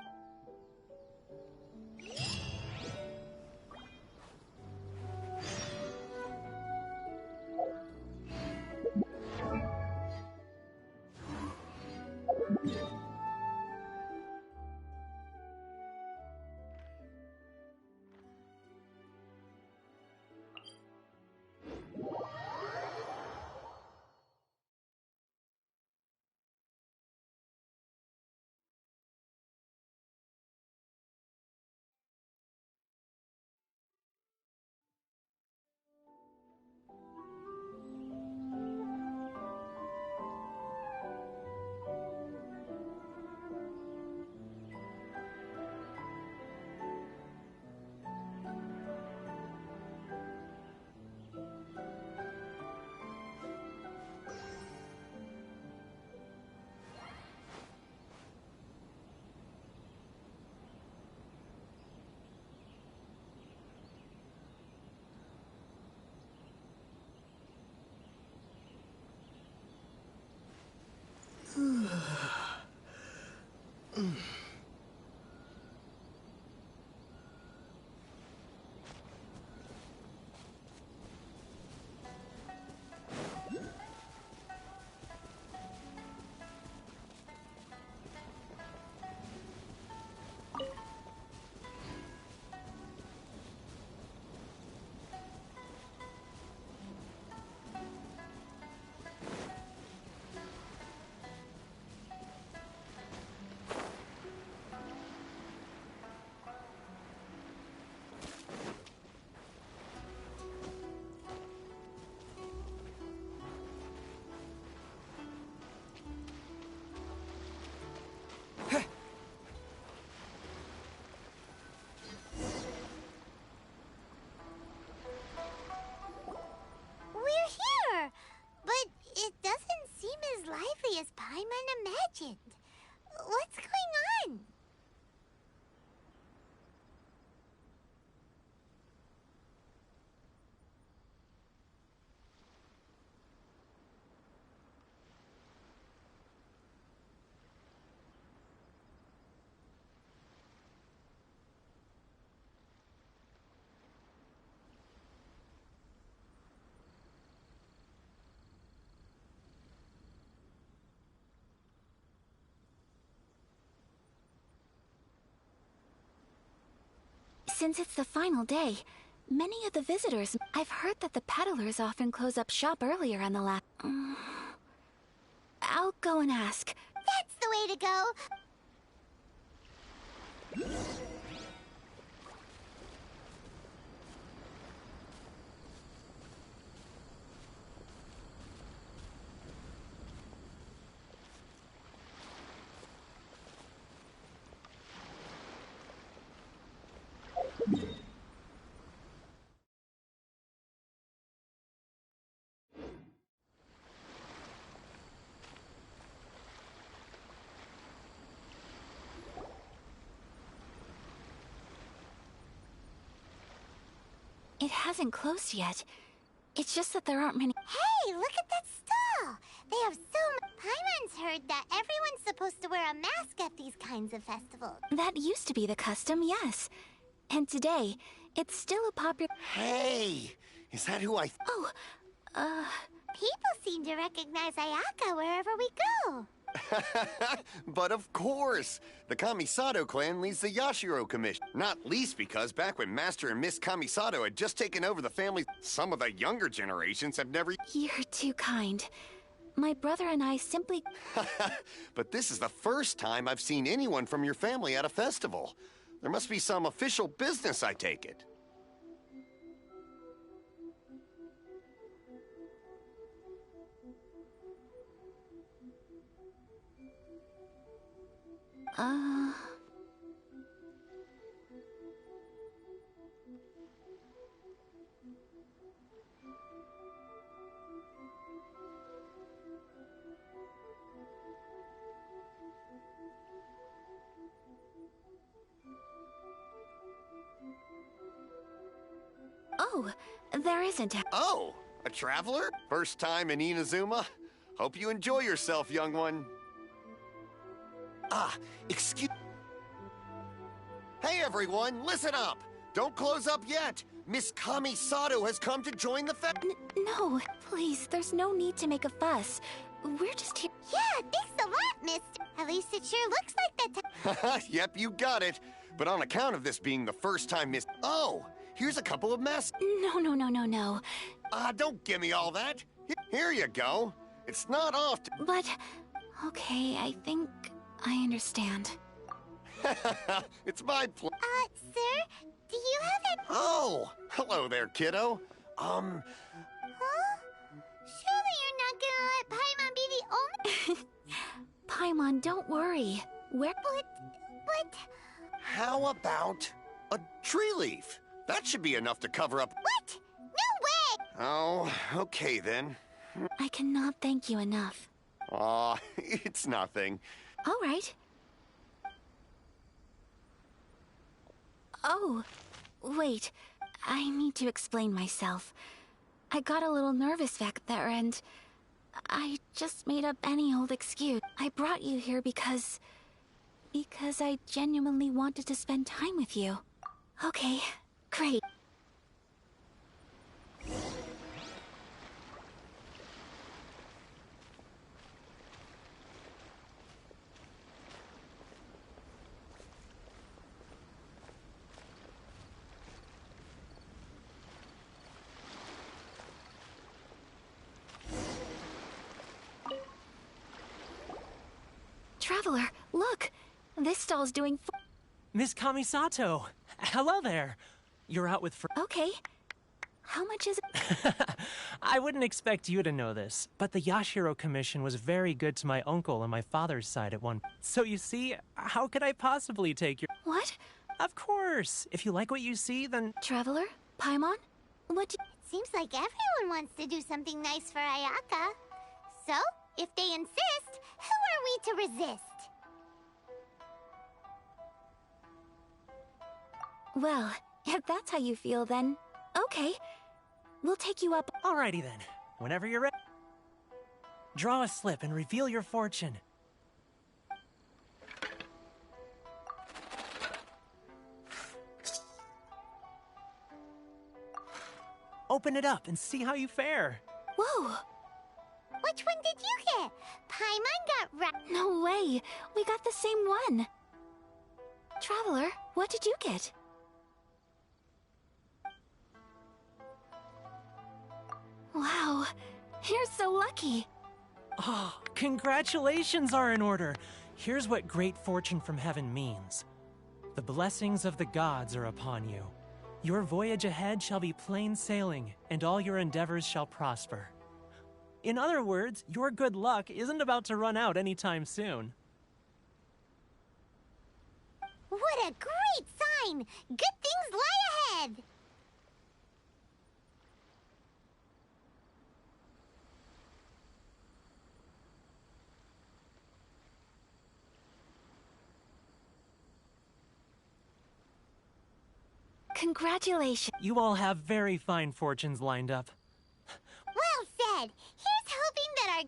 Lively as Paimon imagined. What's going on? Since it's the final day, many of the visitors— I've heard that the peddlers often close up shop earlier on the last— I'll go and ask. That's the way to go! It hasn't closed yet. It's just that there aren't many. Hey, look at that stall! They have so much. Paimon's heard that everyone's supposed to wear a mask at these kinds of festivals. That used to be the custom, yes. And today, it's still a popular. Hey! Is that who I... People seem to recognize Ayaka wherever we go. But of course! The Kamisato clan leads the Yashiro Commission. Not least because back when Master and Miss Kamisato had just taken over the family, some of the younger generations have never... You're too kind. My brother and I simply... But this is the first time I've seen anyone from your family at a festival. There must be some official business, I take it. Oh, there isn't a... Oh, a traveler? First time in Inazuma? Hope you enjoy yourself, young one. Excuse... Hey everyone, listen up! Don't close up yet! Miss Kamisato has come to join the No, please, there's no need to make a fuss. We're just here... Yeah, thanks a lot, mister. At least it sure looks like that. Yep, you got it. But on account of this being the first time Miss... Oh, here's a couple of masks. No. Don't give me all that. Here you go. It's not often... But... Okay, I think I understand. It's my Sir? Do you have it? Oh, hello there, kiddo. Huh? Surely you're not gonna let Paimon be the only... Paimon, don't worry. Where... But... How about a tree leaf? That should be enough to cover up... What? No way! Oh, okay then. I cannot thank you enough. Aw, it's nothing. All right. Oh, wait. I need to explain myself. I got a little nervous back there and I just made up any old excuse. I brought you here because I genuinely wanted to spend time with you. Okay, great. Traveler, look! This stall's doing Miss Kamisato! Hello there! You're out with Okay. How much is it? I wouldn't expect you to know this, but the Yashiro Commission was very good to my uncle on my father's side at one. So you see, how could I possibly take your... What? Of course! If you like what you see, then... Traveler? Paimon? What do... It seems like everyone wants to do something nice for Ayaka. So, if they insist, who are we to resist? Well, if that's how you feel, then... Okay. We'll take you up... Alrighty then. Whenever you're ready. Draw a slip and reveal your fortune. Open it up and see how you fare. Whoa! Which one did you get? Paimon got right. No way! We got the same one! Traveler, what did you get? Wow, you're so lucky. Oh, congratulations are in order. Here's what great fortune from heaven means. The blessings of the gods are upon you. Your voyage ahead shall be plain sailing, and all your endeavors shall prosper. In other words, your good luck isn't about to run out anytime soon. What a great sign! Good things lie ahead! Congratulations. You all have very fine fortunes lined up. Well said. Here's hoping that our...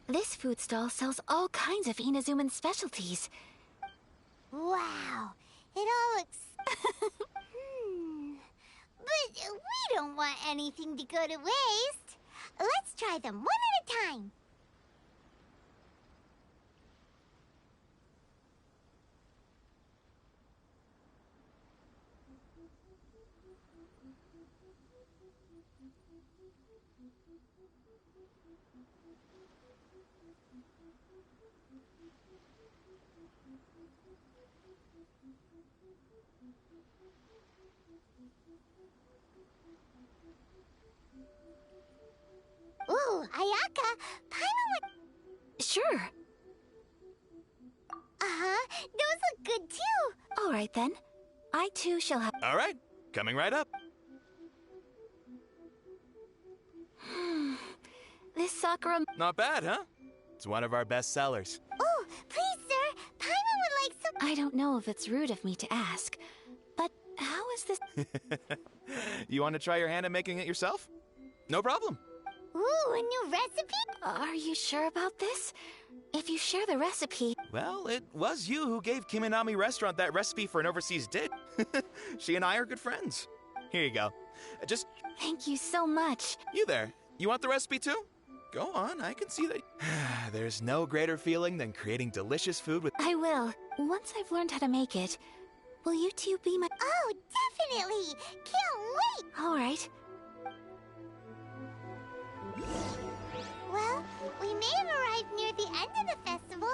This food stall sells all kinds of Inazuman specialties. Wow. It all looks... But we don't want anything to go to waste. Let's try them one at a time. Ooh, Ayaka, Paimon would... Sure. Uh-huh, those look good too. All right then. I too shall have... All right, coming right up. This Sakura... Not bad, huh? It's one of our best sellers. Oh, please, sir. Paimon would like some... I don't know if it's rude of me to ask, but how is this... You want to try your hand at making it yourself? No problem. Ooh, a new recipe? Are you sure about this? If you share the recipe... Well, it was you who gave Kiminami Restaurant that recipe for an overseas dish. She and I are good friends. Here you go. Just... Thank you so much. You there. You want the recipe too? Go on, I can see that. There's no greater feeling than creating delicious food with... I will. Once I've learned how to make it. Will you two be my... Oh, definitely! Can't wait! All right. Well, we may have arrived near the end of the festival,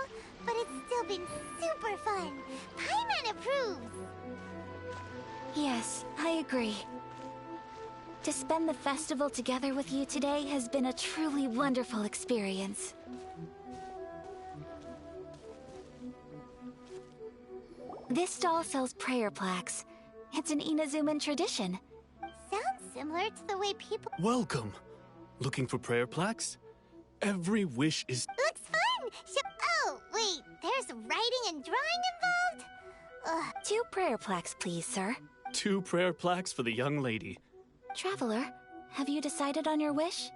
but it's still been super fun. Paimon approves. Yes, I agree. To spend the festival together with you today has been a truly wonderful experience. This stall sells prayer plaques. It's an Inazuman tradition. Sounds similar to the way people... Welcome. Looking for prayer plaques? Every wish is... Looks fun! Oh, wait, there's writing and drawing involved? Ugh. 2 prayer plaques, please, sir. 2 prayer plaques for the young lady. Traveler, have you decided on your wish?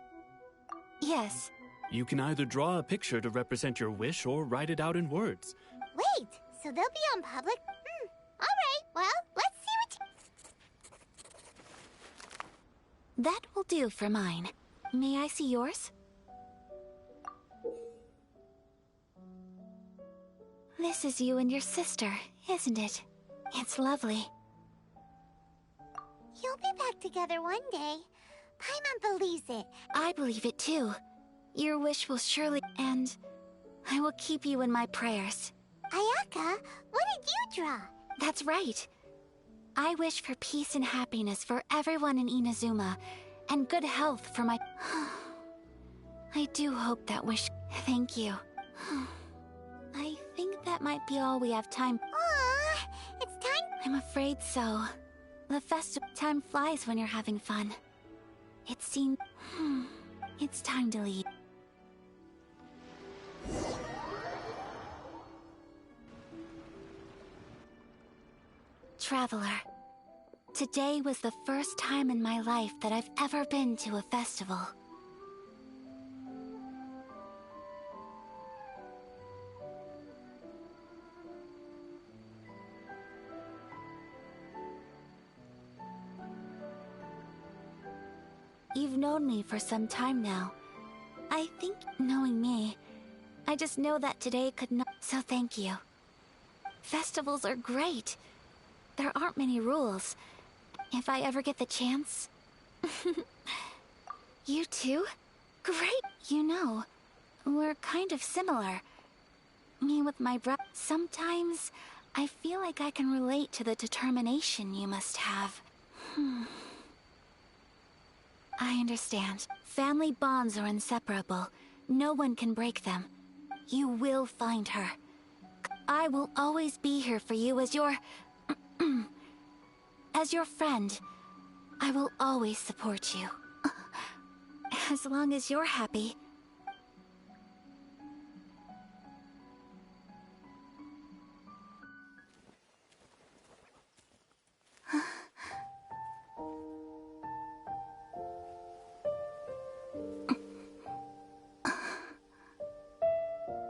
Yes. You can either draw a picture to represent your wish or write it out in words. Wait, so they'll be on public? All right, well, let's see what you... That will do for mine. May I see yours? This is you and your sister, isn't it? It's lovely. You'll be back together one day. Paimon believes it. I believe it too. Your wish will surely... And I will keep you in my prayers. Ayaka, what did you draw? That's right. I wish for peace and happiness for everyone in Inazuma, and good health for my... I do hope that wish... Thank you. I think that might be all we have time... Aww, it's time... I'm afraid so. The festival time flies when you're having fun. It seems... It's time to leave. Traveler, today was the first time in my life that I've ever been to a festival. You've known me for some time now. I think, knowing me, I just know that today could not... So thank you. Festivals are great. There aren't many rules. If I ever get the chance... You too? Great! You know, we're kind of similar. Me with my brother... Sometimes, I feel like I can relate to the determination you must have. I understand. Family bonds are inseparable. No one can break them. You will find her. I will always be here for you as your... as your friend. I will always support you. As long as you're happy.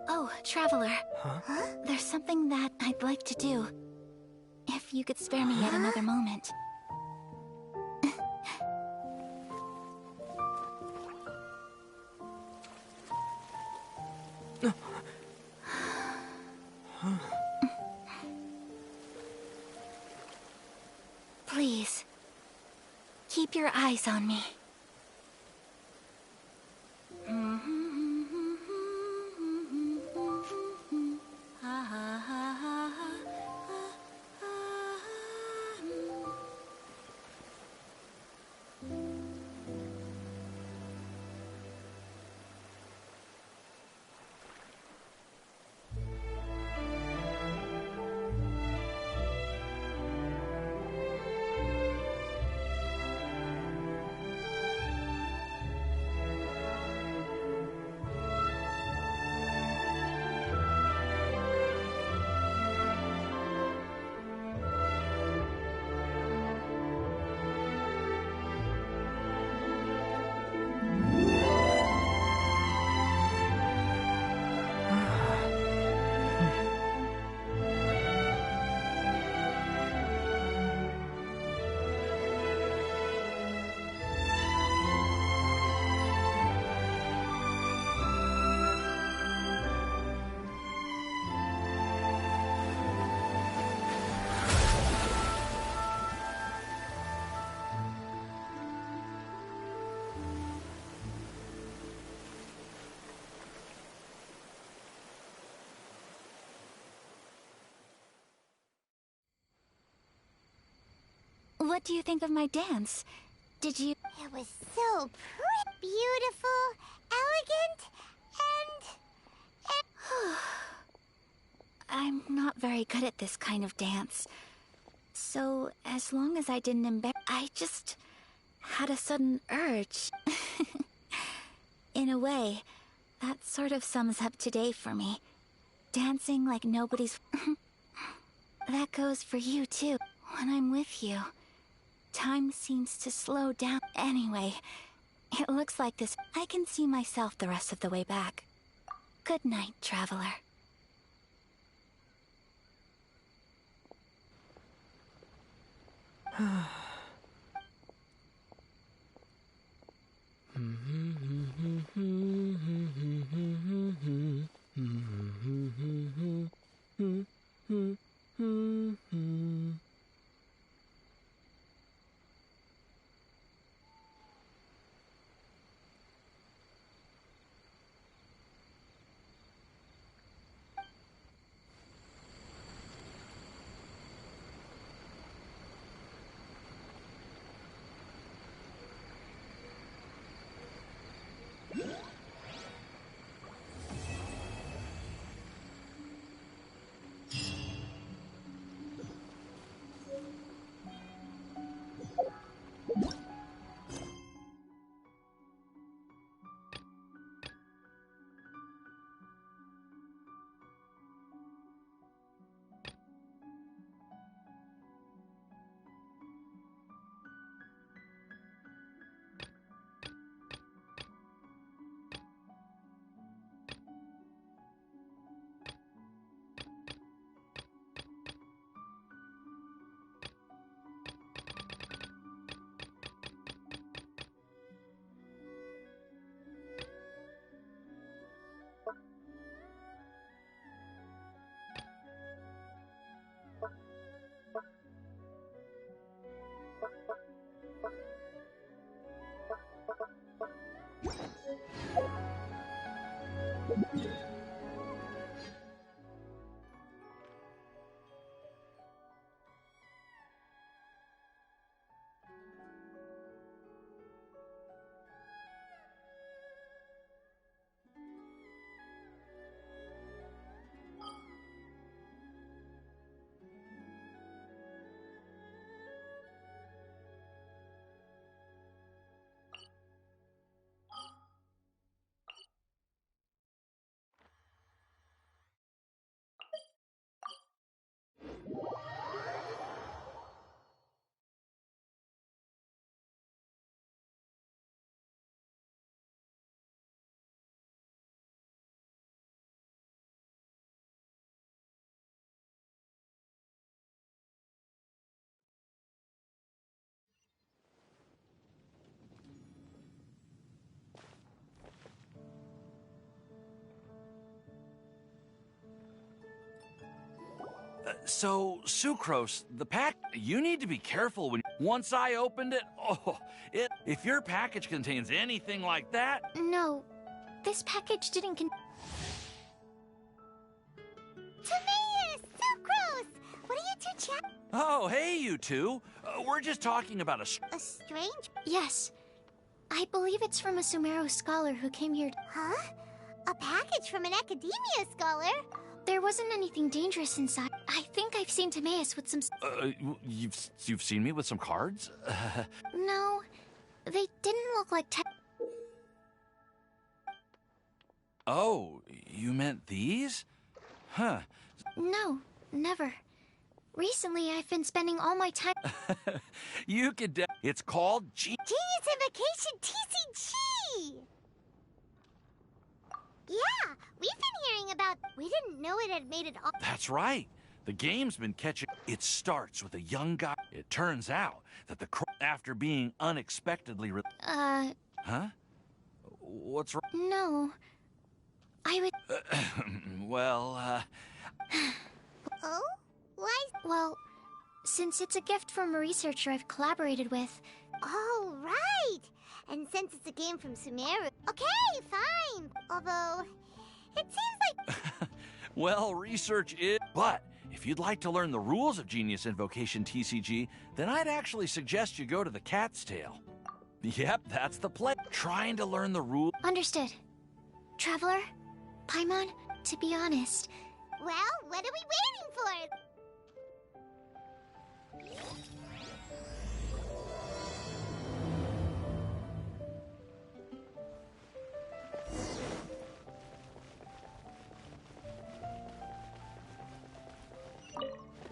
Oh, Traveler. Huh? There's something that I'd like to do. If you could spare me yet another moment. Please, keep your eyes on me. What do you think of my dance? Did you... It was so pretty, beautiful, elegant, and... I'm not very good at this kind of dance. So, as long as I didn't embarrass... I just... had a sudden urge. In a way, that sort of sums up today for me. Dancing like nobody's... That goes for you, too. When I'm with you, time seems to slow down. Anyway, it looks like this. I can see myself the rest of the way back. Good night, Traveler. So, Sucrose, the pack, you need to be careful when... Once I opened it, if your package contains anything like that... No, this package didn't Timaeus! Sucrose! What are you two chatting? Oh, hey, you two. We're just talking about A strange? Yes. I believe it's from a Sumeru scholar who came here. Huh? A package from an academia scholar? There wasn't anything dangerous inside. I think I've seen Timaeus with some... You've seen me with some cards? No, they didn't look like Oh, you meant these? Huh. No, never. Recently, I've been spending all my time... You could... It's called Genius Invocation TCG! Yeah, we've been hearing about... We didn't know it had made it all... That's right. The game's been catching... It starts with a young guy. It turns out that after being unexpectedly... Huh? What's wrong? No. I would... Well, Oh? Why? Well, since it's a gift from a researcher I've collaborated with... Oh, right! And since it's a game from Sumeru... Okay, fine! Although, it seems like... well, research is... But, if you'd like to learn the rules of Genius Invocation TCG, then I'd actually suggest you go to the Cat's Tail. Yep, that's the play. Trying to learn the rules... Understood. Traveler? Paimon? To be honest... Well, what are we waiting for?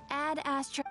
Add Astra...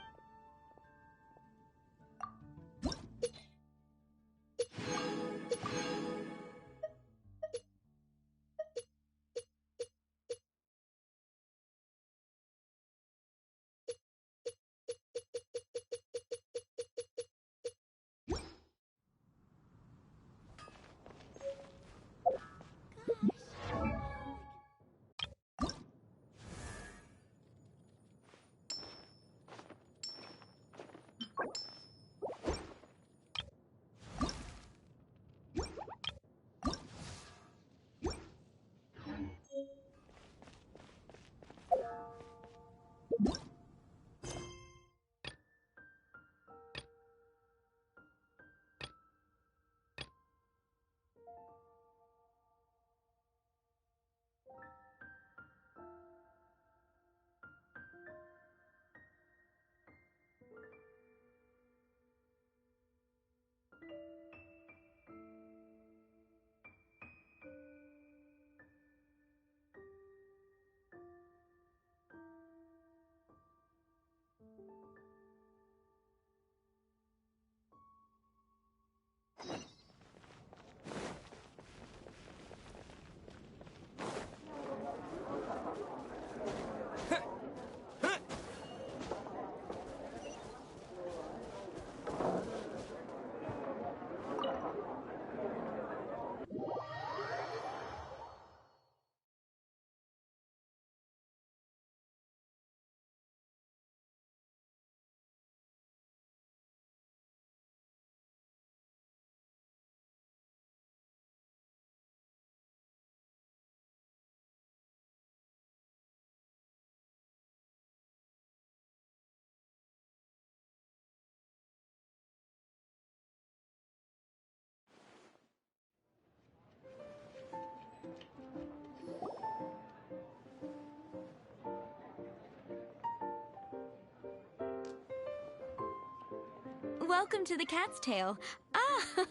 Welcome to the Cat's Tail. Ah!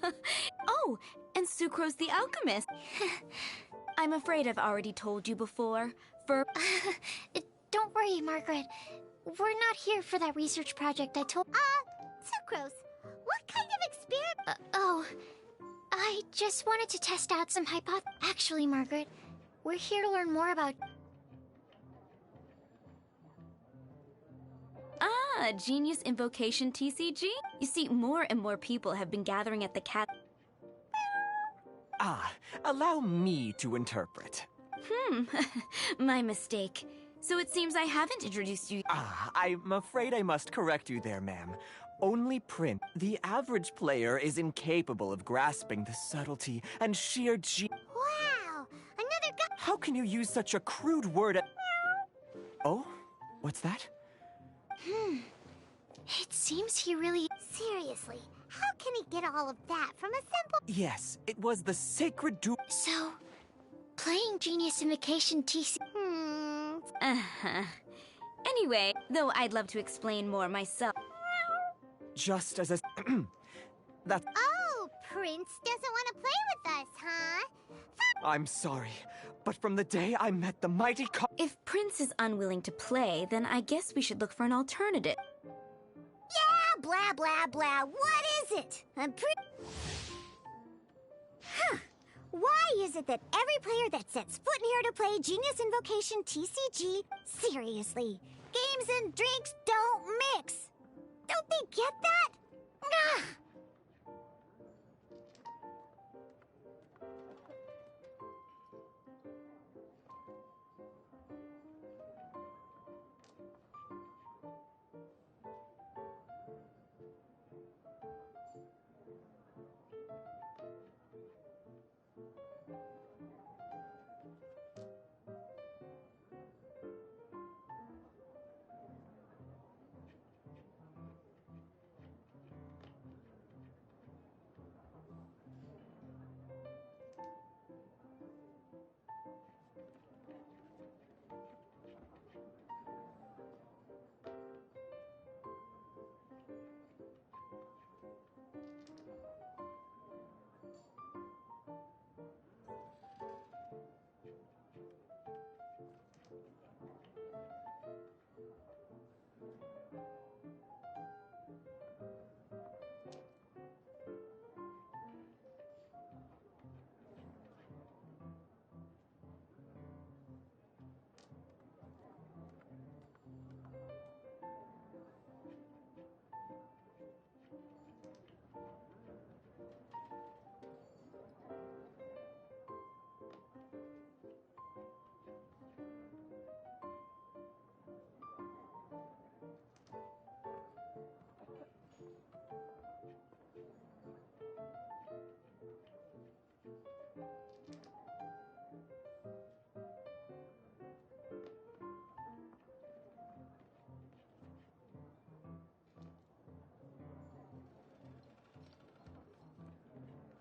Oh, and Sucrose the Alchemist. I'm afraid I've already told you before. Don't worry, Margaret. We're not here for that research project I told... Sucrose, what kind of experiment... I just wanted to test out some Actually, Margaret, we're here to learn more about... Ah, Genius Invocation TCG? You see, more and more people have been gathering at the cat... Allow me to interpret. My mistake. So it seems I haven't introduced you. I'm afraid I must correct you there, ma'am. Only Prince. The average player is incapable of grasping the subtlety and sheer Wow! Another guy. How can you use such a crude word? Oh? What's that? It seems he really... Seriously, how can he get all of that from a simple... Yes, it was the sacred So, playing Genius Invocation TC... Uh-huh. Anyway, though I'd love to explain more myself. Just as a... That... Oh, Prince doesn't want to play with us, huh? I'm sorry, but from the day I met the mighty If Prince is unwilling to play, then I guess we should look for an alternative. Yeah, blah, blah, blah. What is it? Why is it that every player that sets foot in here to play Genius Invocation TCG... Seriously, games and drinks don't mix. Don't they get that? Ugh.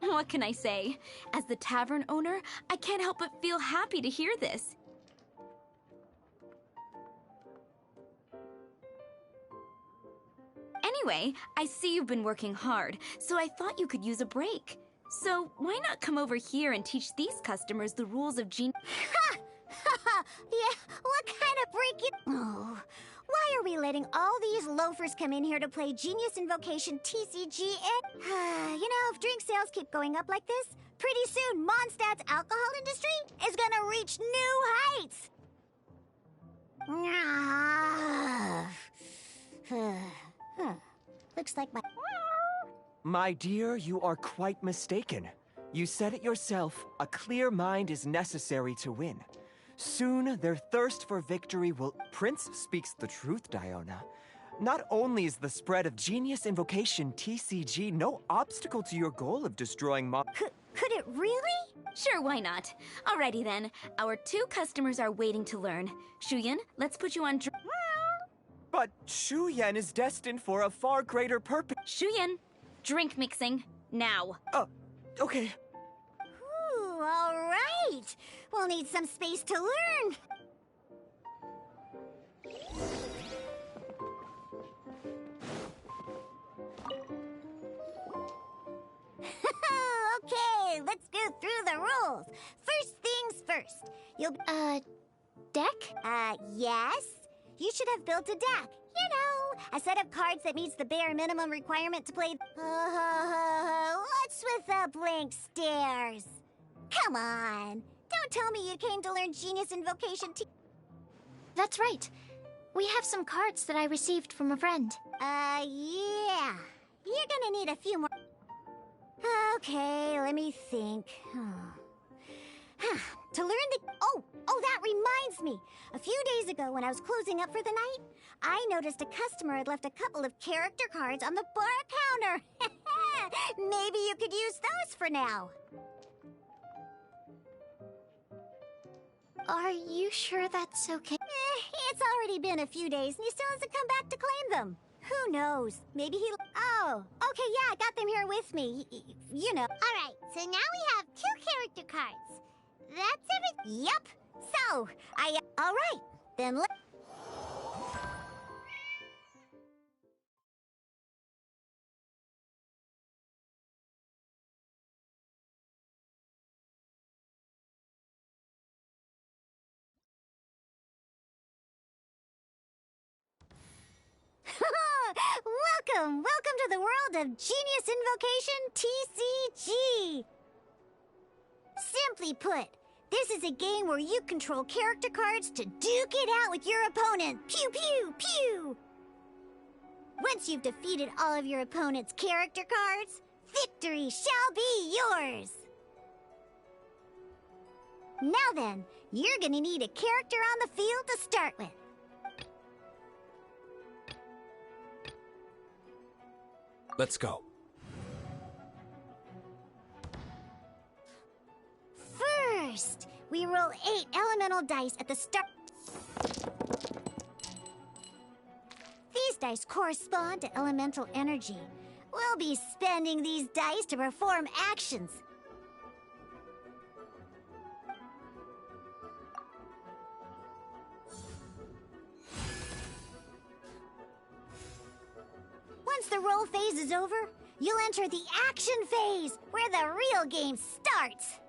What can I say? As the tavern owner, I can't help but feel happy to hear this. Anyway, I see you've been working hard, so I thought you could use a break. So why not come over here and teach these customers the rules of Genius? Ha! Yeah, what kind of break you... Oh, why are we letting all these loafers come in here to play Genius Invocation TCG and... you know, if drink sales keep going up like this, pretty soon Mondstadt's alcohol industry is gonna reach new heights! Looks like my... My dear, you are quite mistaken. You said it yourself, a clear mind is necessary to win. Soon, their thirst for victory will... Prince speaks the truth, Diona. Not only is the spread of Genius Invocation TCG no obstacle to your goal of destroying Could it really? Sure, why not? Alrighty then. Our two customers are waiting to learn. Shuyan, let's put you on... But Shuyan is destined for a far greater purpose. Shuyan, drink mixing, now. Okay. Ooh, all right. We'll need some space to learn. Okay, let's go through the rules. First things first. You'll... Deck? Yes. You should have built a deck. You know, a set of cards that meets the bare minimum requirement to play... what's with the blank stares? Come on. Don't tell me you came to learn Genius Invocation That's right. We have some cards that I received from a friend. Yeah. You're gonna need a few more... Okay, let me think. To learn the... Oh, Oh, that reminds me! A few days ago, when I was closing up for the night, I noticed a customer had left a couple of character cards on the bar counter. Maybe you could use those for now. Are you sure that's okay? It's already been a few days, and he still hasn't come back to claim them. Who knows? Maybe he... Oh, okay, yeah, I got them here with me. You know. Alright, so now we have 2 character cards. That's everything. Yep. So, all right, then let... Welcome to the world of Genius Invocation TCG! Simply put, this is a game where you control character cards to duke it out with your opponent. Pew pew pew! Once you've defeated all of your opponent's character cards, victory shall be yours! Now then, you're gonna need a character on the field to start with. Let's go. First, we roll 8 elemental dice at the start. These dice correspond to elemental energy. We'll be spending these dice to perform actions. Once the roll phase is over, you'll enter the action phase, where the real game starts.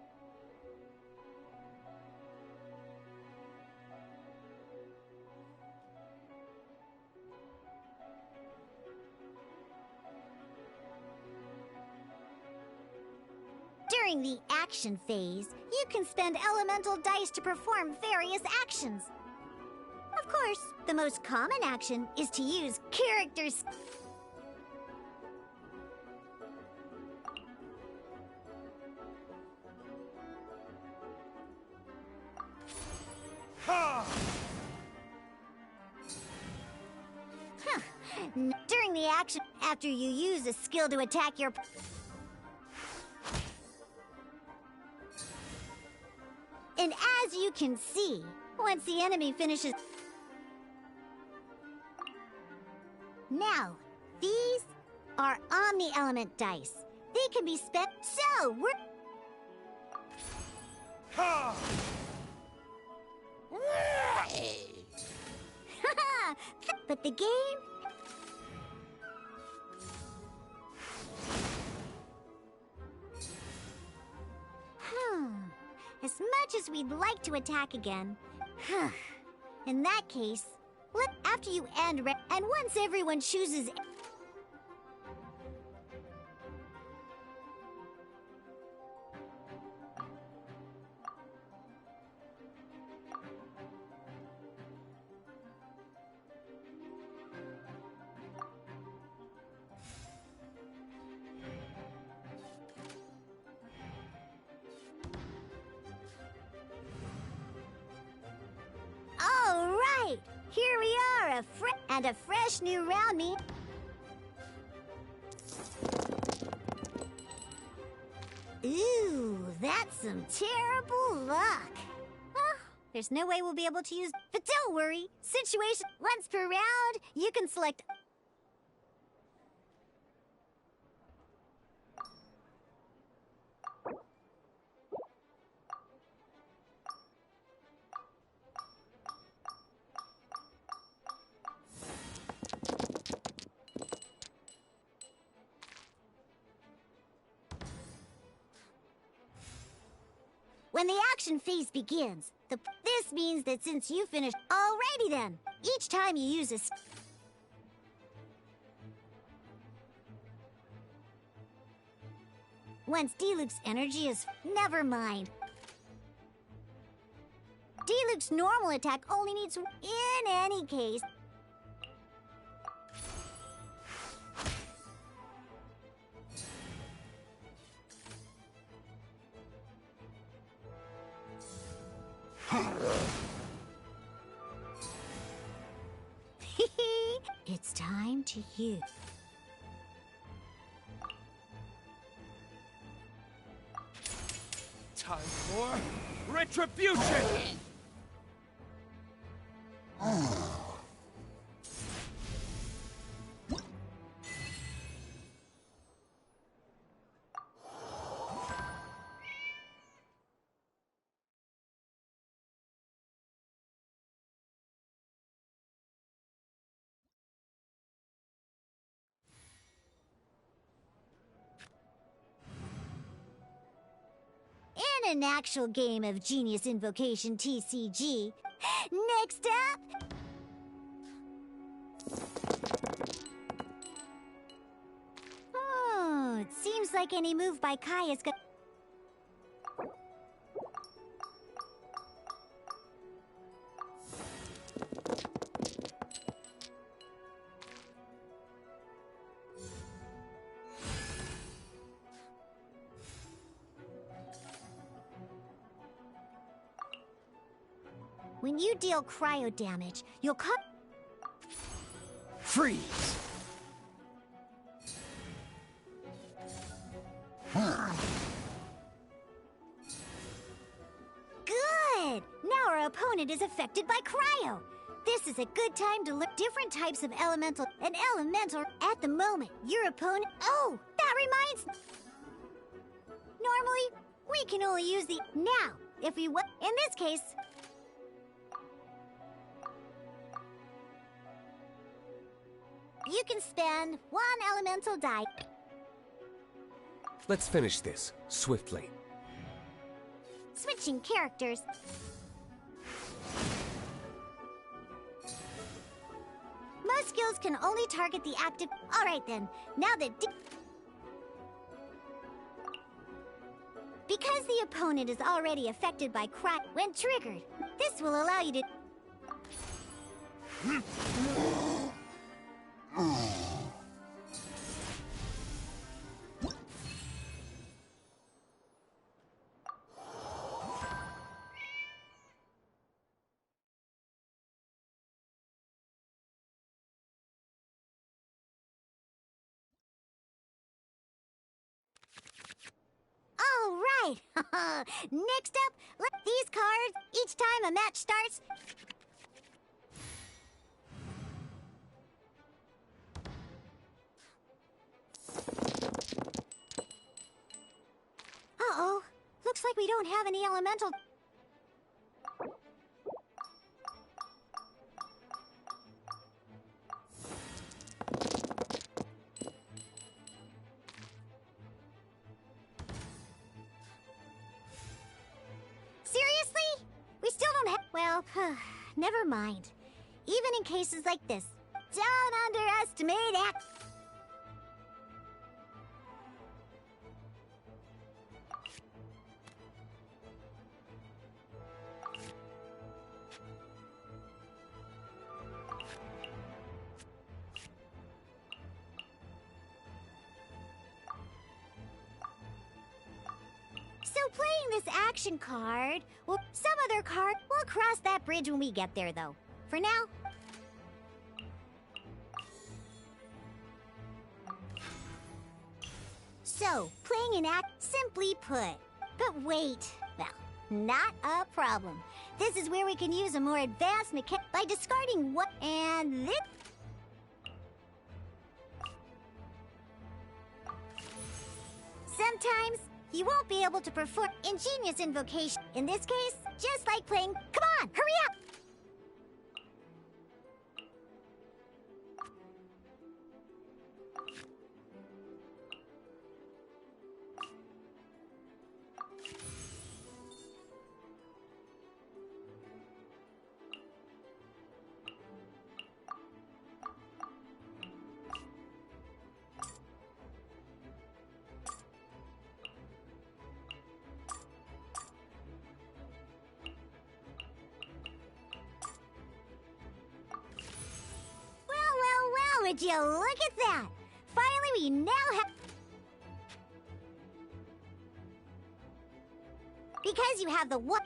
During the action phase, you can spend elemental dice to perform various actions. Of course, the most common action is to use characters. During the action, after you use a skill to attack your... And as you can see, once the enemy finishes... Now, these are omni-element dice. They can be spent... So, we're... But the game... As much as we'd like to attack again, in that case, after you end and once everyone chooses... Here we are, a fresh new round me. Ooh, that's some terrible luck. Well, there's no way we'll be able to use... But don't worry, situation once per round, you can select... When the action phase begins, this means that since you finished... Alrighty then! Each time you use a... Once Diluc's energy is... Never mind. Diluc's normal attack only needs... In any case... It's time to use. Time for retribution! In an actual game of Genius Invocation TCG. Next up... Oh, it seems like any move by Kai is go... When you deal cryo damage, you'll cut... Freeze! Good! Now our opponent is affected by cryo. This is a good time to learn different types of elemental... An elemental... At the moment, your opponent... Oh! That reminds... Normally, we can only use the... Now, if we... In this case... You can spend one elemental die. Let's finish this, swiftly. Switching characters. Most skills can only target the active... Alright then, now that... Because the opponent is already affected by crack when triggered, this will allow you to... All right. Next up, let these cards, each time a match starts... Uh-oh. Looks like we don't have any elemental... Seriously? We still don't have... Well, never mind. Even in cases like this, don't underestimate act... So playing this action card, well, some other card, we'll cross that bridge when we get there, though. For now... So, playing an act, simply put. But wait, well, not a problem. This is where we can use a more advanced mechanic by discarding what and this... Sometimes, you won't be able to perform ingenious invocation. In this case, just like playing... Come on, hurry up! Would you look at that? Finally, we now have... Because you have the what?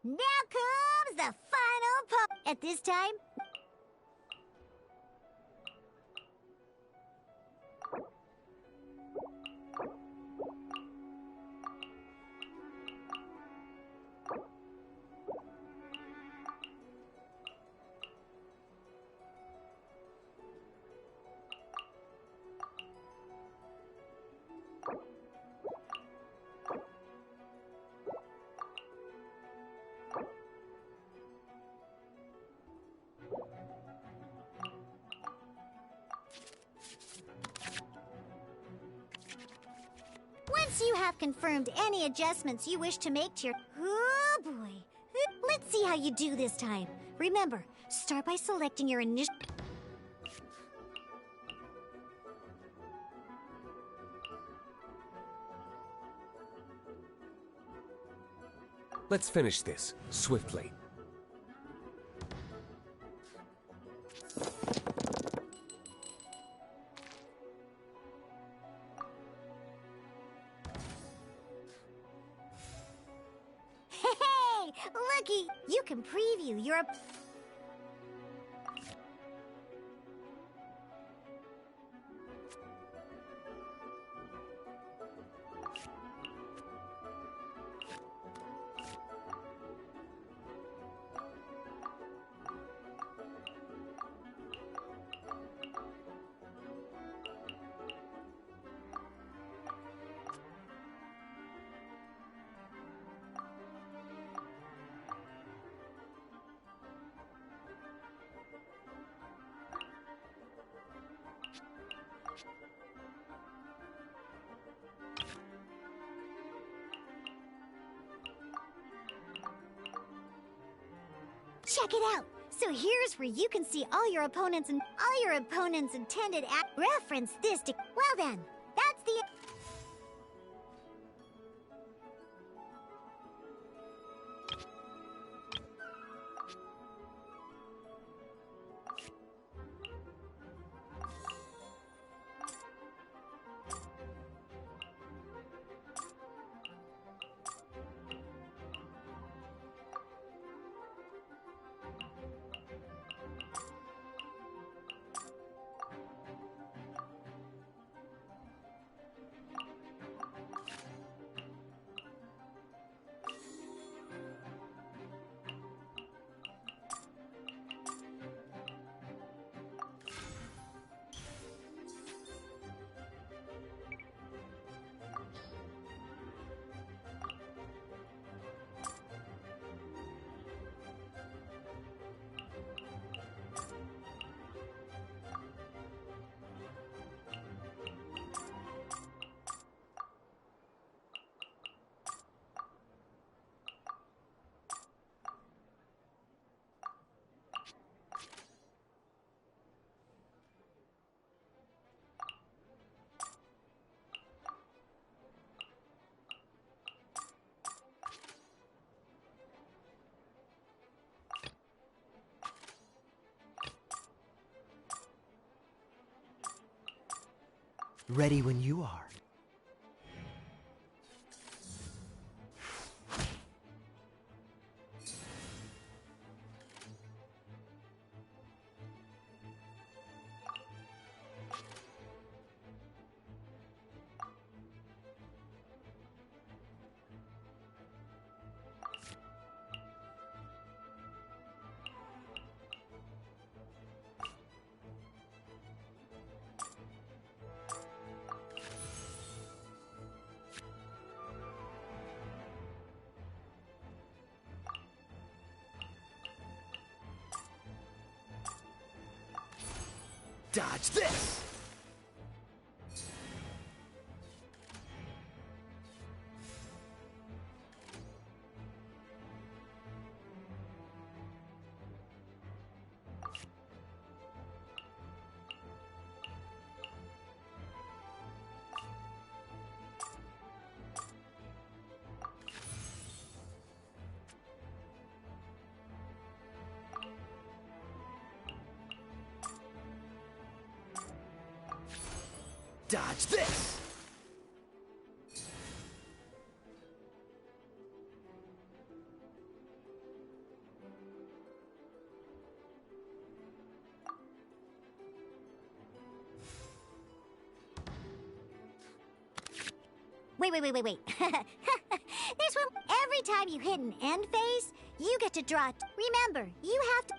Now comes the final part. At this time, once you have confirmed any adjustments you wish to make to your... Oh boy. Let's see how you do this time. Remember, start by selecting your initial... Let's finish this, swiftly. Hey, looky! You can preview your... Check it out! So here's where you can see all your opponents' intended act. Reference this to... Well then, that's the... Ready when you are. Dodge this! Dodge this! Wait. There's one. Every time you hit an end phase, you get to draw. Remember, you have to.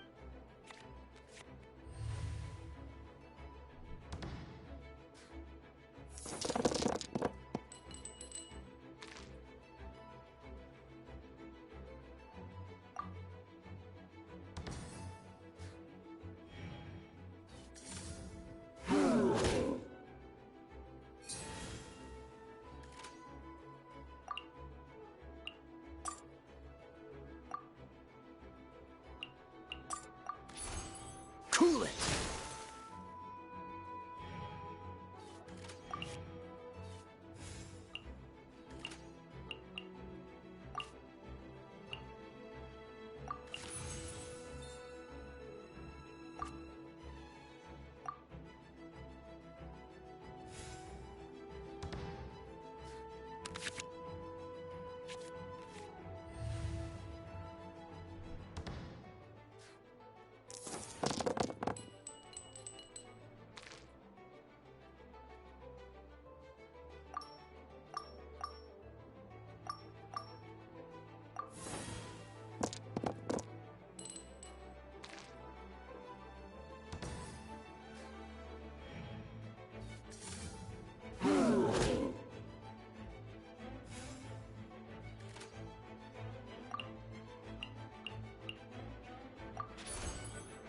Cool it!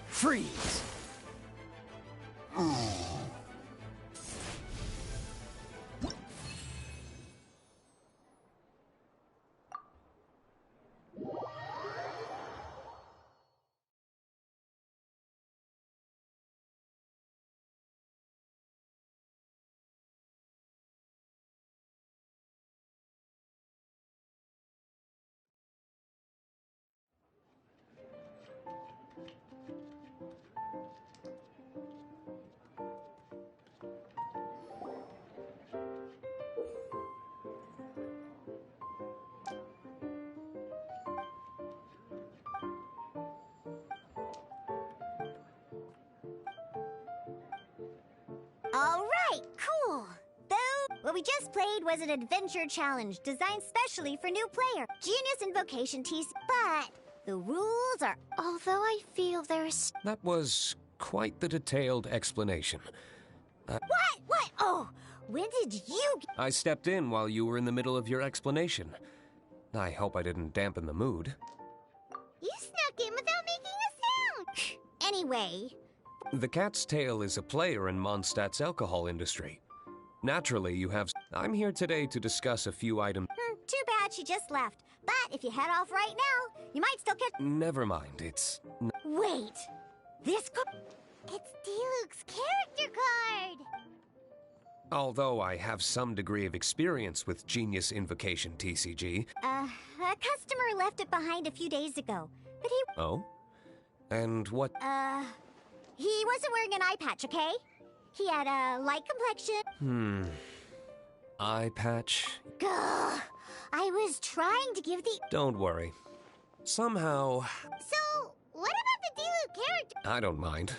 Freeze! All right, cool. Though, what we just played was an adventure challenge designed specially for new player. Genius Invocation TC, but the rules are... Although I feel there's... That was quite the detailed explanation. What? Oh, when did you... I stepped in while you were in the middle of your explanation. I hope I didn't dampen the mood. You snuck in without making a sound. Anyway... The Cat's Tail is a player in Mondstadt's alcohol industry. Naturally, you have... I'm here today to discuss a few items... Too bad she just left. But if you head off right now, you might still catch... Never mind, it's... Wait! This It's Diluc's character card! Although I have some degree of experience with Genius Invocation TCG... A customer left it behind a few days ago. But he... Oh? And what... He wasn't wearing an eye patch, okay? He had a light complexion. Eye patch? Gah! I was trying to give the... Don't worry. Somehow... So, what about the Diluc character? I don't mind.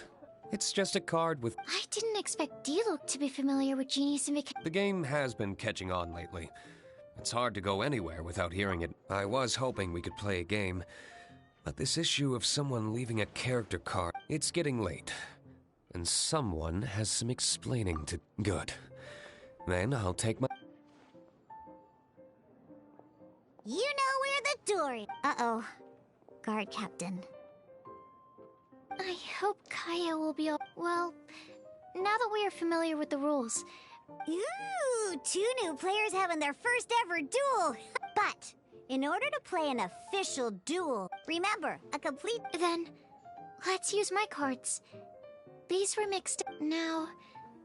It's just a card with... I didn't expect Diluc to be familiar with Genius Invocation. The game has been catching on lately. It's hard to go anywhere without hearing it. I was hoping we could play a game, but this issue of someone leaving a character card... It's getting late, and someone has some explaining to... Good. Then I'll take my... You know where the door is. Uh-oh. Guard captain. I hope Kaya will be... Well, now that we are familiar with the rules... Ooh, 2 new players having their first ever duel. But, in order to play an official duel, remember, a complete... Then, let's use my cards. These were mixed... Now,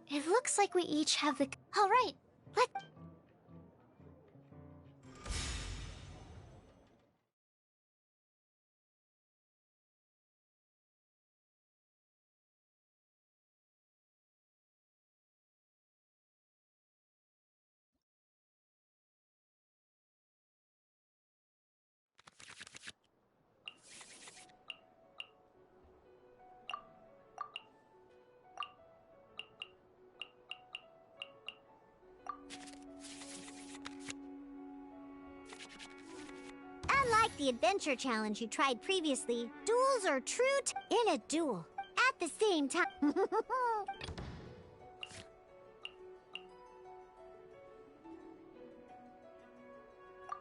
it looks like we each have the... All right, let's... Unlike the adventure challenge you tried previously, duels are true in a duel. At the same time.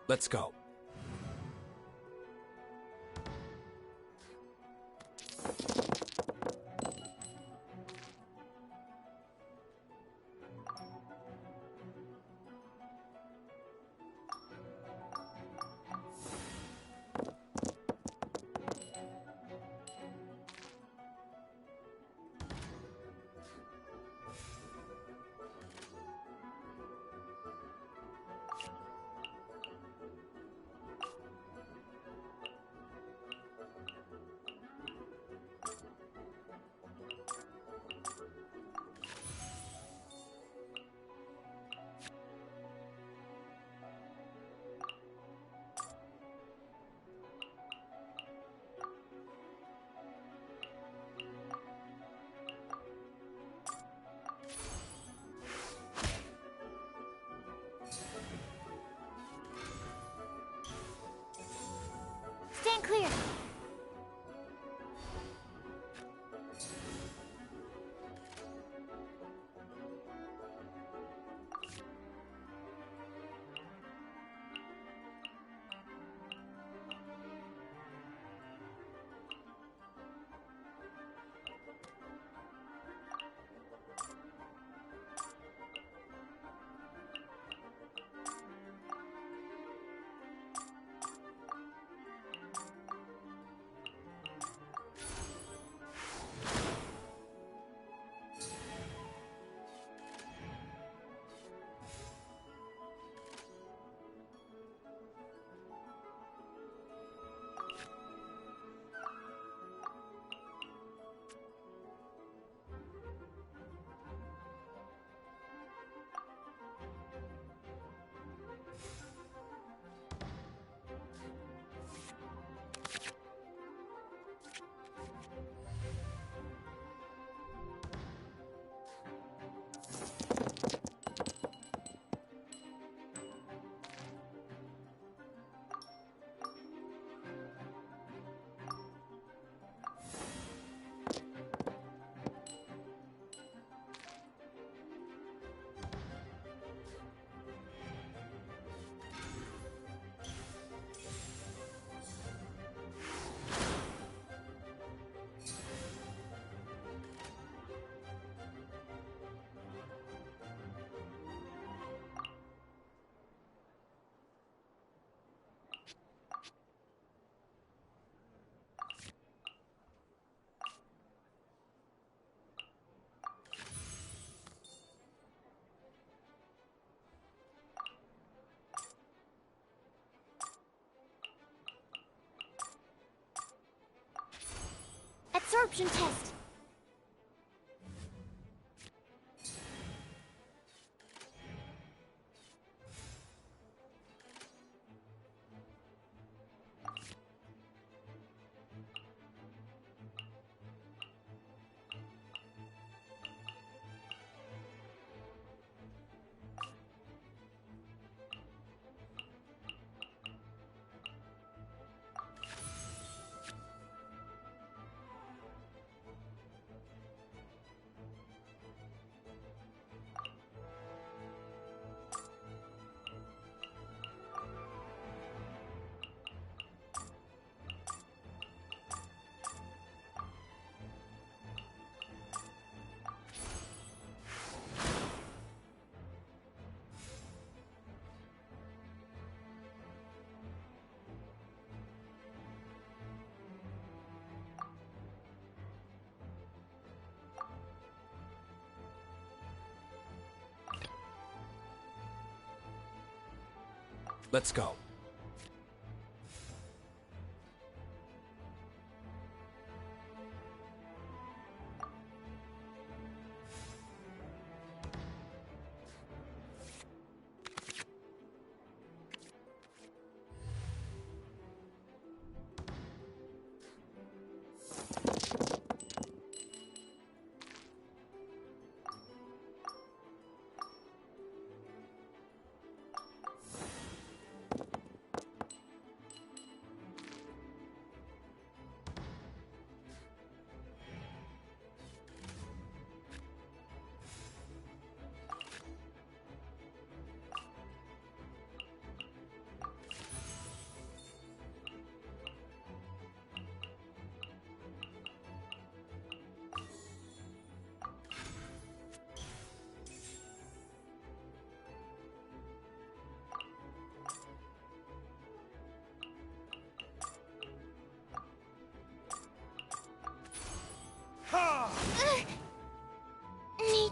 Let's go. Stand clear. Absorption test. Let's go.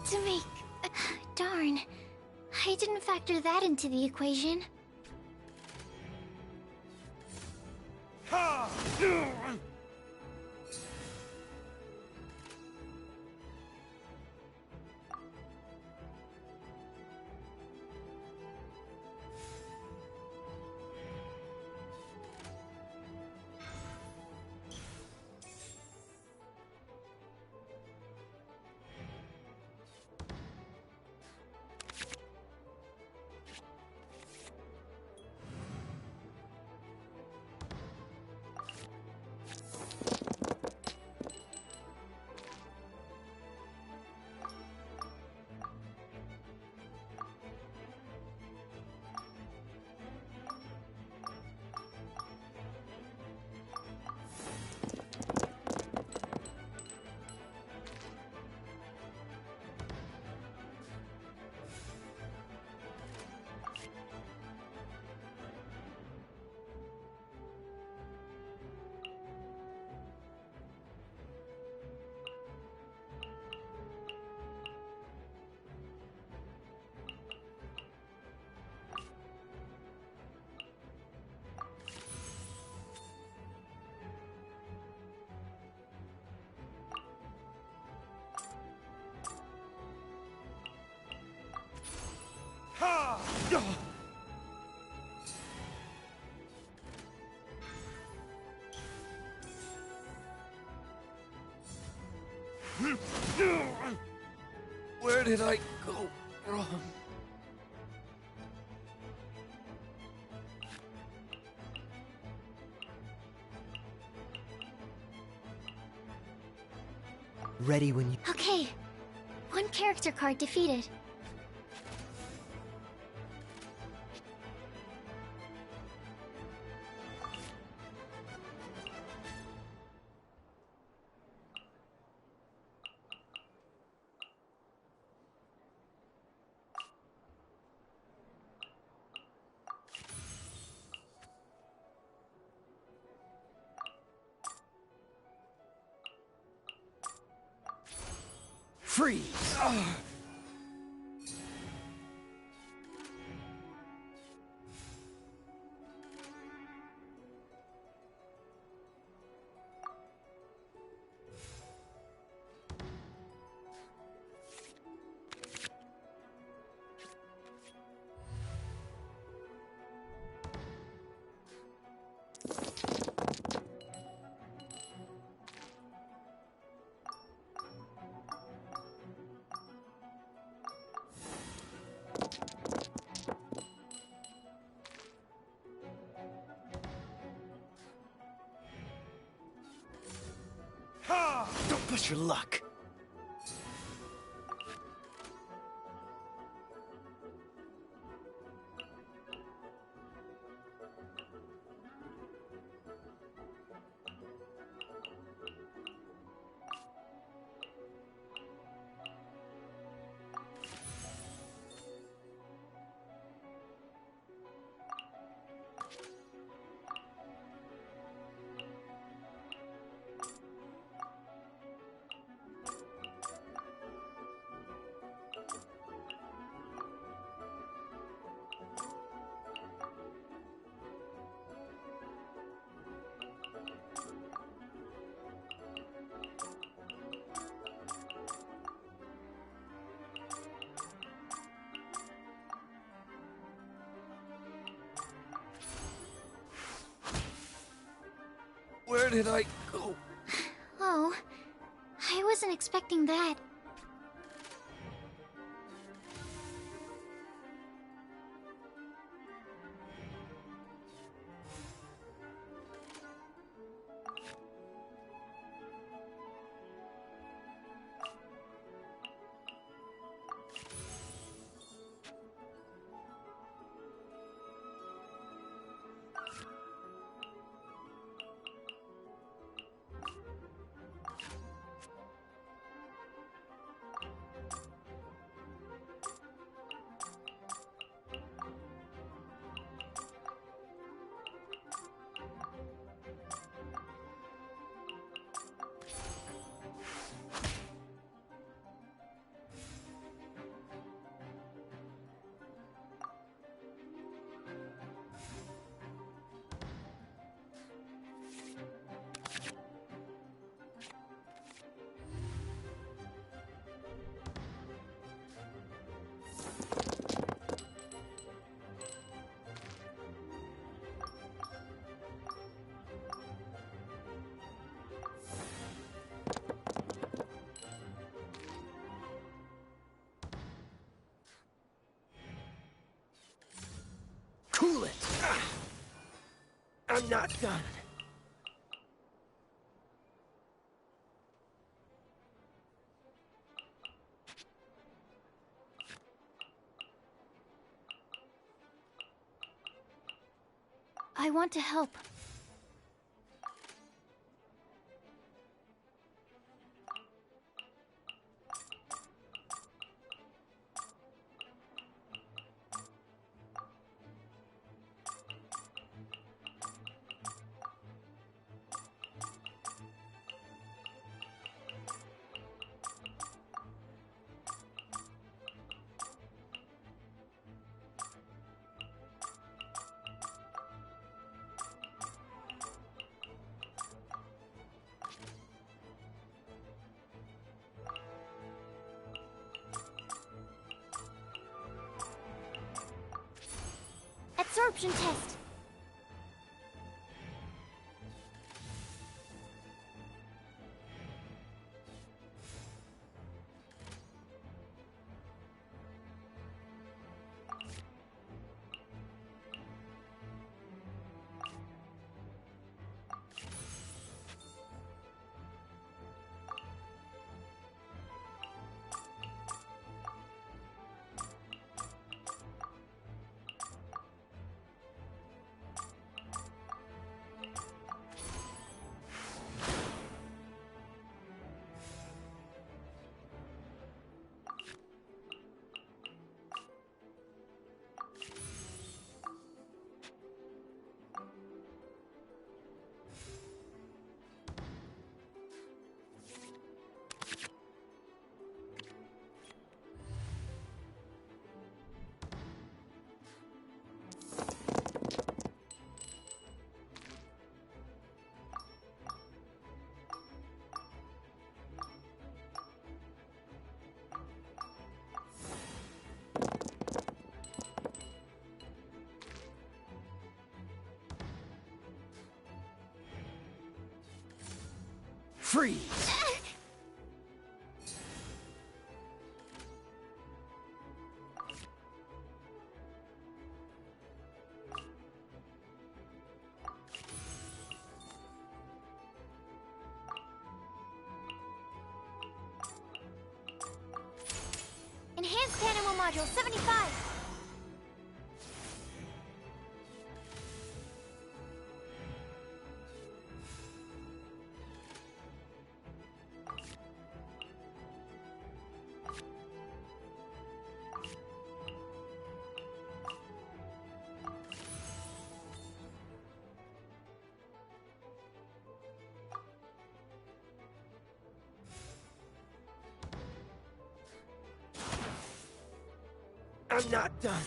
to make... Darn. I didn't factor that into the equation. Where did I go wrong? Ready when you... Okay. One character card defeated. Freeze! Don't push your luck. Where did I go? Oh, I wasn't expecting that. Cool it! I'm not done. I want to help. Absorption test. Freeze! Enhanced Animal Module 75. I'm not done.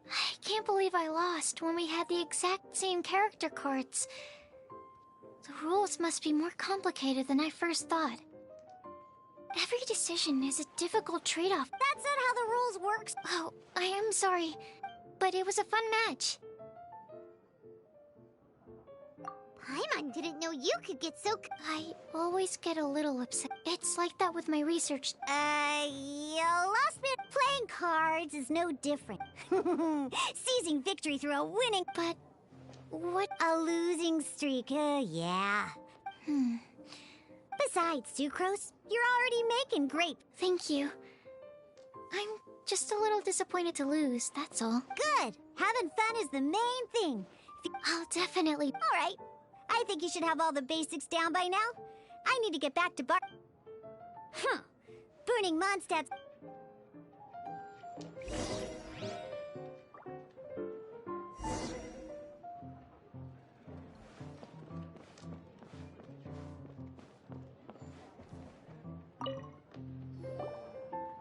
I can't believe I lost when we had the exact same character cards. The rules must be more complicated than I first thought. Every decision is a difficult trade-off. That's not how the rules work. Oh, I am sorry, but it was a fun match. Paimon didn't know you could get so... I always get a little upset. It's like that with my research. You lost me. Playing cards is no different. Seizing victory through a winning... But... what? A losing streak, yeah. Besides, Sucrose, you're already making great. Thank you. I'm just a little disappointed to lose, that's all. Good! Having fun is the main thing. I'll definitely... All right. I think you should have all the basics down by now. I need to get back to Burning Mondstadt's...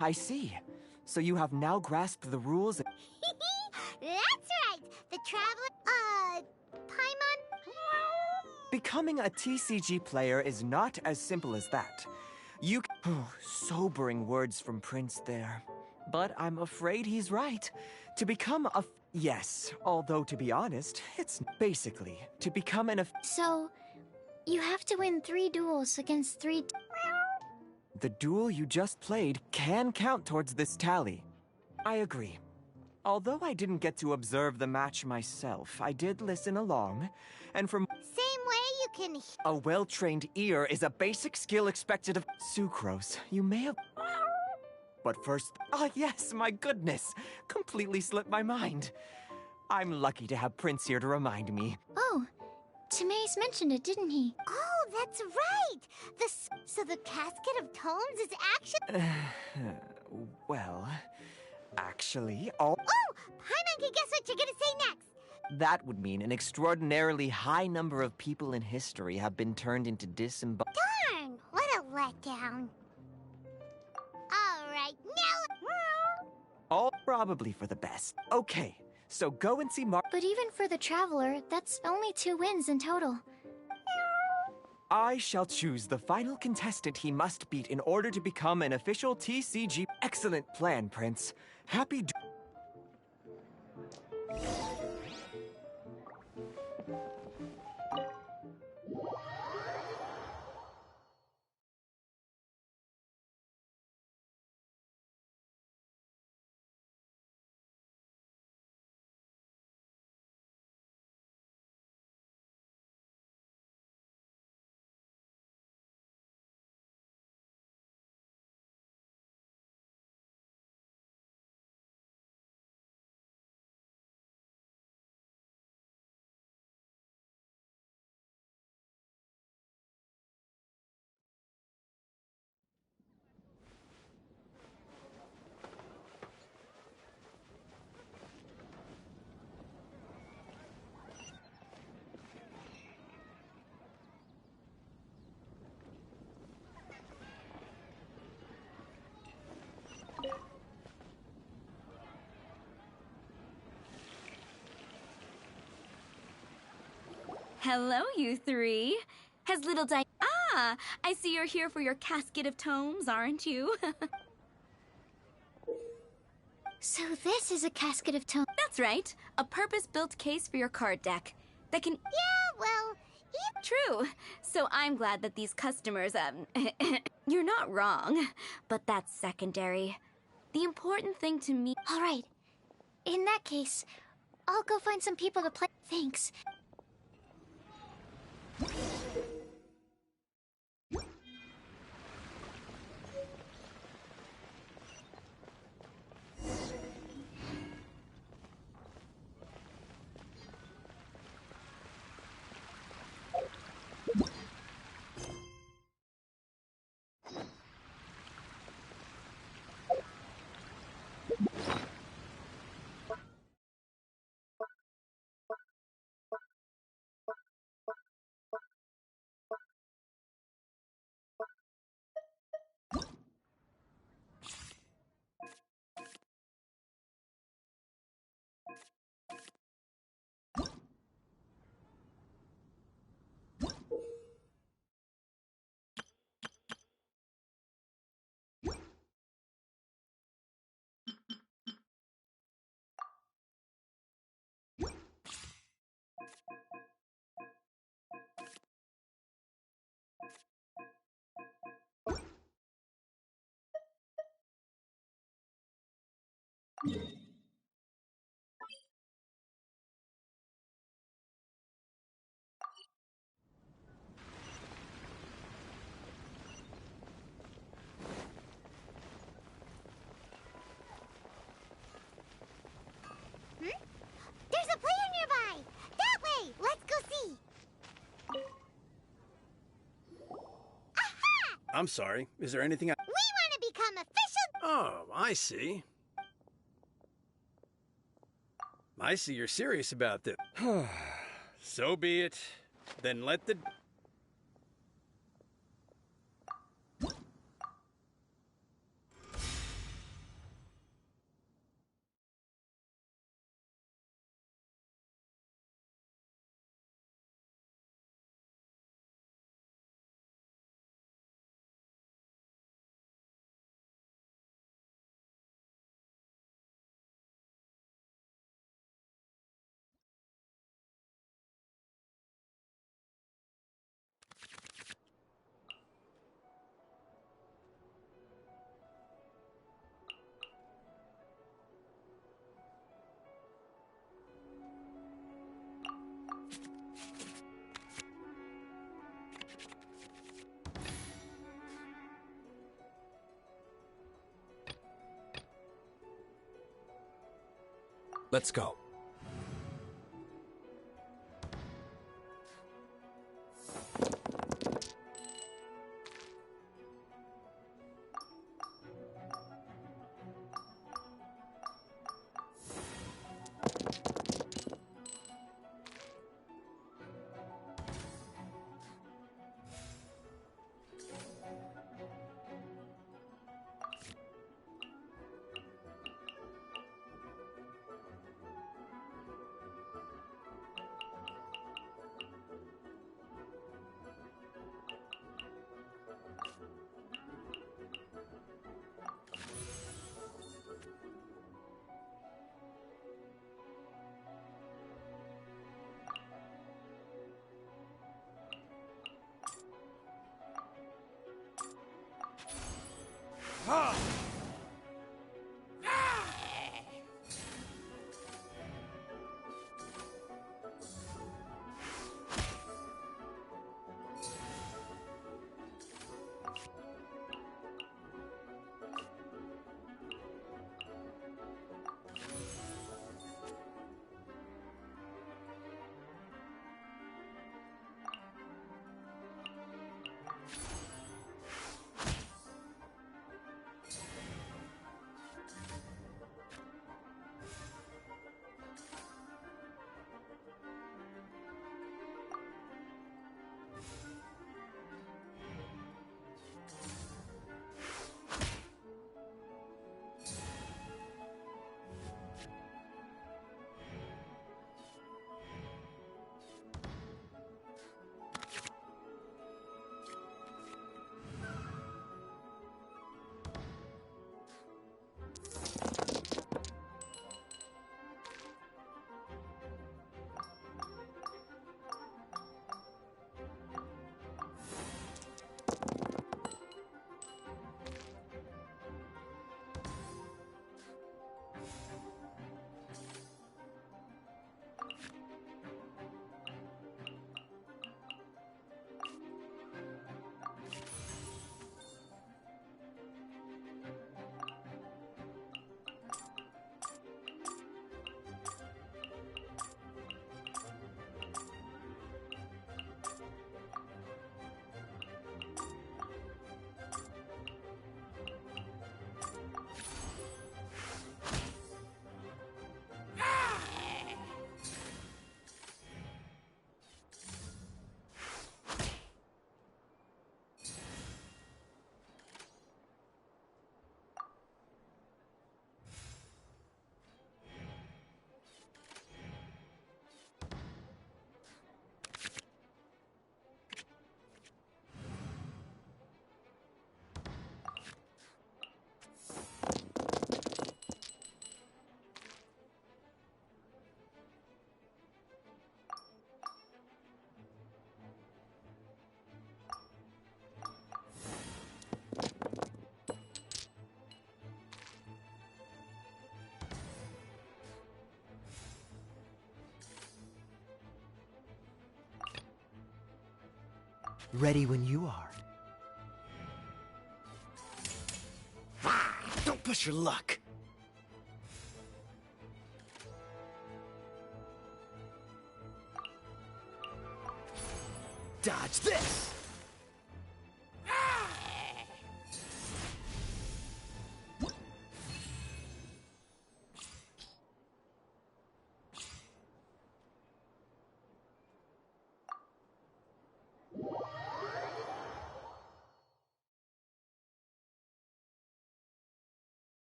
I see. So you have now grasped the rules. That's right! The Traveler, Paimon? Becoming a TCG player is not as simple as that. You sobering words from Prince there. But I'm afraid he's right. To become a... Yes, although to be honest, it's basically to become an... So, you have to win 3 duels against 3... The duel you just played can count towards this tally. I agree. Although I didn't get to observe the match myself, I did listen along, and from... Same way you can... A well-trained ear is a basic skill expected of... Sucrose, you may have... But first... Ah, yes, my goodness! Completely slipped my mind. I'm lucky to have Prince here to remind me. Oh, Timaeus mentioned it, didn't he? Oh, that's right! So the Casket of Tomes is actually... Well... Actually, all... Oh! Paimon can guess what you're gonna say next! That would mean an extraordinarily high number of people in history have been turned into Darn! What a letdown. Alright, now... All probably for the best. Okay, so go and see But even for the Traveler, that's only 2 wins in total. I shall choose the final contestant he must beat in order to become an official TCG. Excellent plan, Prince. Happy Hello, you 3. Has little Di... Ah, I see you're here for your Casket of Tomes, aren't you? So this is a Casket of Tomes. That's right. A purpose-built case for your card deck. That can... Yeah, well... True. So I'm glad that these customers, you're not wrong. But that's secondary. The important thing to me... All right. In that case, I'll go find some people to play... Thanks. There's a player nearby! That way! Let's go see! Aha! I'm sorry. Is there anything We want to become official... Oh, I see. I see you're serious about this. So be it. Then let the... Let's go. Ready when you are. Don't push your luck. Dodge this!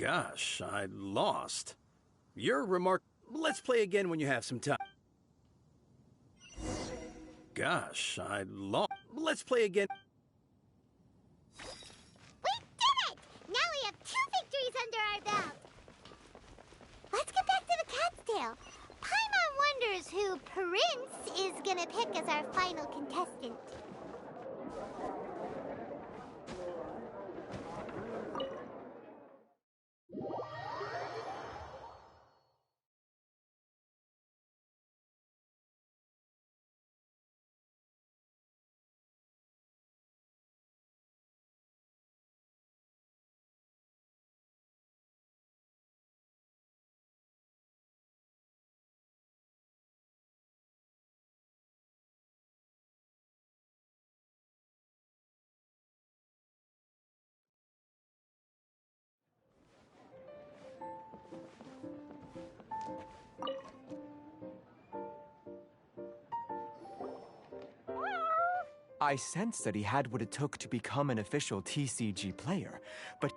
Gosh, I lost. You're remark. Let's play again when you have some time. Gosh, I lost. Let's play again. We did it! Now we have 2 victories under our belt. Let's get back to the Cat's Tail. Paimon wonders who Prince is gonna pick as our final contestant. I sensed that he had what it took to become an official TCG player, but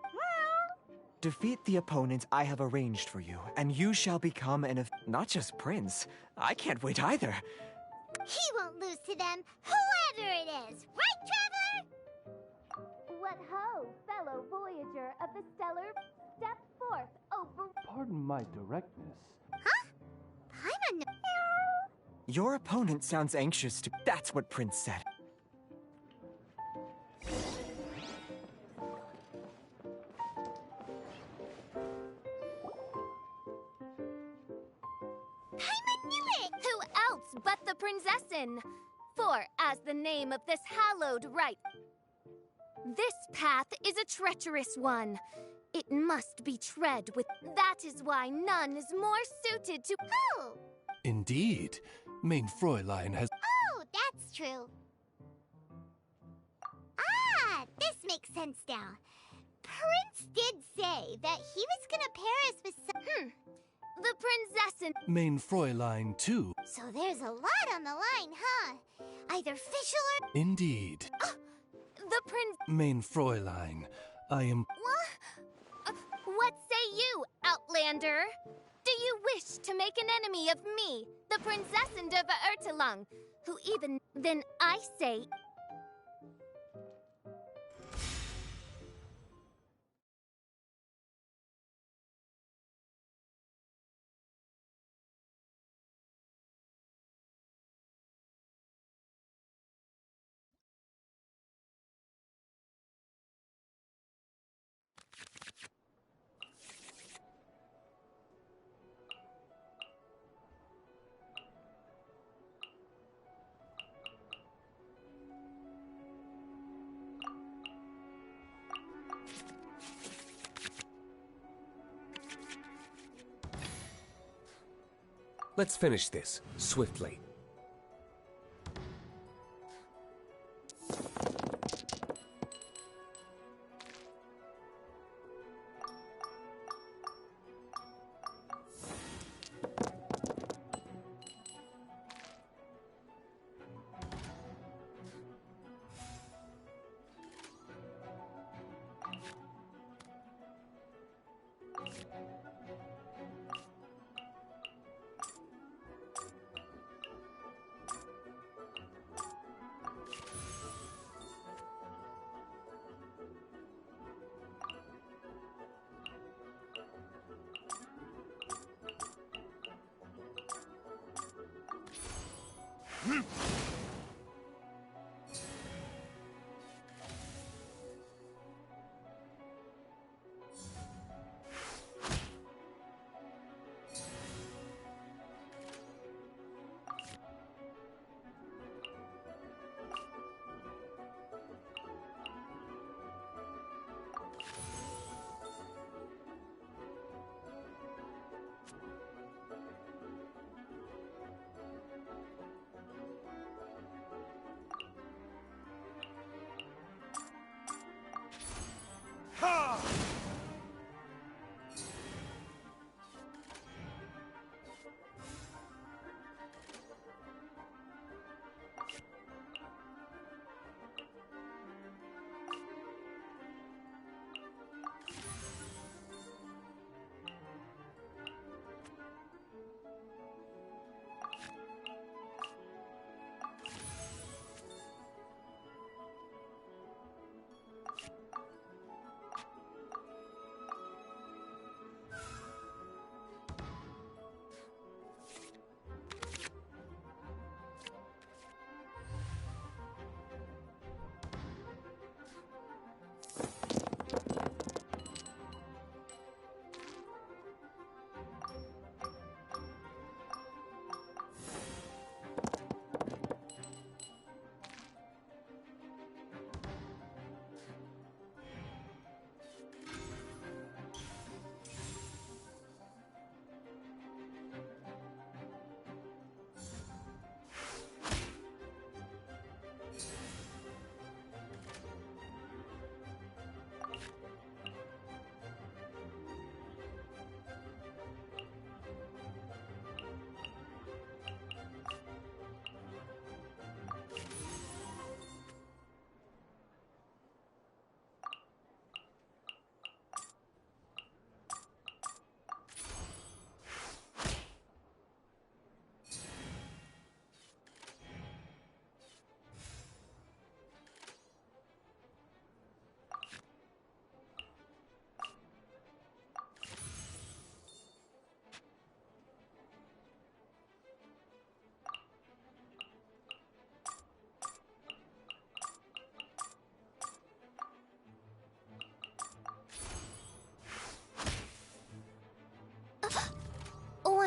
defeat the opponent I have arranged for you, and you shall become not just prince. I can't wait either. He won't lose to them, whoever it is. Right, Traveler? What ho, fellow voyager of the stellar, step forth over... Pardon my directness. Huh? Paimon... Your opponent sounds anxious to... That's what Prince said. Who else but the Prinzessin? For, as the name of this hallowed rite, this path is a treacherous one. It must be tread with. That is why none is more suited to. Oh! Indeed. Mein Fräulein has. Oh, that's true. Ah, this makes sense now. Prince did say that he was gonna pair us with some. The Prinzessin. Mein Fräulein, too. So there's a lot on the line, huh? Either official or. Indeed. The Prince. Mein Fräulein, I am. What say you, Outlander? Do you wish to make an enemy of me, the Prinzessin of Ertelung, who even. Then I say. Let's finish this, swiftly.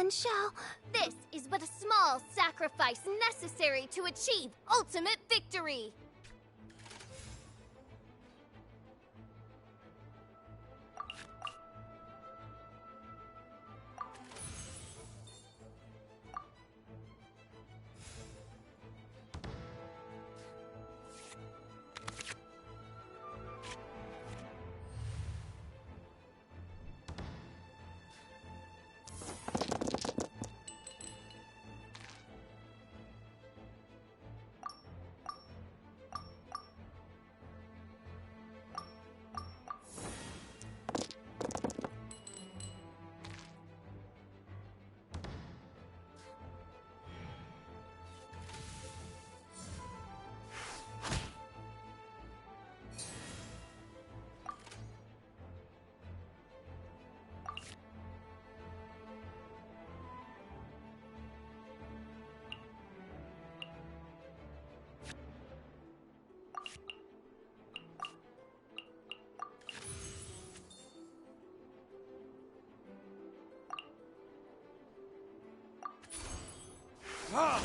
Then shall... This is but a small sacrifice necessary to achieve ultimate victory! Ah!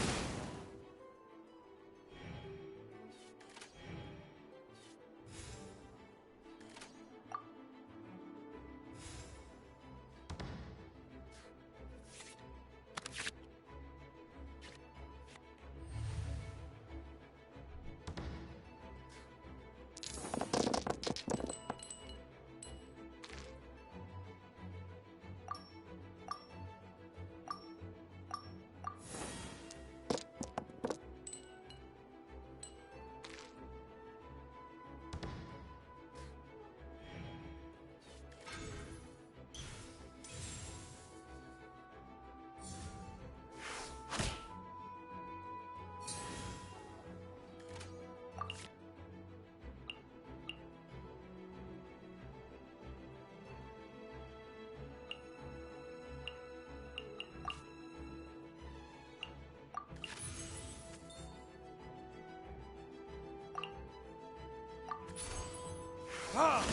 Ah!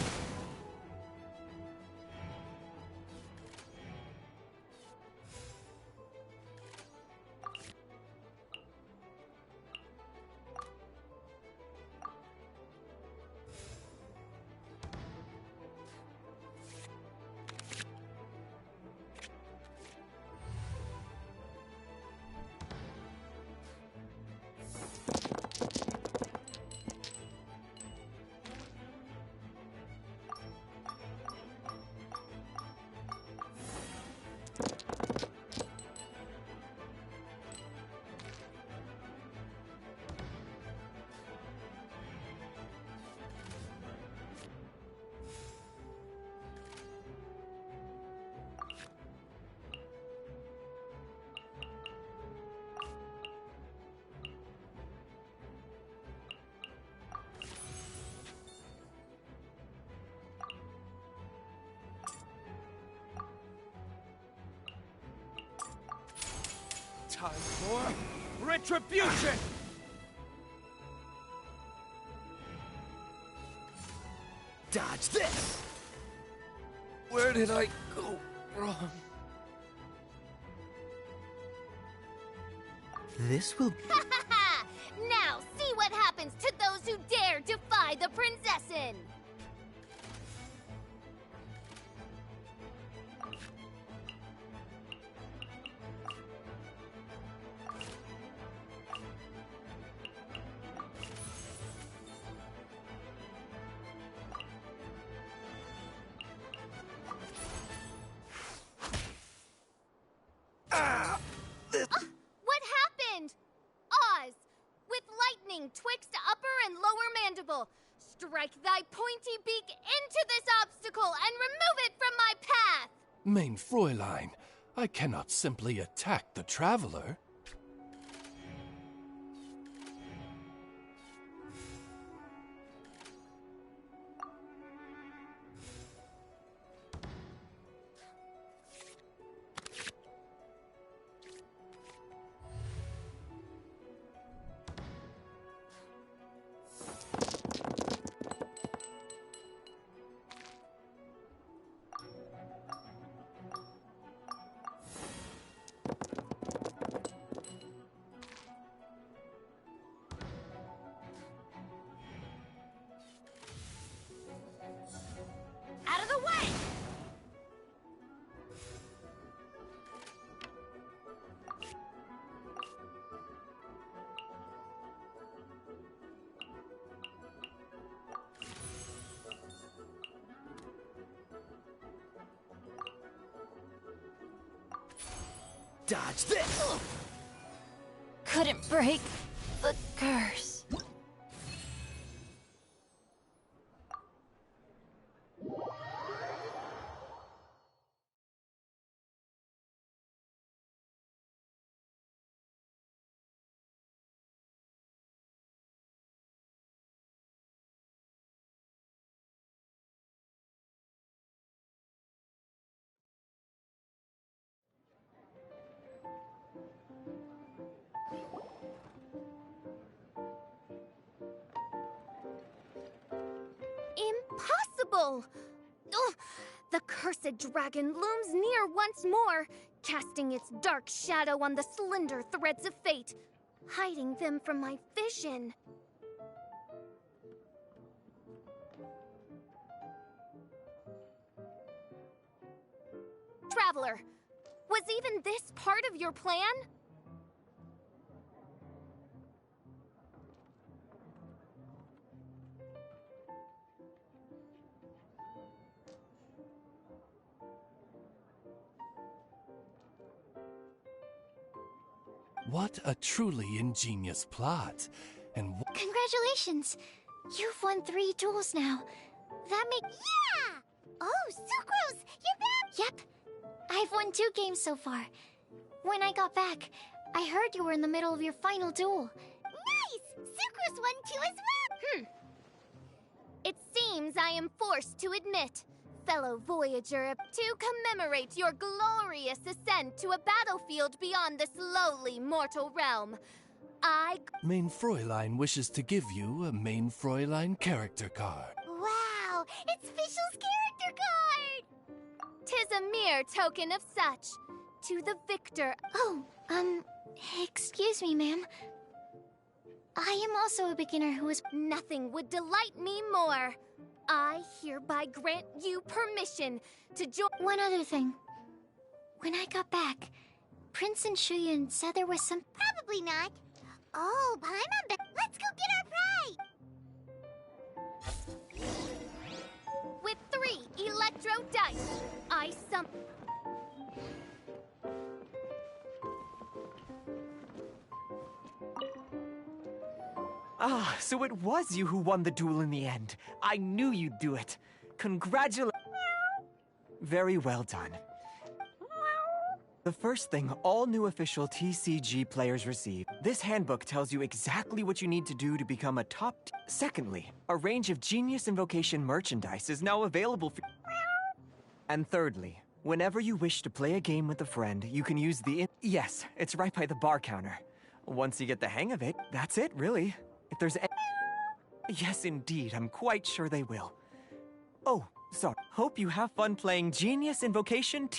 Time for retribution! Dodge this! Where did I go wrong? This will... Now see what happens to those who dare defy the Princessin! What happened? Oz, with lightning twixt upper and lower mandible, strike thy pointy beak into this obstacle and remove it from my path! Mein Fräulein, I cannot simply attack the traveler. Dodge this! Couldn't break the curse. Impossible! Ugh, the cursed dragon looms near once more, casting its dark shadow on the slender threads of fate, hiding them from my vision. Traveler, was even this part of your plan? What a truly ingenious plot. And Congratulations! You've won 3 duels now. That makes... Yeah! Oh, Sucrose, you're back! Yep. I've won 2 games so far. When I got back, I heard you were in the middle of your final duel. Nice! Sucrose won too as well! It seems I am forced to admit, fellow Voyager, to commemorate your glorious ascent to a battlefield beyond this lowly mortal realm. Main Fräulein wishes to give you a Main Fräulein character card. Wow! It's Fischl's character card! 'Tis a mere token of such. To the victor... Oh, excuse me, ma'am. I am also a beginner who is... Nothing would delight me more. I hereby grant you permission to join... One other thing. When I got back, Prince and Shuyan said there was some... Probably not. Oh, Paimon, let's go get our prize! With 3 electro dice, I summon... Ah, so it was you who won the duel in the end. I knew you'd do it. Congratulations. Very well done. The first thing all new official TCG players receive. This handbook tells you exactly what you need to do to become a top... Secondly, a range of Genius Invocation merchandise is now available for... And thirdly, whenever you wish to play a game with a friend, you can use the... Yes, it's right by the bar counter. Once you get the hang of it, that's it, really. If there's Yes, indeed, I'm quite sure they will. Oh, sorry. Hope you have fun playing Genius Invocation